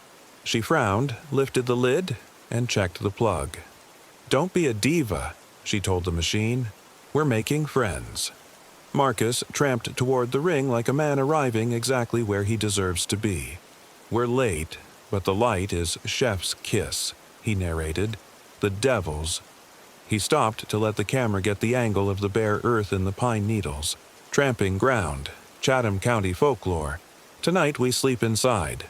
She frowned, lifted the lid, and checked the plug. Don't be a diva, she told the machine. We're making friends. Marcus tramped toward the ring like a man arriving exactly where he deserves to be. We're late, but the light is chef's kiss, he narrated. The devil's. He stopped to let the camera get the angle of the bare earth in the pine needles. Tramping ground, Chatham County folklore. Tonight we sleep inside.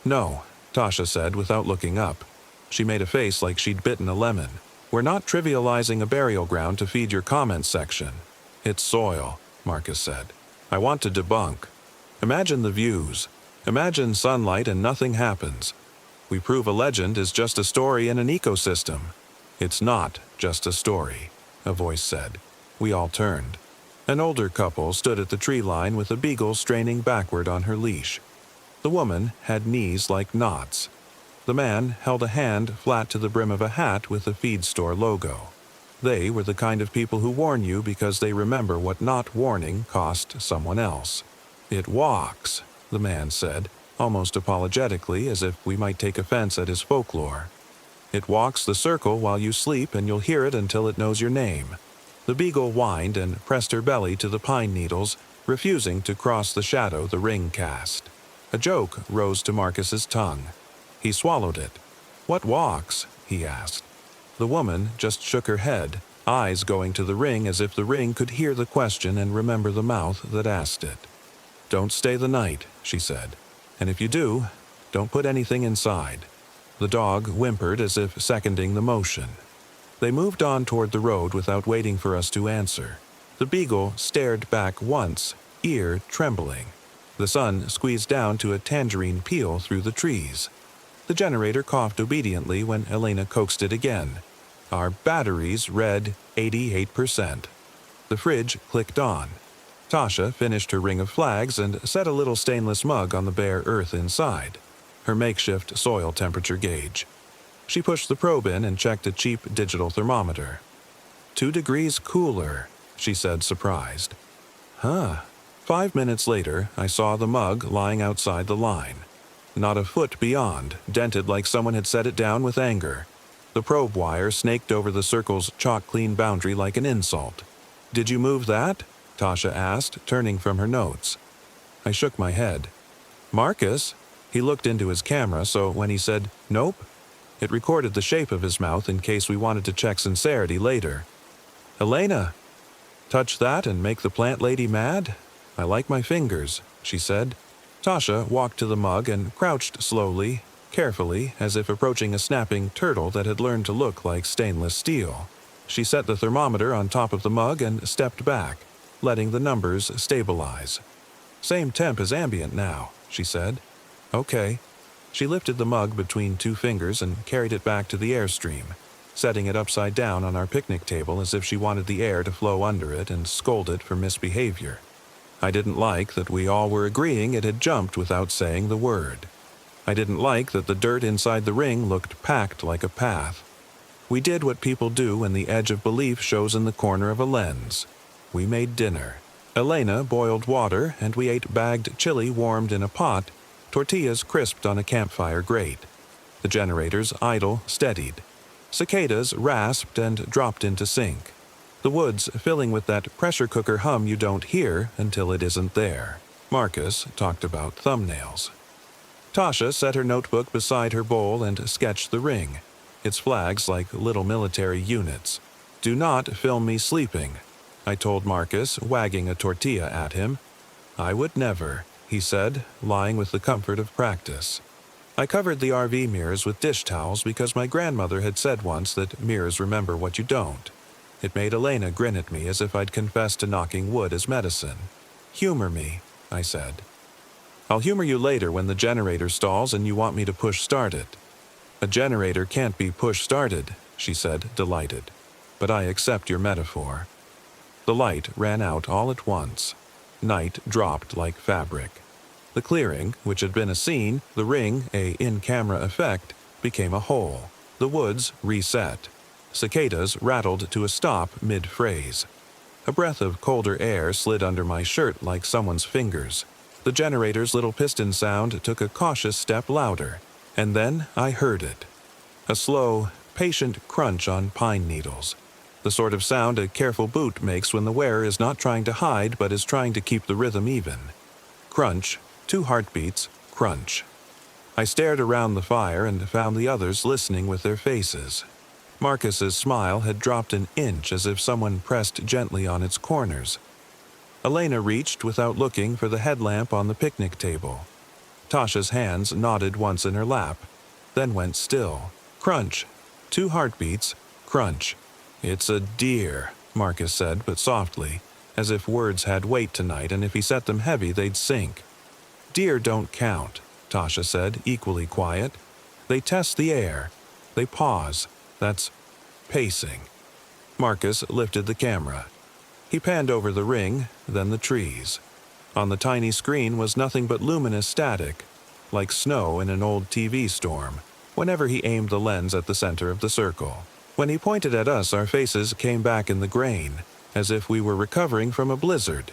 No, Tasha said without looking up. She made a face like she'd bitten a lemon. "We're not trivializing a burial ground to feed your comments section. It's soil," Marcus said. "I want to debunk. Imagine the views. Imagine sunlight and nothing happens. We prove a legend is just a story in an ecosystem." "It's not just a story," a voice said. We all turned. An older couple stood at the tree line with a beagle straining backward on her leash. The woman had knees like knots. The man held a hand flat to the brim of a hat with a feed store logo. They were the kind of people who warn you because they remember what not warning cost someone else. "It walks," the man said, almost apologetically, as if we might take offense at his folklore. "It walks the circle while you sleep, and you'll hear it until it knows your name." The beagle whined and pressed her belly to the pine needles, refusing to cross the shadow the ring cast. A joke rose to Marcus's tongue. He swallowed it. "What walks?" he asked. The woman just shook her head, eyes going to the ring as if the ring could hear the question and remember the mouth that asked it. "Don't stay the night," she said. "And if you do, don't put anything inside." The dog whimpered as if seconding the motion. They moved on toward the road without waiting for us to answer. The beagle stared back once, ear trembling. The sun squeezed down to a tangerine peel through the trees. The generator coughed obediently when Elena coaxed it again. Our batteries read 88%. The fridge clicked on. Tasha finished her ring of flags and set a little stainless mug on the bare earth inside, her makeshift soil temperature gauge. She pushed the probe in and checked a cheap digital thermometer. 2 degrees cooler, she said, surprised. Huh. 5 minutes later, I saw the mug lying outside the line. Not a foot beyond, dented like someone had set it down with anger. The probe wire snaked over the circle's chalk-clean boundary like an insult. "Did you move that?" Tasha asked, turning from her notes. I shook my head. "Marcus?" He looked into his camera, so when he said, "Nope," it recorded the shape of his mouth in case we wanted to check sincerity later. "Elena, touch that and make the plant lady mad? I like my fingers," she said. Tasha walked to the mug and crouched slowly, carefully, as if approaching a snapping turtle that had learned to look like stainless steel. She set the thermometer on top of the mug and stepped back, letting the numbers stabilize. "Same temp as ambient now," she said. "Okay." She lifted the mug between 2 fingers and carried it back to the airstream, setting it upside down on our picnic table as if she wanted the air to flow under it and scold it for misbehavior. I didn't like that we all were agreeing it had jumped without saying the word. I didn't like that the dirt inside the ring looked packed like a path. We did what people do when the edge of belief shows in the corner of a lens. We made dinner. Elena boiled water, and we ate bagged chili warmed in a pot, tortillas crisped on a campfire grate. The generators idle steadied. Cicadas rasped and dropped into sync. The woods filling with that pressure cooker hum you don't hear until it isn't there. Marcus talked about thumbnails. Tasha set her notebook beside her bowl and sketched the ring, its flags like little military units. "Do not film me sleeping," I told Marcus, wagging a tortilla at him. "I would never," he said, lying with the comfort of practice. I covered the RV mirrors with dish towels because my grandmother had said once that mirrors remember what you don't. It made Elena grin at me as if I'd confessed to knocking wood as medicine. "Humor me," I said. "I'll humor you later when the generator stalls and you want me to push start it." "A generator can't be push started," she said, delighted. "But I accept your metaphor." The light ran out all at once. Night dropped like fabric. The clearing, which had been a scene, the ring, a in-camera effect, became a whole. The woods reset. Cicadas rattled to a stop mid-phrase. A breath of colder air slid under my shirt like someone's fingers. The generator's little piston sound took a cautious step louder, and then I heard it. A slow, patient crunch on pine needles. The sort of sound a careful boot makes when the wearer is not trying to hide but is trying to keep the rhythm even. Crunch, 2 heartbeats, crunch. I stared around the fire and found the others listening with their faces. Marcus's smile had dropped an inch as if someone pressed gently on its corners. Elena reached without looking for the headlamp on the picnic table. Tasha's hands nodded once in her lap, then went still. Crunch. 2 heartbeats. Crunch. It's a deer, Marcus said, but softly, as if words had weight tonight and if he set them heavy they'd sink. Deer don't count, Tasha said, equally quiet. They test the air. They pause. That's pacing. Marcus lifted the camera. He panned over the ring, then the trees. On the tiny screen was nothing but luminous static, like snow in an old TV storm, whenever he aimed the lens at the center of the circle. When he pointed at us, our faces came back in the grain, as if we were recovering from a blizzard.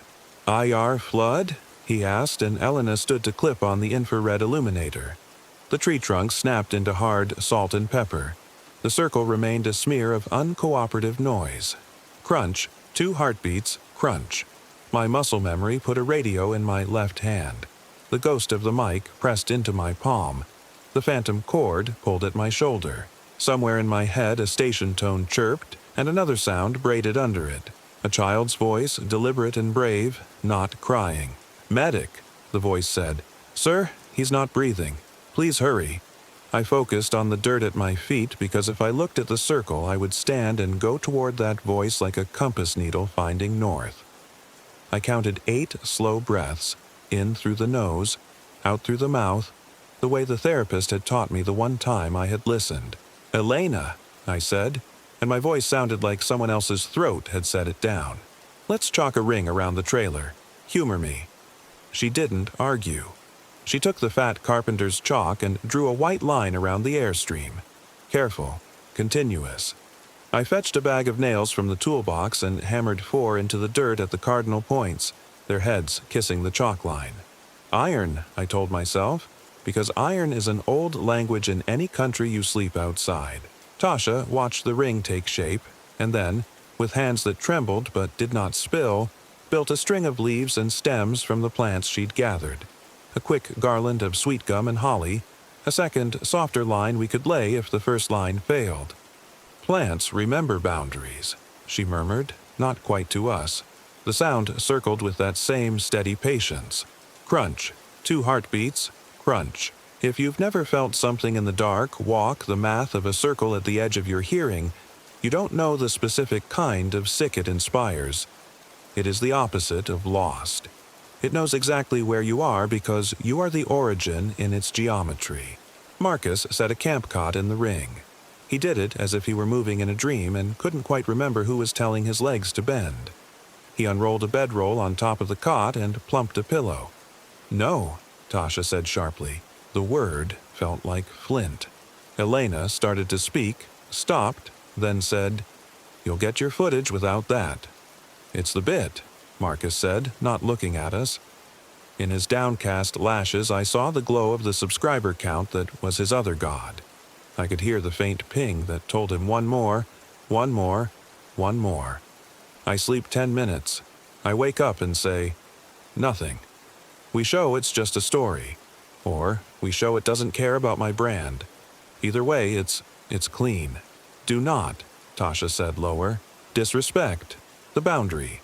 IR flood? He asked, and Elena stood to clip on the infrared illuminator. The tree trunks snapped into hard salt and pepper. The circle remained a smear of uncooperative noise. Crunch, 2 heartbeats, crunch. My muscle memory put a radio in my left hand. The ghost of the mic pressed into my palm. The phantom cord pulled at my shoulder. Somewhere in my head a station tone chirped, and another sound braided under it. A child's voice, deliberate and brave, not crying. "Medic," the voice said. "Sir, he's not breathing. Please hurry." I focused on the dirt at my feet because if I looked at the circle, I would stand and go toward that voice like a compass needle finding north. I counted 8 slow breaths, in through the nose, out through the mouth, the way the therapist had taught me the one time I had listened. "Elena," I said, and my voice sounded like someone else's throat had set it down. "Let's chalk a ring around the trailer. Humor me." She didn't argue. She took the fat carpenter's chalk and drew a white line around the airstream. Careful, continuous. I fetched a bag of nails from the toolbox and hammered 4 into the dirt at the cardinal points, their heads kissing the chalk line. Iron, I told myself, because iron is an old language in any country you sleep outside. Tasha watched the ring take shape, and then, with hands that trembled but did not spill, built a string of leaves and stems from the plants she'd gathered. A quick garland of sweet gum and holly, a second, softer line we could lay if the first line failed. "Plants remember boundaries," she murmured, not quite to us. The sound circled with that same steady patience. Crunch, 2 heartbeats, crunch. If you've never felt something in the dark walk the math of a circle at the edge of your hearing, you don't know the specific kind of sick it inspires. It is the opposite of lost. It knows exactly where you are because you are the origin in its geometry. Marcus set a camp cot in the ring. He did it as if he were moving in a dream and couldn't quite remember who was telling his legs to bend. He unrolled a bedroll on top of the cot and plumped a pillow. "No," Tasha said sharply. The word felt like flint. Elena started to speak, stopped, then said, "You'll get your footage without that." "It's the bit," Marcus said, not looking at us. In his downcast lashes I saw the glow of the subscriber count that was his other god. I could hear the faint ping that told him one more, one more, one more. I sleep 10 minutes. I wake up and say, nothing. We show it's just a story. Or we show it doesn't care about my brand. Either way, it's clean. "Do not," Tasha said lower. "Disrespect. The boundary."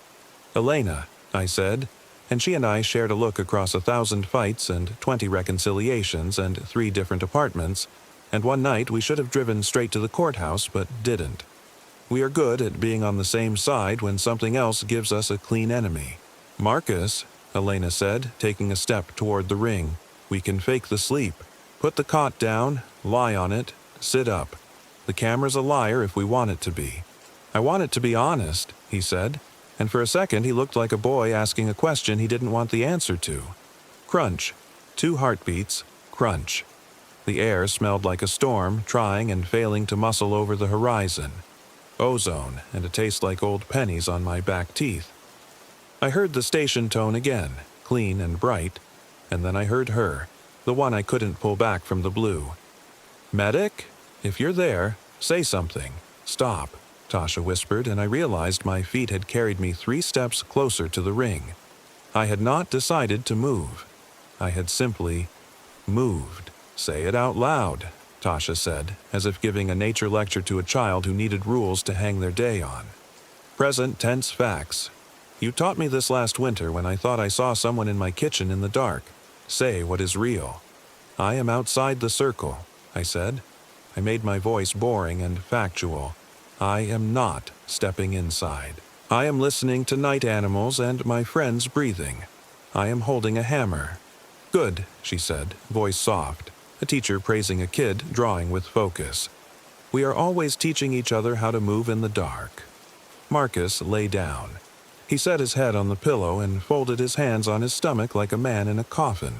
"Elena," I said, and she and I shared a look across 1,000 fights and 20 reconciliations and 3 different apartments, and one night we should have driven straight to the courthouse but didn't. We are good at being on the same side when something else gives us a clean enemy. "Marcus," Elena said, taking a step toward the ring, "we can fake the sleep. Put the cot down, lie on it, sit up. The camera's a liar if we want it to be." "I want it to be honest," he said, and for a second he looked like a boy asking a question he didn't want the answer to. Crunch. 2 heartbeats. Crunch. The air smelled like a storm, trying and failing to muscle over the horizon. Ozone and a taste like old pennies on my back teeth. I heard the station tone again, clean and bright, and then I heard her, the one I couldn't pull back from the blue. "Medic? If you're there, say something. Stop," Tasha whispered, and I realized my feet had carried me 3 steps closer to the ring. I had not decided to move. I had simply moved. "Say it out loud," Tasha said, as if giving a nature lecture to a child who needed rules to hang their day on. "Present tense facts. You taught me this last winter when I thought I saw someone in my kitchen in the dark. Say what is real." "I am outside the circle," I said. I made my voice boring and factual. I am not stepping inside. I am listening to night animals and my friends breathing. I am holding a hammer. Good, she said, voice soft. A teacher praising a kid drawing with focus. We are always teaching each other how to move in the dark. Marcus lay down. He set his head on the pillow and folded his hands on his stomach like a man in a coffin.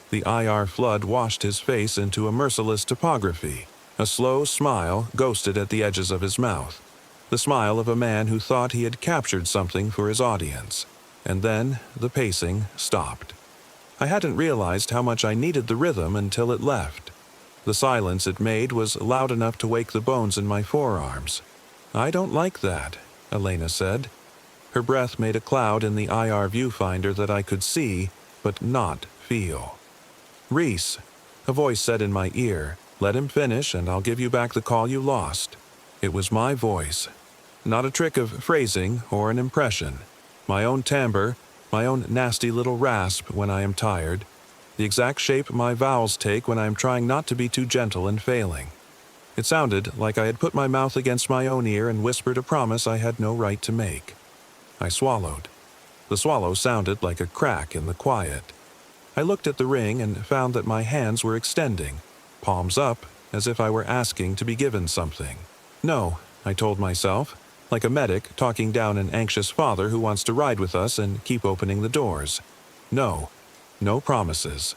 The IR flood washed his face into a merciless topography. A slow smile ghosted at the edges of his mouth. The smile of a man who thought he had captured something for his audience. And then the pacing stopped. I hadn't realized how much I needed the rhythm until it left. The silence it made was loud enough to wake the bones in my forearms. I don't like that, Elena said. Her breath made a cloud in the IR viewfinder that I could see, but not feel. Reese, a voice said in my ear, let him finish and I'll give you back the call you lost. It was my voice. Not a trick of phrasing or an impression. My own timbre, my own nasty little rasp when I am tired. The exact shape my vowels take when I am trying not to be too gentle and failing. It sounded like I had put my mouth against my own ear and whispered a promise I had no right to make. I swallowed. The swallow sounded like a crack in the quiet. I looked at the ring and found that my hands were extending, palms up, as if I were asking to be given something. No, I told myself, like a medic talking down an anxious father who wants to ride with us and keep opening the doors. No, no promises.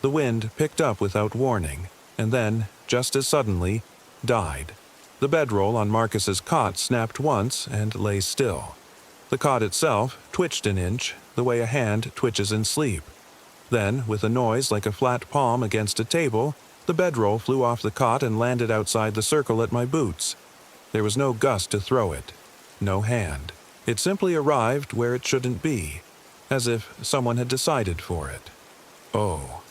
The wind picked up without warning, and then, just as suddenly, died. The bedroll on Marcus's cot snapped once and lay still. The cot itself twitched an inch, the way a hand twitches in sleep. Then, with a noise like a flat palm against a table, the bedroll flew off the cot and landed outside the circle at my boots. There was no gust to throw it, no hand. It simply arrived where it shouldn't be, as if someone had decided for it. Oh,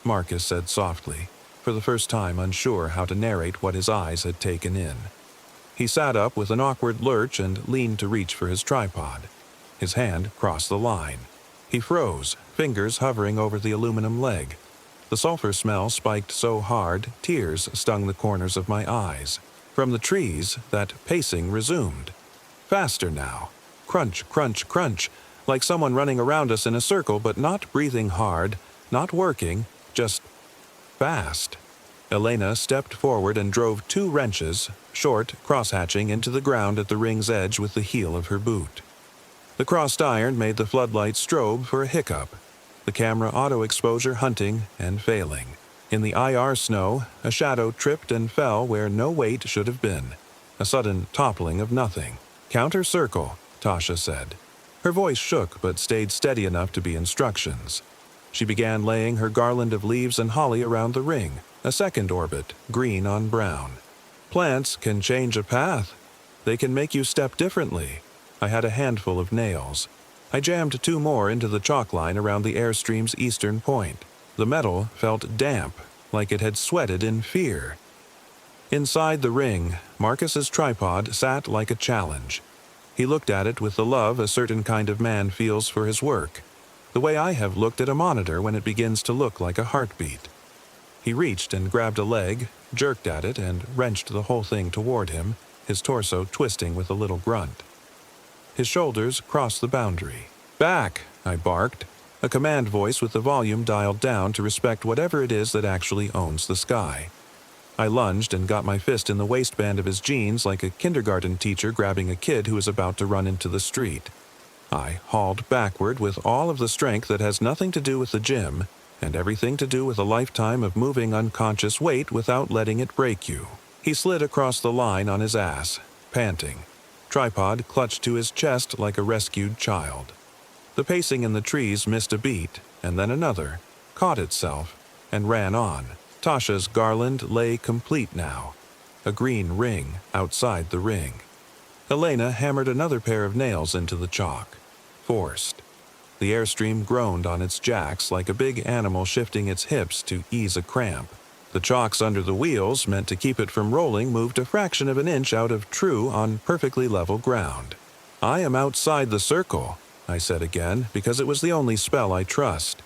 Marcus said softly, for the first time unsure how to narrate what his eyes had taken in. He sat up with an awkward lurch and leaned to reach for his tripod. His hand crossed the line. He froze, fingers hovering over the aluminum leg. The sulfur smell spiked so hard, tears stung the corners of my eyes. From the trees, that pacing resumed. Faster now. Crunch, crunch, crunch, like someone running around us in a circle but not breathing hard, not working, just fast. Elena stepped forward and drove 2 wrenches, short, cross-hatching into the ground at the ring's edge with the heel of her boot. The crossed iron made the floodlights strobe for a hiccup, the camera auto-exposure hunting and failing. In the IR snow, a shadow tripped and fell where no weight should have been. A sudden toppling of nothing. Counter circle, Tasha said. Her voice shook but stayed steady enough to be instructions. She began laying her garland of leaves and holly around the ring, a second orbit, green on brown. Plants can change a path. They can make you step differently. I had a handful of nails. I jammed 2 more into the chalk line around the airstream's eastern point. The metal felt damp, like it had sweated in fear. Inside the ring, Marcus's tripod sat like a challenge. He looked at it with the love a certain kind of man feels for his work, the way I have looked at a monitor when it begins to look like a heartbeat. He reached and grabbed a leg, jerked at it, and wrenched the whole thing toward him, his torso twisting with a little grunt. His shoulders crossed the boundary. "Back!" I barked, a command voice with the volume dialed down to respect whatever it is that actually owns the sky. I lunged and got my fist in the waistband of his jeans like a kindergarten teacher grabbing a kid who is about to run into the street. I hauled backward with all of the strength that has nothing to do with the gym and everything to do with a lifetime of moving unconscious weight without letting it break you. He slid across the line on his ass, panting. Tripod clutched to his chest like a rescued child. The pacing in the trees missed a beat, and then another, caught itself, and ran on. Tasha's garland lay complete now, a green ring outside the ring. Elena hammered another pair of nails into the chalk. Forced. The airstream groaned on its jacks like a big animal shifting its hips to ease a cramp. The chocks under the wheels, meant to keep it from rolling, moved a fraction of an inch out of true on perfectly level ground. "I am outside the circle," I said again, because it was the only spell I trust.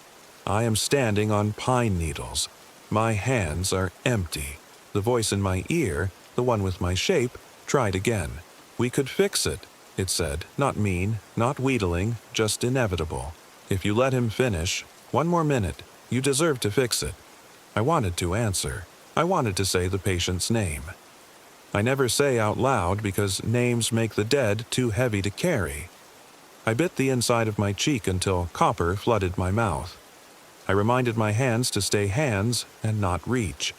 "I am standing on pine needles. My hands are empty." The voice in my ear, the one with my shape, tried again. "We could fix it," it said, not mean, not wheedling, just inevitable. "If you let him finish, one more minute, you deserve to fix it." I wanted to answer. I wanted to say the patient's name. I never say out loud because names make the dead too heavy to carry. I bit the inside of my cheek until copper flooded my mouth. I reminded my hands to stay hands and not reach.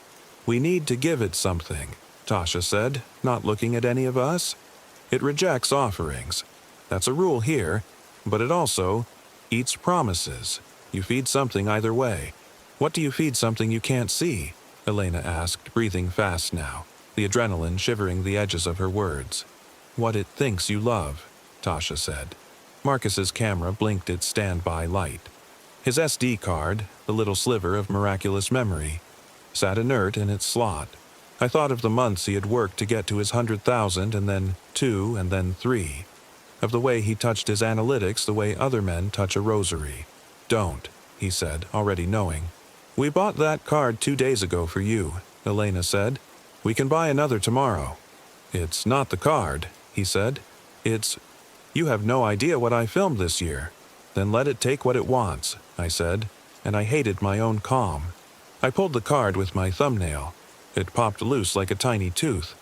"We need to give it something," Tasha said, not looking at any of us. "It rejects offerings. That's a rule here, but it also eats promises. You feed something either way." "What do you feed something you can't see?" Elena asked, breathing fast now, the adrenaline shivering the edges of her words. "What it thinks you love," Tasha said. Marcus's camera blinked its standby light. His SD card, the little sliver of miraculous memory, sat inert in its slot. I thought of the months he had worked to get to his 100,000 and then 2 and then 3. Of the way he touched his analytics the way other men touch a rosary. "Don't," he said, already knowing. "We bought that card 2 days ago for you," Elena said. "We can buy another tomorrow." "It's not the card," he said. "It's... You have no idea what I filmed this year." "Then let it take what it wants," I said, and I hated my own calm. I pulled the card with my thumbnail. It popped loose like a tiny tooth.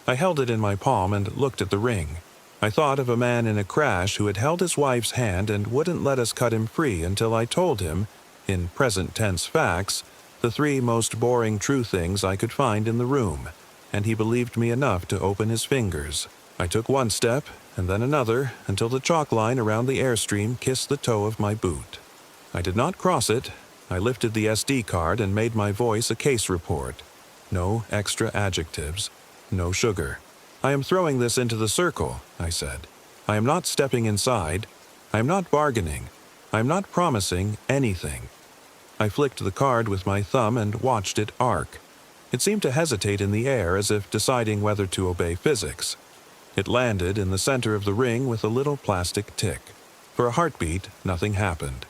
I held it in my palm and looked at the ring. I thought of a man in a crash who had held his wife's hand and wouldn't let us cut him free until I told him, in present tense facts, the 3 most boring true things I could find in the room, and he believed me enough to open his fingers. I took one step, and then another, until the chalk line around the airstream kissed the toe of my boot. I did not cross it. I lifted the SD card and made my voice a case report. No extra adjectives. No sugar. "I am throwing this into the circle," I said. "I am not stepping inside. I am not bargaining. I am not promising anything." I flicked the card with my thumb and watched it arc. It seemed to hesitate in the air as if deciding whether to obey physics. It landed in the center of the ring with a little plastic tick. For a heartbeat, nothing happened.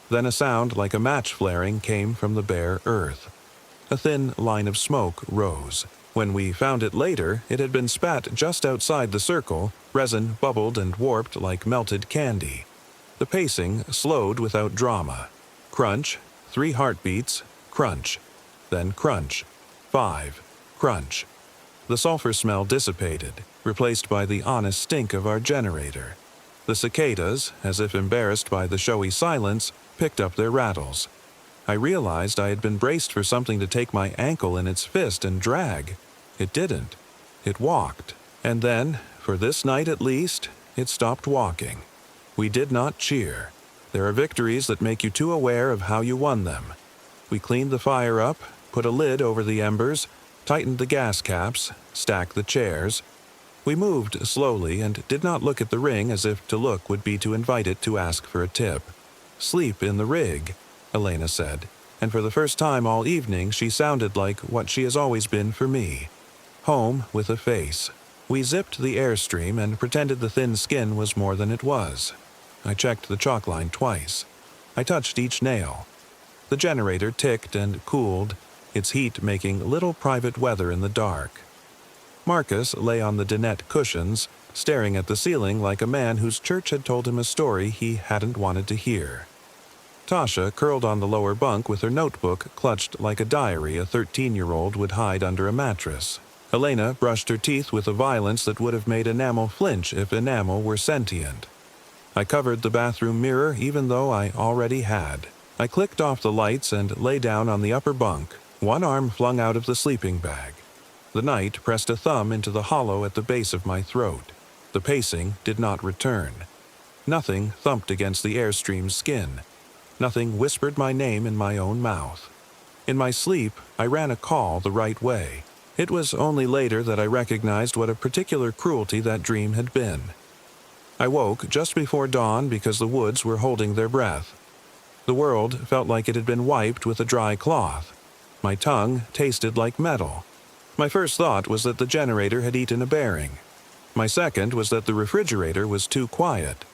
Then a sound like a match flaring came from the bare earth. A thin line of smoke rose. When we found it later, it had been spat just outside the circle, resin bubbled and warped like melted candy. The pacing slowed without drama. Crunch, 3 heartbeats, crunch. Then crunch. 5, crunch. The sulfur smell dissipated, replaced by the honest stink of our generator. The cicadas, as if embarrassed by the showy silence, picked up their rattles. I realized I had been braced for something to take my ankle in its fist and drag. It didn't. It walked. And then, for this night at least, it stopped walking. We did not cheer. There are victories that make you too aware of how you won them. We cleaned the fire up, put a lid over the embers, tightened the gas caps, stacked the chairs. We moved slowly and did not look at the ring as if to look would be to invite it to ask for a tip. "Sleep in the rig," Elena said, and for the first time all evening she sounded like what she has always been for me. Home with a face. We zipped the airstream and pretended the thin skin was more than it was. I checked the chalk line twice. I touched each nail. The generator ticked and cooled, its heat making little private weather in the dark. Marcus lay on the dinette cushions, staring at the ceiling like a man whose church had told him a story he hadn't wanted to hear. Tasha curled on the lower bunk with her notebook clutched like a diary a 13-year-old would hide under a mattress. Elena brushed her teeth with a violence that would have made enamel flinch if enamel were sentient. I covered the bathroom mirror even though I already had. I clicked off the lights and lay down on the upper bunk, one arm flung out of the sleeping bag. The night pressed a thumb into the hollow at the base of my throat. The pacing did not return. Nothing thumped against the airstream's skin. Nothing whispered my name in my own mouth. In my sleep, I ran a call the right way. It was only later that I recognized what a particular cruelty that dream had been. I woke just before dawn because the woods were holding their breath. The world felt like it had been wiped with a dry cloth. My tongue tasted like metal. My first thought was that the generator had eaten a bearing. My second was that the refrigerator was too quiet.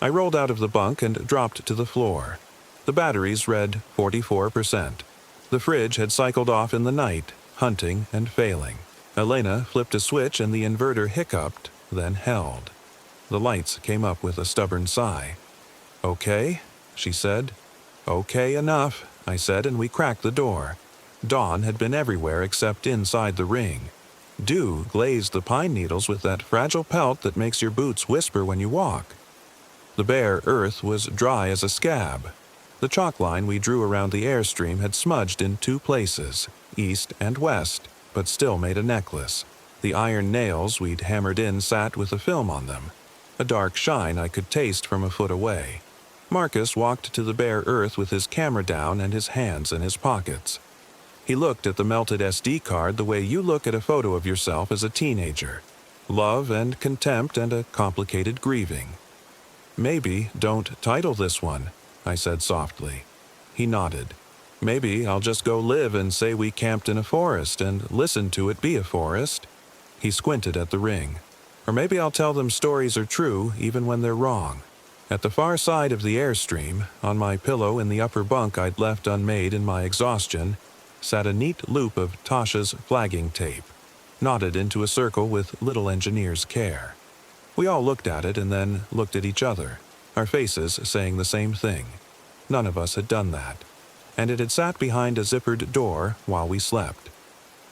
I rolled out of the bunk and dropped to the floor. The batteries read 44%. The fridge had cycled off in the night, hunting and failing. Elena flipped a switch and the inverter hiccuped, then held. The lights came up with a stubborn sigh. "Okay," she said. "Okay enough," I said, and we cracked the door. Dawn had been everywhere except inside the ring. Dew glazed the pine needles with that fragile pelt that makes your boots whisper when you walk. The bare earth was dry as a scab. The chalk line we drew around the airstream had smudged in 2 places, east and west, but still made a necklace. The iron nails we'd hammered in sat with a film on them, a dark shine I could taste from a foot away. Marcus walked to the bare earth with his camera down and his hands in his pockets. He looked at the melted SD card the way you look at a photo of yourself as a teenager. Love and contempt and a complicated grieving. "Maybe don't title this one," I said softly. He nodded. "Maybe I'll just go live and say we camped in a forest and listen to it be a forest." He squinted at the ring. "Or maybe I'll tell them stories are true even when they're wrong." At the far side of the airstream, on my pillow in the upper bunk I'd left unmade in my exhaustion, sat a neat loop of Tasha's flagging tape, knotted into a circle with little engineer's care. We all looked at it and then looked at each other, our faces saying the same thing. None of us had done that, and it had sat behind a zippered door while we slept.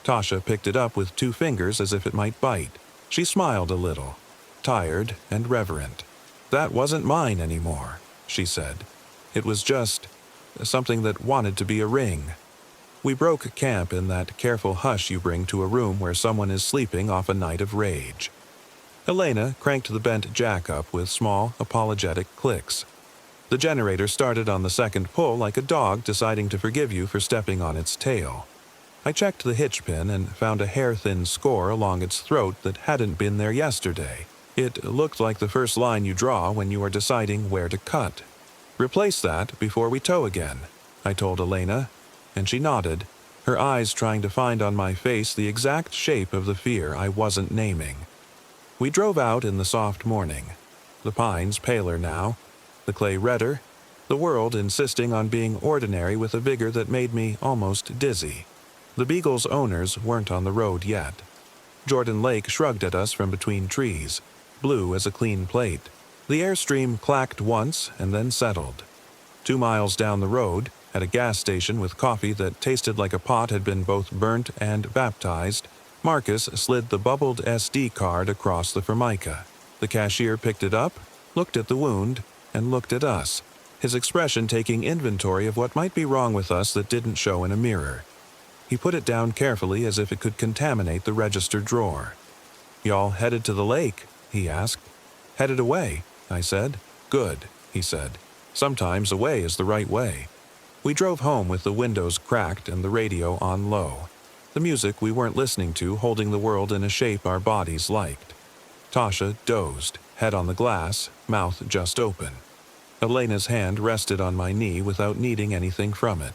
Tasha picked it up with 2 fingers as if it might bite. She smiled a little, tired and reverent. "That wasn't mine anymore," she said. "It was just something that wanted to be a ring." We broke camp in that careful hush you bring to a room where someone is sleeping off a night of rage. Elena cranked the bent jack up with small, apologetic clicks. The generator started on the second pull like a dog deciding to forgive you for stepping on its tail. I checked the hitch pin and found a hair-thin score along its throat that hadn't been there yesterday. It looked like the first line you draw when you are deciding where to cut. "Replace that before we tow again," I told Elena, and she nodded, her eyes trying to find on my face the exact shape of the fear I wasn't naming. We drove out in the soft morning, the pines paler now, the clay redder, the world insisting on being ordinary with a vigor that made me almost dizzy. The Beagle's owners weren't on the road yet. Jordan Lake shrugged at us from between trees, blue as a clean plate. The airstream clacked once and then settled. 2 miles down the road, at a gas station with coffee that tasted like a pot had been both burnt and baptized, Marcus slid the bubbled SD card across the formica. The cashier picked it up, looked at the wound, and looked at us, his expression taking inventory of what might be wrong with us that didn't show in a mirror. He put it down carefully as if it could contaminate the register drawer. "Y'all headed to the lake?" he asked. "Headed away," I said. "Good," he said. "Sometimes away is the right way." We drove home with the windows cracked and the radio on low. The music we weren't listening to holding the world in a shape our bodies liked. Tasha dozed, head on the glass, mouth just open. Elena's hand rested on my knee without needing anything from it.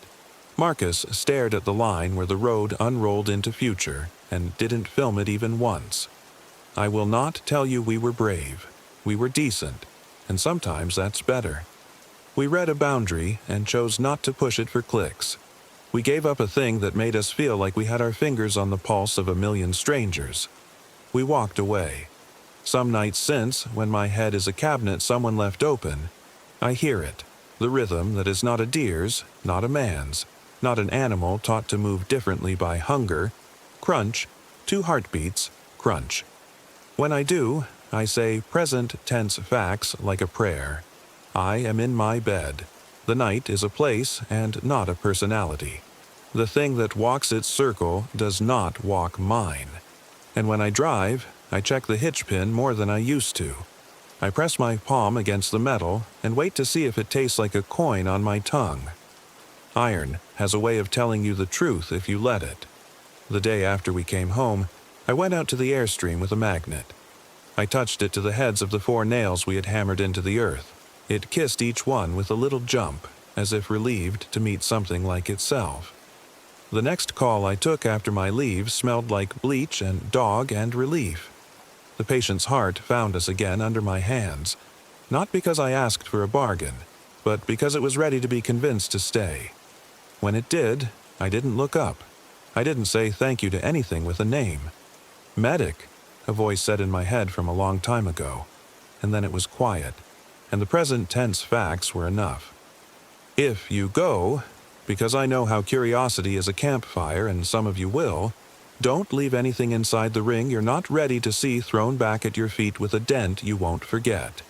Marcus stared at the line where the road unrolled into future and didn't film it even once. I will not tell you we were brave. We were decent, and sometimes that's better. We read a boundary and chose not to push it for clicks. We gave up a thing that made us feel like we had our fingers on the pulse of a million strangers. We walked away. Some nights since, when my head is a cabinet someone left open, I hear it, the rhythm that is not a deer's, not a man's, not an animal taught to move differently by hunger. Crunch, 2 heartbeats, crunch. When I do, I say present tense facts like a prayer. I am in my bed. The night is a place and not a personality. The thing that walks its circle does not walk mine. And when I drive, I check the hitch pin more than I used to. I press my palm against the metal and wait to see if it tastes like a coin on my tongue. Iron has a way of telling you the truth if you let it. The day after we came home, I went out to the airstream with a magnet. I touched it to the heads of the 4 nails we had hammered into the earth. It kissed each one with a little jump, as if relieved to meet something like itself. The next call I took after my leave smelled like bleach and dog and relief. The patient's heart found us again under my hands, not because I asked for a bargain, but because it was ready to be convinced to stay. When it did, I didn't look up. I didn't say thank you to anything with a name. Medic, a voice said in my head from a long time ago, and then it was quiet, and the present tense facts were enough. If you go, because I know how curiosity is a campfire and some of you will, don't leave anything inside the ring you're not ready to see thrown back at your feet with a dent you won't forget.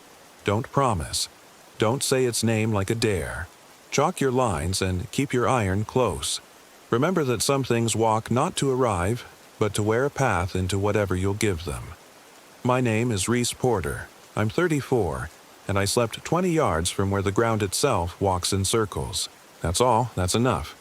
Don't promise. Don't say its name like a dare. Chalk your lines and keep your iron close. Remember that some things walk not to arrive, but to wear a path into whatever you'll give them. My name is Reese Porter. I'm 34, and I slept 20 yards from where the ground itself walks in circles. That's all. That's enough.